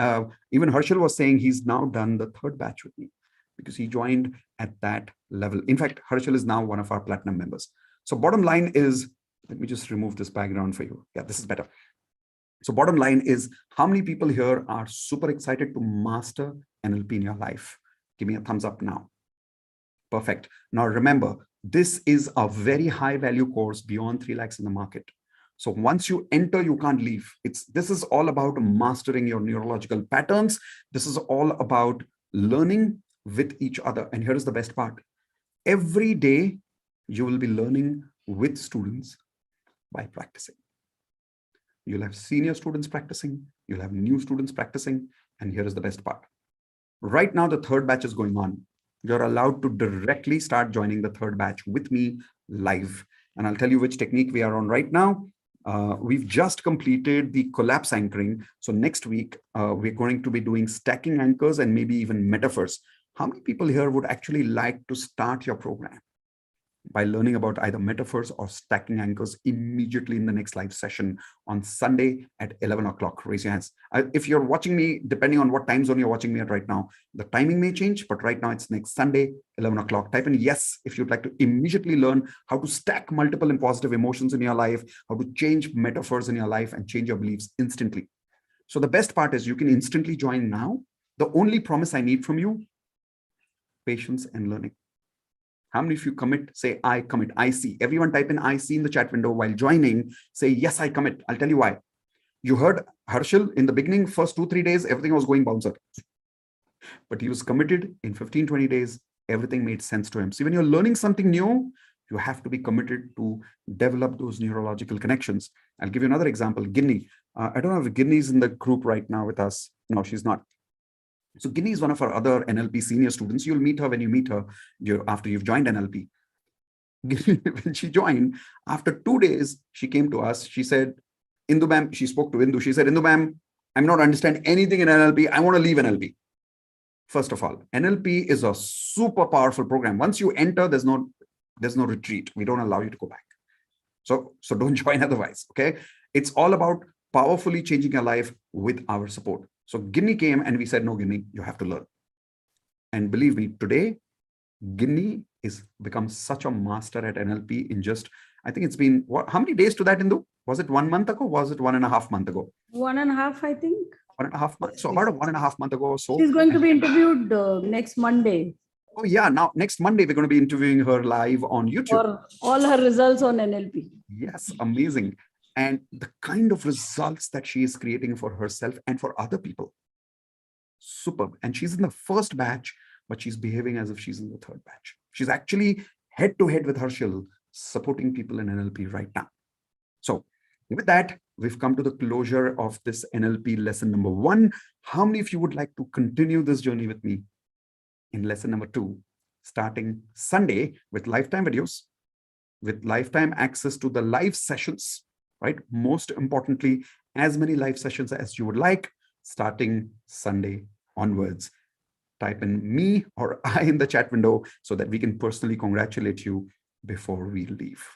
Even Harshal was saying he's now done the third batch with me because he joined at that level. In fact, Harshal is now one of our platinum members. So bottom line is, let me just remove this background for you. Yeah, this is better. So bottom line is, how many people here are super excited to master NLP in your life? Give me a thumbs up now. Perfect. Now remember, this is a very high value course beyond 3 lakhs in the market. So once you enter, you can't leave. This is all about mastering your neurological patterns. This is all about learning with each other. And here is the best part. Every day, you will be learning with students by practicing. You'll have senior students practicing. You'll have new students practicing. And here is the best part. Right now, the third batch is going on. You're allowed to directly start joining the third batch with me live. And I'll tell you which technique we are on right now. We've just completed the collapse anchoring. So next week, we're going to be doing stacking anchors and maybe even metaphors. How many people here would actually like to start your program by learning about either metaphors or stacking anchors immediately in the next live session on Sunday at 11 o'clock? Raise your hands. If you're watching me, depending on what time zone you're watching me at right now, the timing may change, but right now it's next Sunday, 11 o'clock. Type in yes if you'd like to immediately learn how to stack multiple and positive emotions in your life, how to change metaphors in your life and change your beliefs instantly. So the best part is you can instantly join now. The only promise I need from you, patience and learning. How many of you commit? Say, I commit. I see. Everyone type in I see in the chat window while joining. Say, yes, I commit. I'll tell you why. You heard Harshal in the beginning, first 2-3 days, everything was going bouncer. But he was committed in 15-20 days. Everything made sense to him. See, when you're learning something new, you have to be committed to develop those neurological connections. I'll give you another example. Ginny. I don't know if Ginny's in the group right now with us. No, she's not. So Ginny is one of our other NLP senior students. You'll meet her when you meet her after you've joined NLP. When she joined, after 2 days, she came to us. She said, Indu ma'am, she spoke to Indu. She said, Indu ma'am, I'm not understanding anything in NLP. I want to leave NLP. First of all, NLP is a super powerful program. Once you enter, there's no retreat. We don't allow you to go back. So don't join otherwise, okay? It's all about powerfully changing your life with our support. So Ginny came and we said, no, Ginny, you have to learn. And believe me, today, Ginny is become such a master at NLP in just, I think it's been, how many days to that, Indu? Was it 1 month ago? Was it 1.5 months ago? 1.5, I think. 1.5 months. So about 1.5 months ago or so. She's going to be interviewed next Monday. Oh yeah, now next Monday, we're going to be interviewing her live on YouTube. For all her results on NLP. Yes, amazing. And the kind of results that she is creating for herself and for other people. Superb. And she's in the first batch, but she's behaving as if she's in the third batch. She's actually head to head with Harshal, supporting people in NLP right now. So with that, we've come to the closure of this NLP lesson number 1. How many of you would like to continue this journey with me in lesson number 2, starting Sunday with lifetime videos, with lifetime access to the live sessions, right? Most importantly, as many live sessions as you would like, starting Sunday onwards. Type in me or I in the chat window so that we can personally congratulate you before we leave.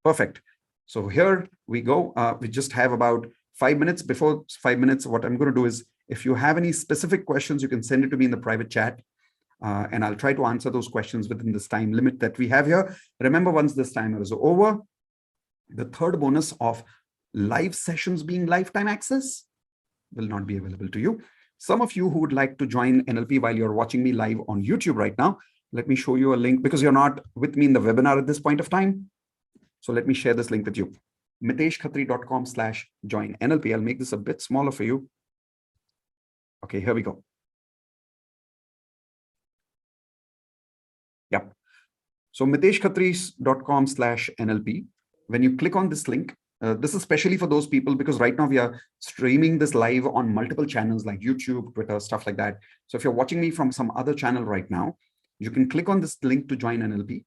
Perfect. So here we go. We just have about 5 minutes. Before 5 minutes, what I'm going to do is, if you have any specific questions, you can send it to me in the private chat. And I'll try to answer those questions within this time limit that we have here. Remember, once this timer is over, the third bonus of live sessions being lifetime access will not be available to you. Some of you who would like to join NLP while you're watching me live on YouTube right now, let me show you a link, because you're not with me in the webinar at this point of time. So let me share this link with you. miteshkhatri.com/join NLP. I'll make this a bit smaller for you. Okay, here we go. Yep. So miteshkhatri.com/NLP. When you click on this link, this is especially for those people, because right now we are streaming this live on multiple channels like YouTube, Twitter, stuff like that. So if you're watching me from some other channel right now, you can click on this link to join NLP.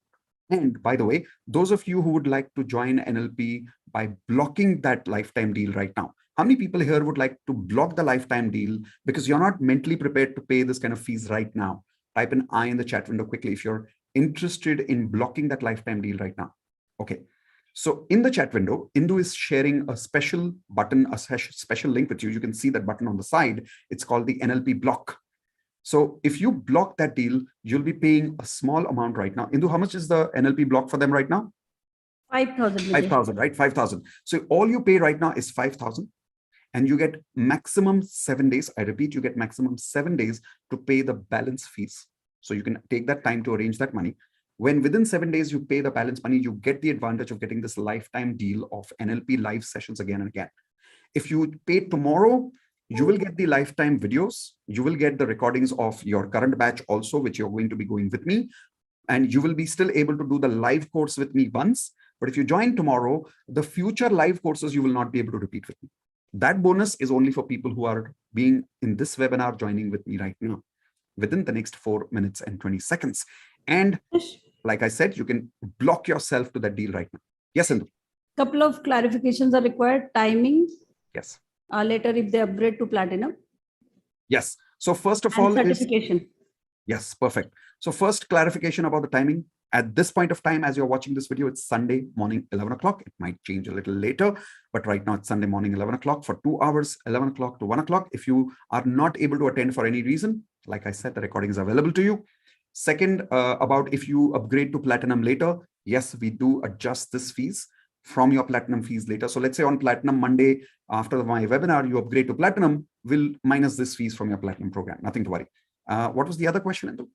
And by the way, those of you who would like to join NLP by blocking that lifetime deal right now, how many people here would like to block the lifetime deal because you're not mentally prepared to pay this kind of fees right now? Type in I in the chat window quickly if you're interested in blocking that lifetime deal right now. Okay. So in the chat window, Indu is sharing a special button, a special link with you. You can see that button on the side. It's called the NLP block. So if you block that deal, you'll be paying a small amount right now. Indu, how much is the NLP block for them right now? 5,000. 5,000, right? 5,000. So all you pay right now is 5,000. And you get maximum 7 days. I repeat, you get maximum 7 days to pay the balance fees. So you can take that time to arrange that money. When within 7 days you pay the balance money, you get the advantage of getting this lifetime deal of NLP live sessions again and again. If you pay tomorrow, you will get the lifetime videos. You will get the recordings of your current batch also, which you're going to be going with me. And you will be still able to do the live course with me once. But if you join tomorrow, the future live courses, you will not be able to repeat with me. That bonus is only for people who are being in this webinar joining with me right now within the next 4 minutes and 20 seconds. And like I said, you can block yourself to that deal right now. Yes, Indu. Couple of clarifications are required. Timing. Yes. Later, if they upgrade to platinum. Yes. So first of and all, certification. Yes, perfect. So first clarification about the timing. At this point of time, as you're watching this video, it's Sunday morning, 11 o'clock. It might change a little later, but right now it's Sunday morning, 11 o'clock for 2 hours, 11 o'clock to 1 o'clock. If you are not able to attend for any reason, like I said, the recording is available to you. Second, about if you upgrade to platinum later, yes, we do adjust this fees from your platinum fees later. So let's say on platinum Monday, after my webinar, you upgrade to platinum, we'll minus this fees from your platinum program. Nothing to worry. What was the other question, Indu?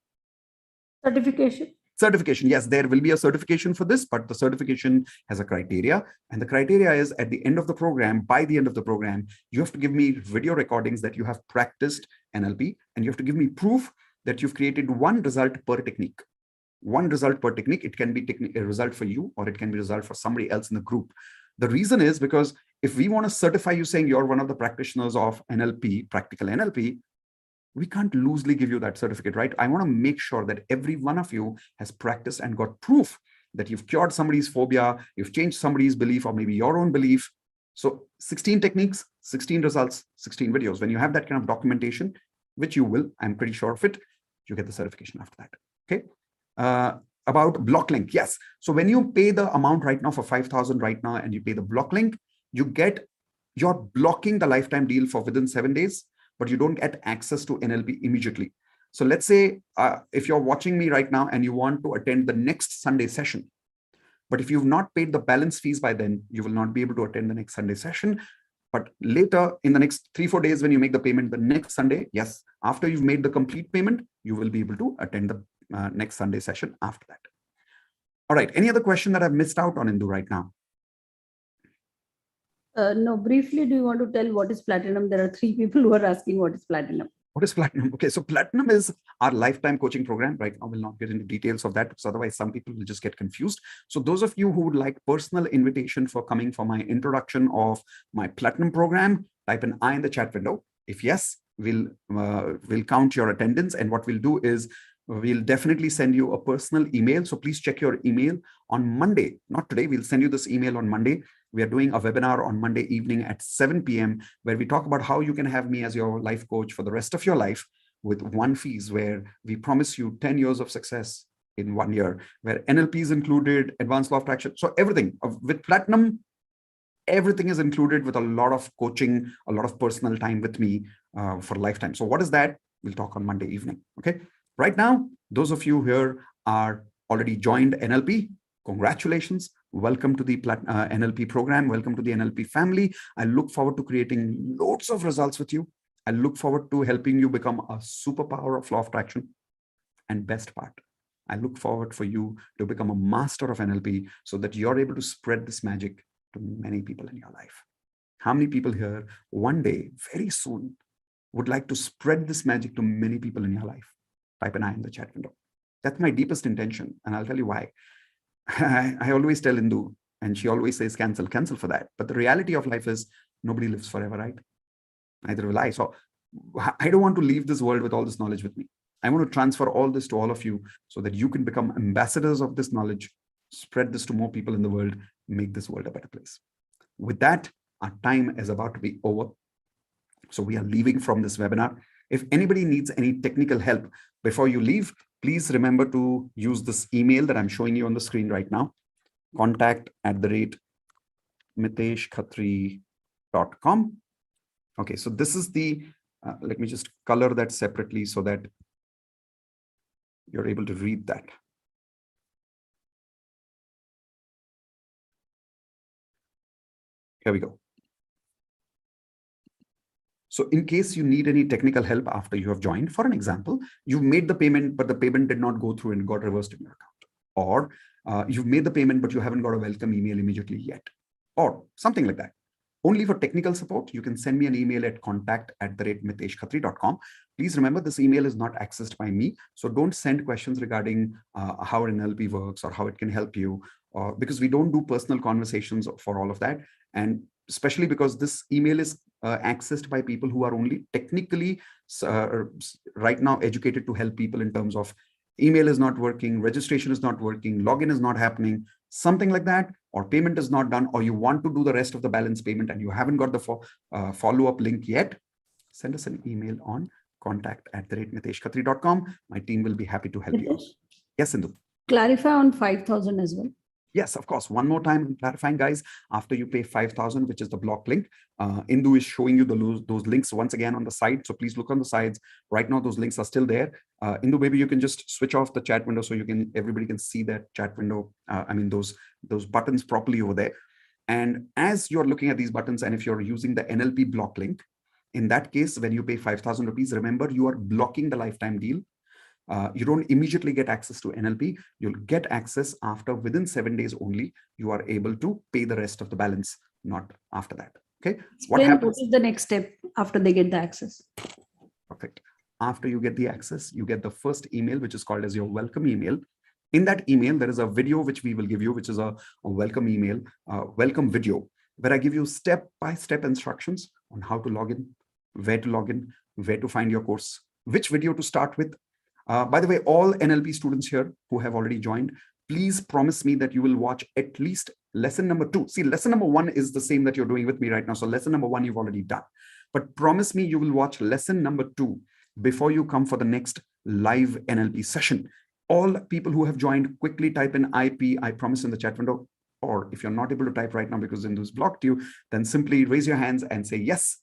Certification. Certification. Yes, there will be a certification for this, but the certification has a criteria. And the criteria is at the end of the program, by the end of the program, you have to give me video recordings that you have practiced NLP, and you have to give me proof that you've created one result per technique. One result per technique. It can be a result for you, or it can be a result for somebody else in the group. The reason is because if we want to certify you saying you're one of the practitioners of NLP, practical NLP, we can't loosely give you that certificate, right? I want to make sure that every one of you has practiced and got proof that you've cured somebody's phobia, you've changed somebody's belief, or maybe your own belief. So 16 techniques, 16 results, 16 videos. When you have that kind of documentation, which you will, I'm pretty sure of it, you get the certification after that. Okay. About block link. Yes. So when you pay the amount right now for 5,000 right now, and you pay the block link, you're blocking the lifetime deal for within 7 days, but you don't get access to NLP immediately. So let's say if you're watching me right now and you want to attend the next Sunday session, but if you've not paid the balance fees by then, you will not be able to attend the next Sunday session. But later in the next 3-4 days, when you make the payment the next Sunday, yes, after you've made the complete payment, you will be able to attend the next Sunday session after that. All right. Any other question that I've missed out on, Indu, right now? No, briefly, do you want to tell what is platinum? There are 3 people who are asking what is platinum. What is platinum? Okay, so platinum is our lifetime coaching program. Right now, we'll not get into details of that because otherwise some people will just get confused. So those of you who would like personal invitation for coming for my introduction of my platinum program, type an I in the chat window. If yes, we'll count your attendance, and what we'll do is we'll definitely send you a personal email. So please check your email on Monday, not today. We'll send you this email on Monday. We are doing a webinar on Monday evening at 7 p.m. where we talk about how you can have me as your life coach for the rest of your life with one fees, where we promise you 10 years of success in 1 year, where NLP is included, advanced law of attraction. So everything with platinum, everything is included with a lot of coaching, a lot of personal time with me for lifetime. So what is that? We'll talk on Monday evening. Okay. Right now, those of you here are already joined NLP. Congratulations. Welcome to the NLP program. Welcome to the NLP family. I look forward to creating loads of results with you. I look forward to helping you become a superpower of law of attraction. And best part, I look forward for you to become a master of NLP so that you're able to spread this magic to many people in your life. How many people here one day, very soon, would like to spread this magic to many people in your life? Type an I in the chat window. That's my deepest intention. And I'll tell you why. I always tell Indu, and she always says, cancel for that. But the reality of life is nobody lives forever, right? Neither will I. So I don't want to leave this world with all this knowledge with me. I want to transfer all this to all of you so that you can become ambassadors of this knowledge, spread this to more people in the world, make this world a better place. With that, our time is about to be over. So we are leaving from this webinar. If anybody needs any technical help before you leave, please remember to use this email that I'm showing you on the screen right now, contact@miteshkhatri.com. Okay, so this is the, let me just color that separately so that you're able to read that. Here we go. So in case you need any technical help after you have joined, for an example, you've made the payment, but the payment did not go through and got reversed in your account. Or you've made the payment, but you haven't got a welcome email immediately yet. Or something like that. Only for technical support, you can send me an email at contact@miteshkhatri.com. Please remember, this email is not accessed by me. So don't send questions regarding how NLP works or how it can help you, because we don't do personal conversations for all of that. And especially because this email is accessed by people who are only technically right now educated to help people in terms of email is not working, registration is not working, login is not happening, something like that, or payment is not done, or you want to do the rest of the balance payment and you haven't got the follow-up link yet, send us an email on contact@miteshkhatri.com. My team will be happy to help you. Yes, Indu. Clarify on 5,000 as well. Yes, of course. One more time, I'm clarifying, guys. After you pay 5,000, which is the block link, Indu is showing you those links once again on the side. So please look on the sides. Right now, those links are still there. Indu, maybe you can just switch off the chat window so everybody can see that chat window. I mean, those buttons properly over there. And as you're looking at these buttons, and if you're using the NLP block link, in that case, when you pay 5,000 rupees, remember you are blocking the lifetime deal. You don't immediately get access to NLP. You'll get access after within 7 days only. You are able to pay the rest of the balance, not after that. Okay. What happens? What is the next step after they get the access? Perfect. After you get the access, you get the first email, which is called as your welcome email. In that email, there is a video which we will give you, which is a welcome email, welcome video, where I give you step-by-step instructions on how to log in, where to find your course, which video to start with. By the way, all NLP students here who have already joined, please promise me that you will watch at least lesson number 2. See, lesson number 1 is the same that you're doing with me right now. So lesson number 1, you've already done. But promise me you will watch lesson number 2 before you come for the next live NLP session. All people who have joined, quickly type in IP, I promise, in the chat window. Or if you're not able to type right now because Indu's blocked you, then simply raise your hands and say, yes,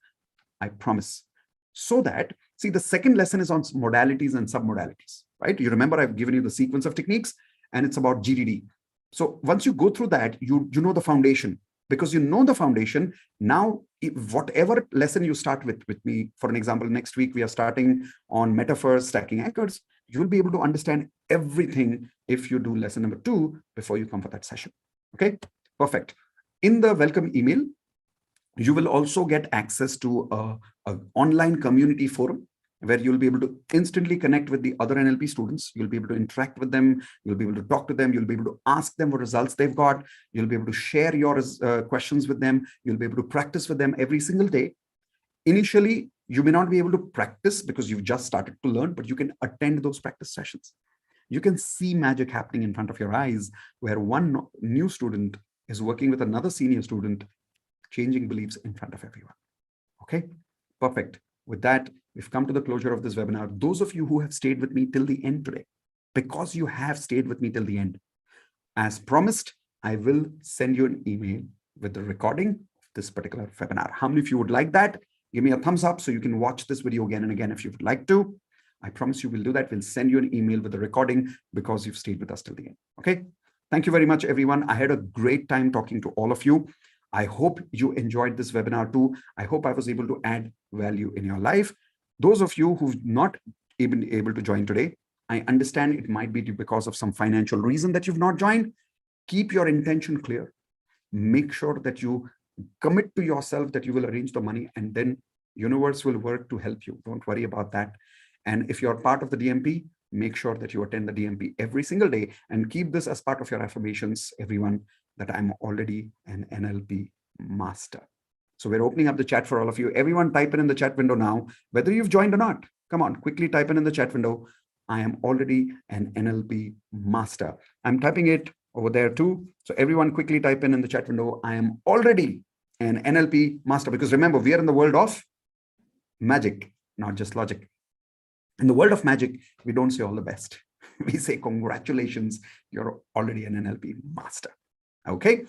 I promise. So that, see, the second lesson is on modalities and submodalities, right? You remember I've given you the sequence of techniques and it's about GDD. So once you go through that, you know the foundation. Because you know the foundation, now whatever lesson you start with me, for an example, next week we are starting on metaphors, stacking anchors, you will be able to understand everything if you do lesson number 2 before you come for that session. Okay, perfect. In the welcome email, you will also get access to an online community forum where you'll be able to instantly connect with the other NLP students. You'll be able to interact with them. You'll be able to talk to them. You'll be able to ask them what results they've got. You'll be able to share your questions with them. You'll be able to practice with them every single day. Initially, you may not be able to practice because you've just started to learn, but you can attend those practice sessions. You can see magic happening in front of your eyes, where one new student is working with another senior student, changing beliefs in front of everyone. Okay, perfect. With that, we've come to the closure of this webinar. Those of you who have stayed with me till the end today, because you have stayed with me till the end, as promised, I will send you an email with the recording of this particular webinar. How many of you would like that? Give me a thumbs up so you can watch this video again and again if you would like to. I promise you we'll do that. We'll send you an email with the recording because you've stayed with us till the end. Okay. Thank you very much, everyone. I had a great time talking to all of you. I hope you enjoyed this webinar too. I hope I was able to add value in your life. Those of you who've not been able to join today, I understand it might be because of some financial reason that you've not joined. Keep your intention clear. Make sure that you commit to yourself that you will arrange the money, and then universe will work to help you. Don't worry about that. And if you're part of the DMP, make sure that you attend the DMP every single day and keep this as part of your affirmations, everyone, that I'm already an NLP master. So we're opening up the chat for all of you. Everyone type in the chat window now, whether you've joined or not. Come on, quickly type in the chat window. I am already an NLP master. I'm typing it over there too. So everyone quickly type in the chat window. I am already an NLP master, because remember, we are in the world of magic, not just logic. In the world of magic, we don't say all the best. We say, congratulations, you're already an NLP master. Okay,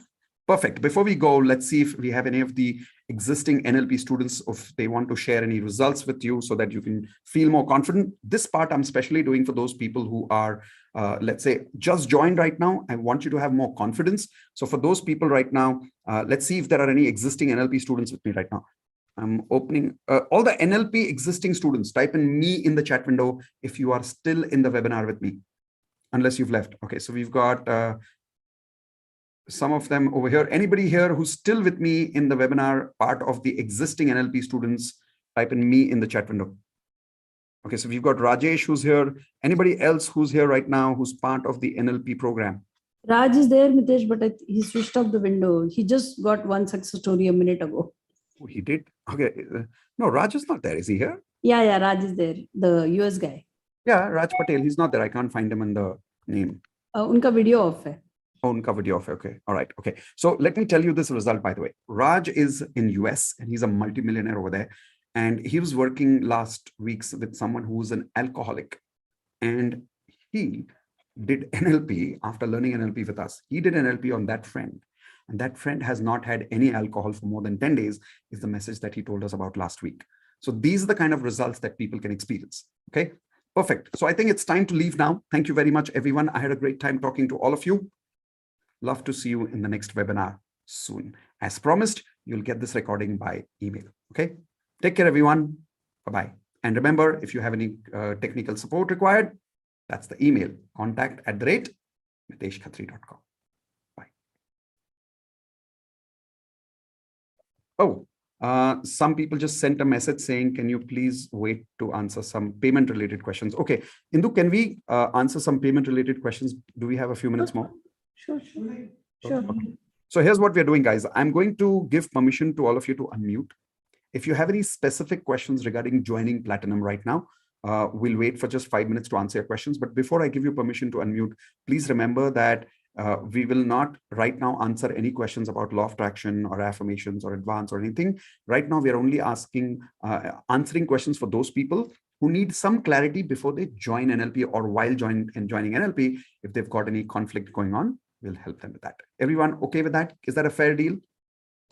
perfect. Before we go, let's see if we have any of the existing NLP students, if they want to share any results with you so that you can feel more confident. This part I'm especially doing for those people who are, let's say, just joined right now. I want you to have more confidence. So for those people right now, let's see if there are any existing NLP students with me right now. I'm opening all the NLP existing students. Type in me in the chat window if you are still in the webinar with me, unless you've left. Okay, so we've got some of them over here. Anybody here who's still with me in the webinar, part of the existing NLP students, type in me in the chat window. Okay, so we've got Rajesh who's here. Anybody else who's here right now who's part of the NLP program? Raj is there, Mitesh, but he switched off the window. He just got one success story a minute ago. Oh, he did? Okay. No, Raj is not there. Is he here? Yeah, Raj is there. The US guy. Yeah, Raj Patel. He's not there. I can't find him in the name. Unka video off hai. Oh, unka video off. Okay. All right. Okay. So let me tell you this result, by the way. Raj is in US and he's a multimillionaire over there. And he was working last weeks with someone who was an alcoholic. And he did NLP after learning NLP with us. He did NLP on that friend. And that friend has not had any alcohol for more than 10 days is the message that he told us about last week. So these are the kind of results that people can experience. Okay, perfect. So I think it's time to leave now. Thank you very much, everyone. I had a great time talking to all of you. Love to see you in the next webinar soon. As promised, you'll get this recording by email. Okay, take care, everyone. Bye-bye. And remember, if you have any technical support required, that's the email, contact@miteshkhatri.com. Oh, some people just sent a message saying, can you please wait to answer some payment related questions? Okay, Indu, can we answer some payment related questions? Do we have a few minutes more? Sure. Okay. So here's what we're doing, guys. I'm going to give permission to all of you to unmute. If you have any specific questions regarding joining Platinum right now, we'll wait for just 5 minutes to answer your questions. But before I give you permission to unmute, please remember that we will not right now answer any questions about law of attraction or affirmations or advance or anything. Right now, we are only answering questions for those people who need some clarity before they join NLP or while joining NLP. If they've got any conflict going on, we'll help them with that. Everyone okay with that? Is that a fair deal?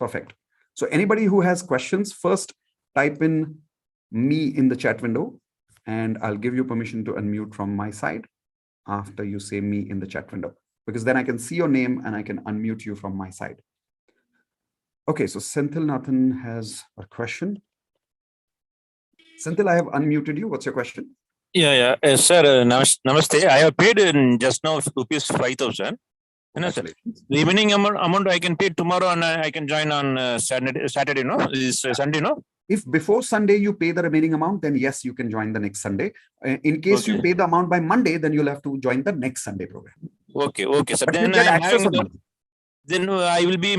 Perfect. So anybody who has questions, first type in me in the chat window and I'll give you permission to unmute from my side after you say me in the chat window, because then I can see your name and I can unmute you from my side. Okay, so Senthil Nathan has a question. Senthil, I have unmuted you. What's your question? Yeah. Sir, namaste. I have paid in just now rupees 5,000. Sir, the remaining amount I can pay tomorrow and I can join on Saturday, no? Is Sunday, no? If before Sunday you pay the remaining amount, then yes, you can join the next Sunday. In case you pay the amount by Monday, then you'll have to join the next Sunday program. Okay, so but then you get I'm access having on Monday. Then I will be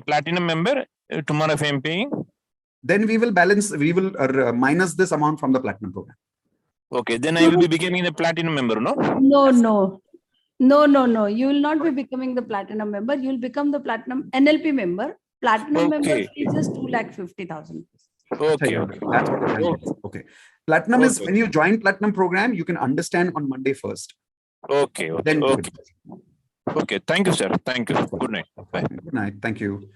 platinum member tomorrow if I'm paying. Then we will minus this amount from the platinum program. Okay, then I will be becoming a platinum member, no? No. You will not be becoming the platinum member. You will become the platinum NLP member. Platinum member is just 250,000. Okay. That's what I'm saying. Okay. Platinum is when you join platinum program, you can understand on Monday first. Okay. Okay. Thank you, sir. Thank you. Good night. Bye. Good night. Thank you.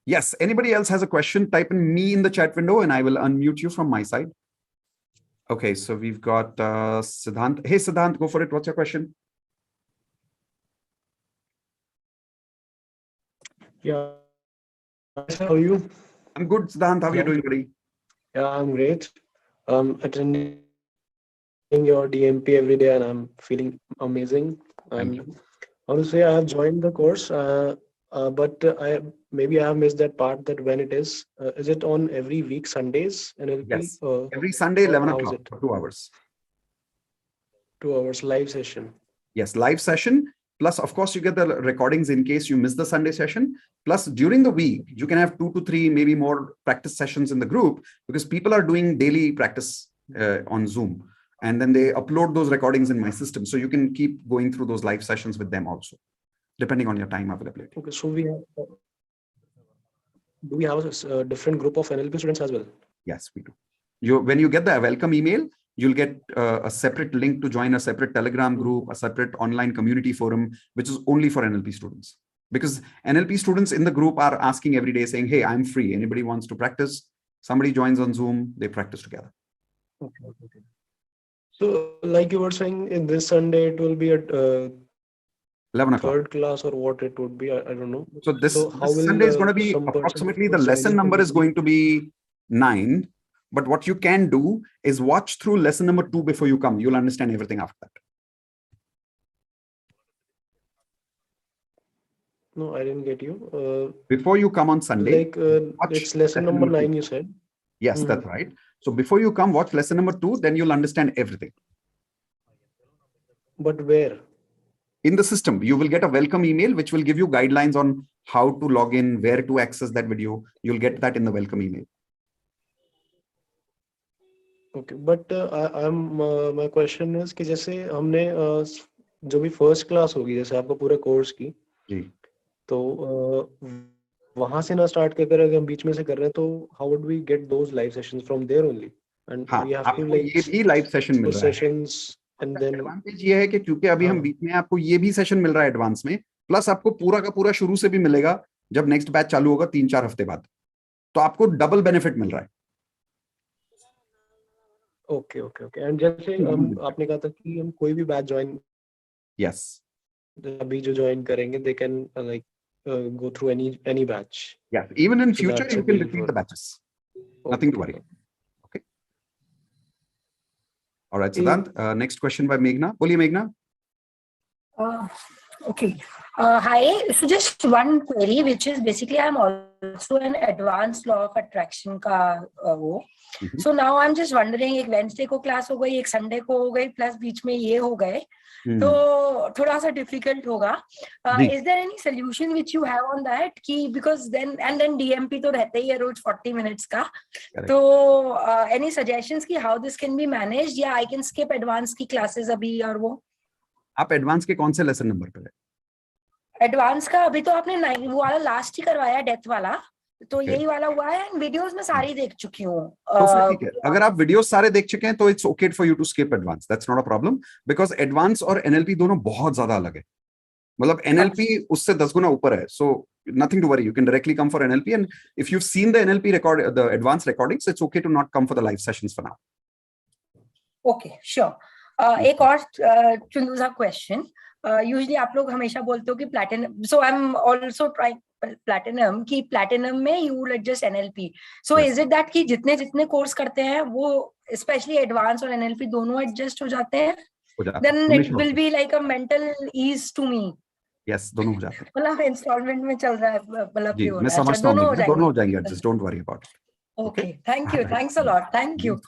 Yes. Anybody else has a question? Type in me in the chat window and I will unmute you from my side. Okay. So we've got Siddhant. Hey, Siddhant, go for it. What's your question? Yeah. How are you? I'm good, Siddhant. How are you doing, buddy? Yeah, I'm great. Attending your DMP every day and I'm feeling amazing. I want to say I have joined the course, but I have missed that part that when it is it on every week, Sundays? NLP? Yes. Every Sunday, 11 o'clock for 2 hours. 2 hours live session. Yes, live session. Plus, of course, you get the recordings in case you miss the Sunday session. Plus, during the week, you can have 2 to 3, maybe more practice sessions in the group because people are doing daily practice on Zoom. And then they upload those recordings in my system. So you can keep going through those live sessions with them also, depending on your time availability. Okay, so do we have a different group of NLP students as well? Yes, we do. When you get the welcome email, you'll get a separate link to join a separate Telegram group, a separate online community forum, which is only for NLP students. Because NLP students in the group are asking every day saying, hey, I'm free. Anybody wants to practice? Somebody joins on Zoom, they practice together. Okay. So like you were saying, in this Sunday, it will be at 11 o'clock. Third class or what it would be, I don't know. So this Sunday is going to be approximately, the lesson number is going to be 9. But what you can do is watch through lesson number 2 before you come. You'll understand everything after that. No, I didn't get you. Before you come on Sunday, it's lesson number 9, you said? Yes, that's right. So before you come, watch lesson number 2, then you'll understand everything. But where? In the system, you will get a welcome email, which will give you guidelines on how to log in, where to access that video. You'll get that in the welcome email. Okay, but my question is कि जैसे हमने जो भी first class होगी जैसे आपका पूरा course की तो वहाँ से ना start कर अगर हम बीच में से कर रहे हैं तो how would we get those live sessions from there only? And we have to like ये भी live session मिल रहा है. Sessions and then advantage ये है कि क्योंकि अभी हम बीच में आपको ये भी session मिल रहा है advance में, plus आपको पूरा का पूरा शुरू से भी मिलेगा जब next batch चालू होगा 3-4 हफ्ते बाद, तो आपको double benefit मिल रहा है. Okay. And जैसे आपने कहा था कि हम कोई भी बैच ज्वाइन अभी जो ज्वाइन करेंगे they can like go through any batch. Yeah, even in future you can repeat the batches. Nothing to worry. Okay. All right, Siddhant. Next question by Meghna. Boliye, Meghna. Okay. Hi. So just one query, which is basically I'm also an advanced law of attraction का वो. So now I'm just wondering, एक Wednesday को class हो गई, एक Sunday को हो गई, plus बीच में ये हो गए, तो थोड़ा सा difficult होगा. Is there any solution which you have on that? कि because then DMP तो रहता ही है रोज 40 minutes का. तो any suggestions कि how this can be managed? या I can skip advanced की classes अभी और वो? आप एडवांस के कौन से लेसन नंबर पर है? एडवांस का अभी तो आपने वो वाला लास्ट ही करवाया डेथ वाला, तो यही वाला हुआ है एंड वीडियोस में सारी देख चुकी हूँ. तो ठीक है, अगर आप वीडियोस सारे देख चुके हैं तो it's okay for you to skip advance. That's not a problem because advance और एनएलपी दोनों बहुत ज्यादा अलग है. मतलब एनएलपी उससे 10 गुना ऊपर है. सो nothing to worry, you can directly come for NLP, and if you've seen the NLP record, the advanced recordings, it's okay to not come for the live sessions for now. Okay, sure. एक और चुंदू सा question. Usually आप लोग हमेशा बोलते हो कि platinum, so I am also trying platinum, कि प्लैटिनम में you will adjust NLP. So is it that कि जितने कोर्स करते हैं वो स्पेशली एडवांस और एनएलपी दोनों एडजस्ट हो जाते हैं? Then it will be like a mental ease to me. Yes, दोनों हो जाते हैं. मतलब इंस्टॉलमेंट में चल रहा है, मतलब मैं समझता हूं, दोनों हो जाएंगे adjust. Don't worry about it. Okay. Thank you. Thanks a lot. Thank you.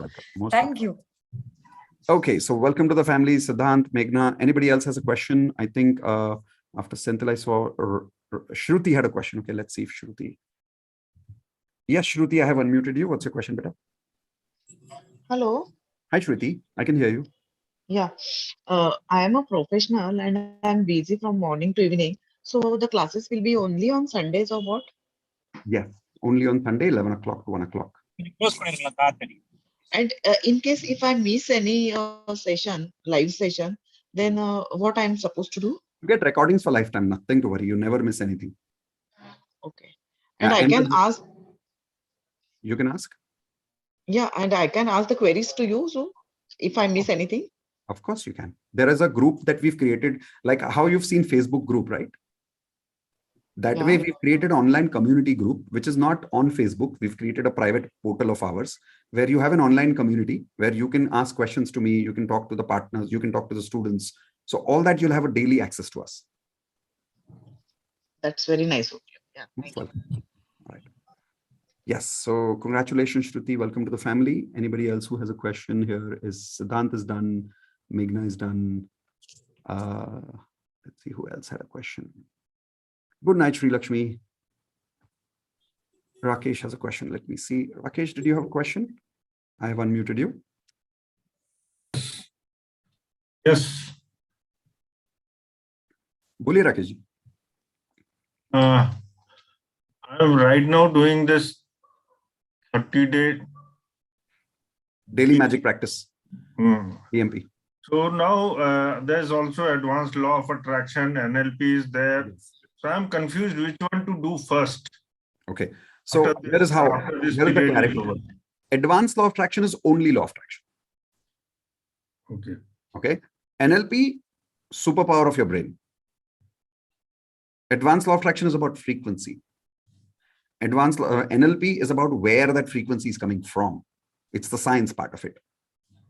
Thank you. Okay, so welcome to the family, Siddhant, Meghna. Anybody else has a question? I think after Senthil, I saw Shruti had a question. Okay, let's see if Shruti. Yes, Shruti, I have unmuted you. What's your question, beta? Hello. Hi, Shruti. I can hear you. Yeah. I am a professional and I'm busy from morning to evening. So the classes will be only on Sundays or what? Yes, only on Sunday, 11 o'clock to 1 o'clock. And in case if I miss any session, live session, then what I'm supposed to do? You get recordings for lifetime. Nothing to worry. You never miss anything. Okay. And I can ask. You can ask? Yeah, and I can ask the queries to you. So if I miss anything. Of course you can. There is a group that we've created, like how you've seen Facebook group, right? That way we've created an online community group, which is not on Facebook. We've created a private portal of ours where you have an online community where you can ask questions to me. You can talk to the partners. You can talk to the students. So all that you'll have a daily access to us. That's very nice of you. Yeah. Most welcome. All right. Yes. So congratulations, Shruti. Welcome to the family. Anybody else who has a question here? Is Siddhant is done. Meghna is done. Let's see who else had a question. Good night, Sri Lakshmi. Rakesh has a question. Let me see. Rakesh, did you have a question? I have unmuted you. Yes. Boliye, Rakesh ji. I am right now doing this 30-day daily magic practice. DMP. So now there's also advanced law of attraction, NLP is there. Yes. So I'm confused which one to do first. Okay. So here is how, here is the clarity. Advanced law of attraction is only law of attraction. Okay. Okay. NLP, superpower of your brain. Advanced law of attraction is about frequency. Advanced NLP is about where that frequency is coming from. It's the science part of it.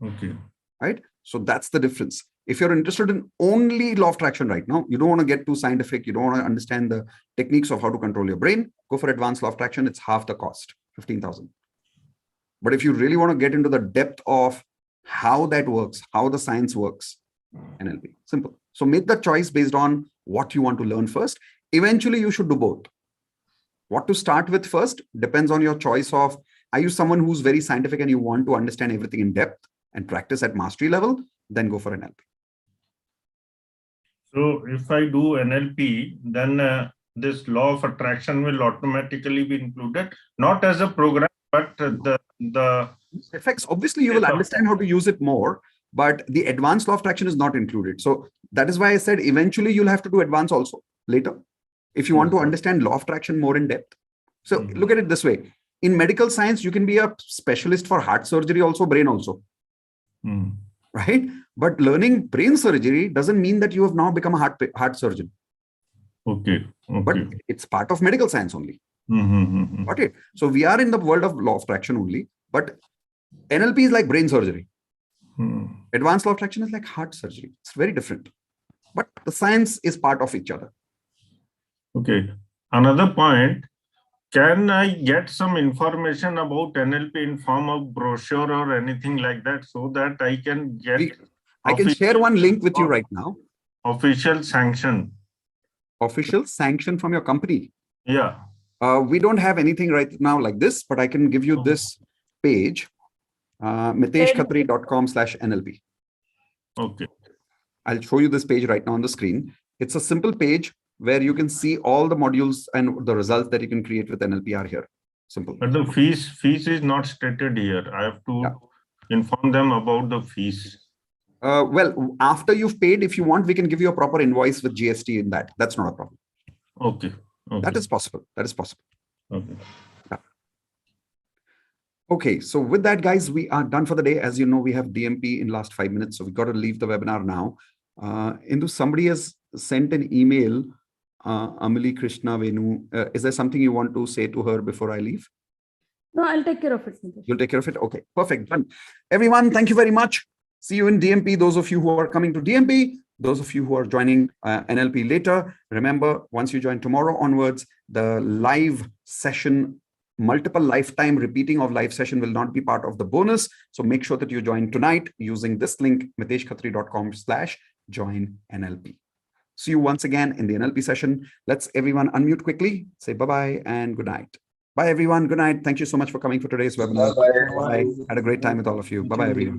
Okay. Right? So that's the difference. If you're interested in only law of attraction right now, you don't want to get too scientific, you don't want to understand the techniques of how to control your brain, go for advanced law of attraction. It's half the cost, 15,000. But if you really want to get into the depth of how that works, how the science works, NLP, simple. So make the choice based on what you want to learn first. Eventually, you should do both. What to start with first depends on your choice of, are you someone who's very scientific and you want to understand everything in depth and practice at mastery level, then go for NLP. So if I do NLP, then this law of attraction will automatically be included, not as a program, but the effects. Obviously, you will understand how to use it more, but the advanced law of attraction is not included. So that is why I said eventually you'll have to do advanced also later if you want to understand law of attraction more in depth. So look at it this way. In medical science, you can be a specialist for heart surgery also, brain also. Right? But learning brain surgery doesn't mean that you have now become a heart surgeon. Okay. But it's part of medical science only. Got it? So we are in the world of law of attraction only, but NLP is like brain surgery. Advanced law of attraction is like heart surgery. It's very different. But the science is part of each other. Okay. Another point, can I get some information about NLP in form of brochure or anything like that so that I can get... I can share one link with you right now. Official sanction. Official sanction from your company? Yeah. We don't have anything right now like this, but I can give you this page, miteshkhatri.com/NLP. Okay. I'll show you this page right now on the screen. It's a simple page where you can see all the modules and the results that you can create with NLP are here. Simple. But the fees is not stated here. I have to inform them about the fees. Well, after you've paid, if you want, we can give you a proper invoice with GST in that. That's not a problem. Okay. That is possible. That is possible. Okay. Yeah. Okay. So with that, guys, we are done for the day. As you know, we have DMP in last 5 minutes. So we got to leave the webinar now. Indu, somebody has sent an email. Amali Krishna Venu. Is there something you want to say to her before I leave? No, I'll take care of it. You'll take care of it? Okay, perfect. Done. Everyone, thank you very much. See you in DMP. Those of you who are coming to DMP, those of you who are joining NLP later, remember, once you join tomorrow onwards, the live session multiple lifetime repeating of live session will not be part of the bonus. So make sure that you join tonight using this link, miteshkhatri.com/join NLP. See you once again in the NLP session. Let's everyone unmute quickly, say bye-bye and good night. Bye everyone, good night. Thank you so much for coming for today's webinar. Bye. Had a great time with all of you. Bye-bye everyone.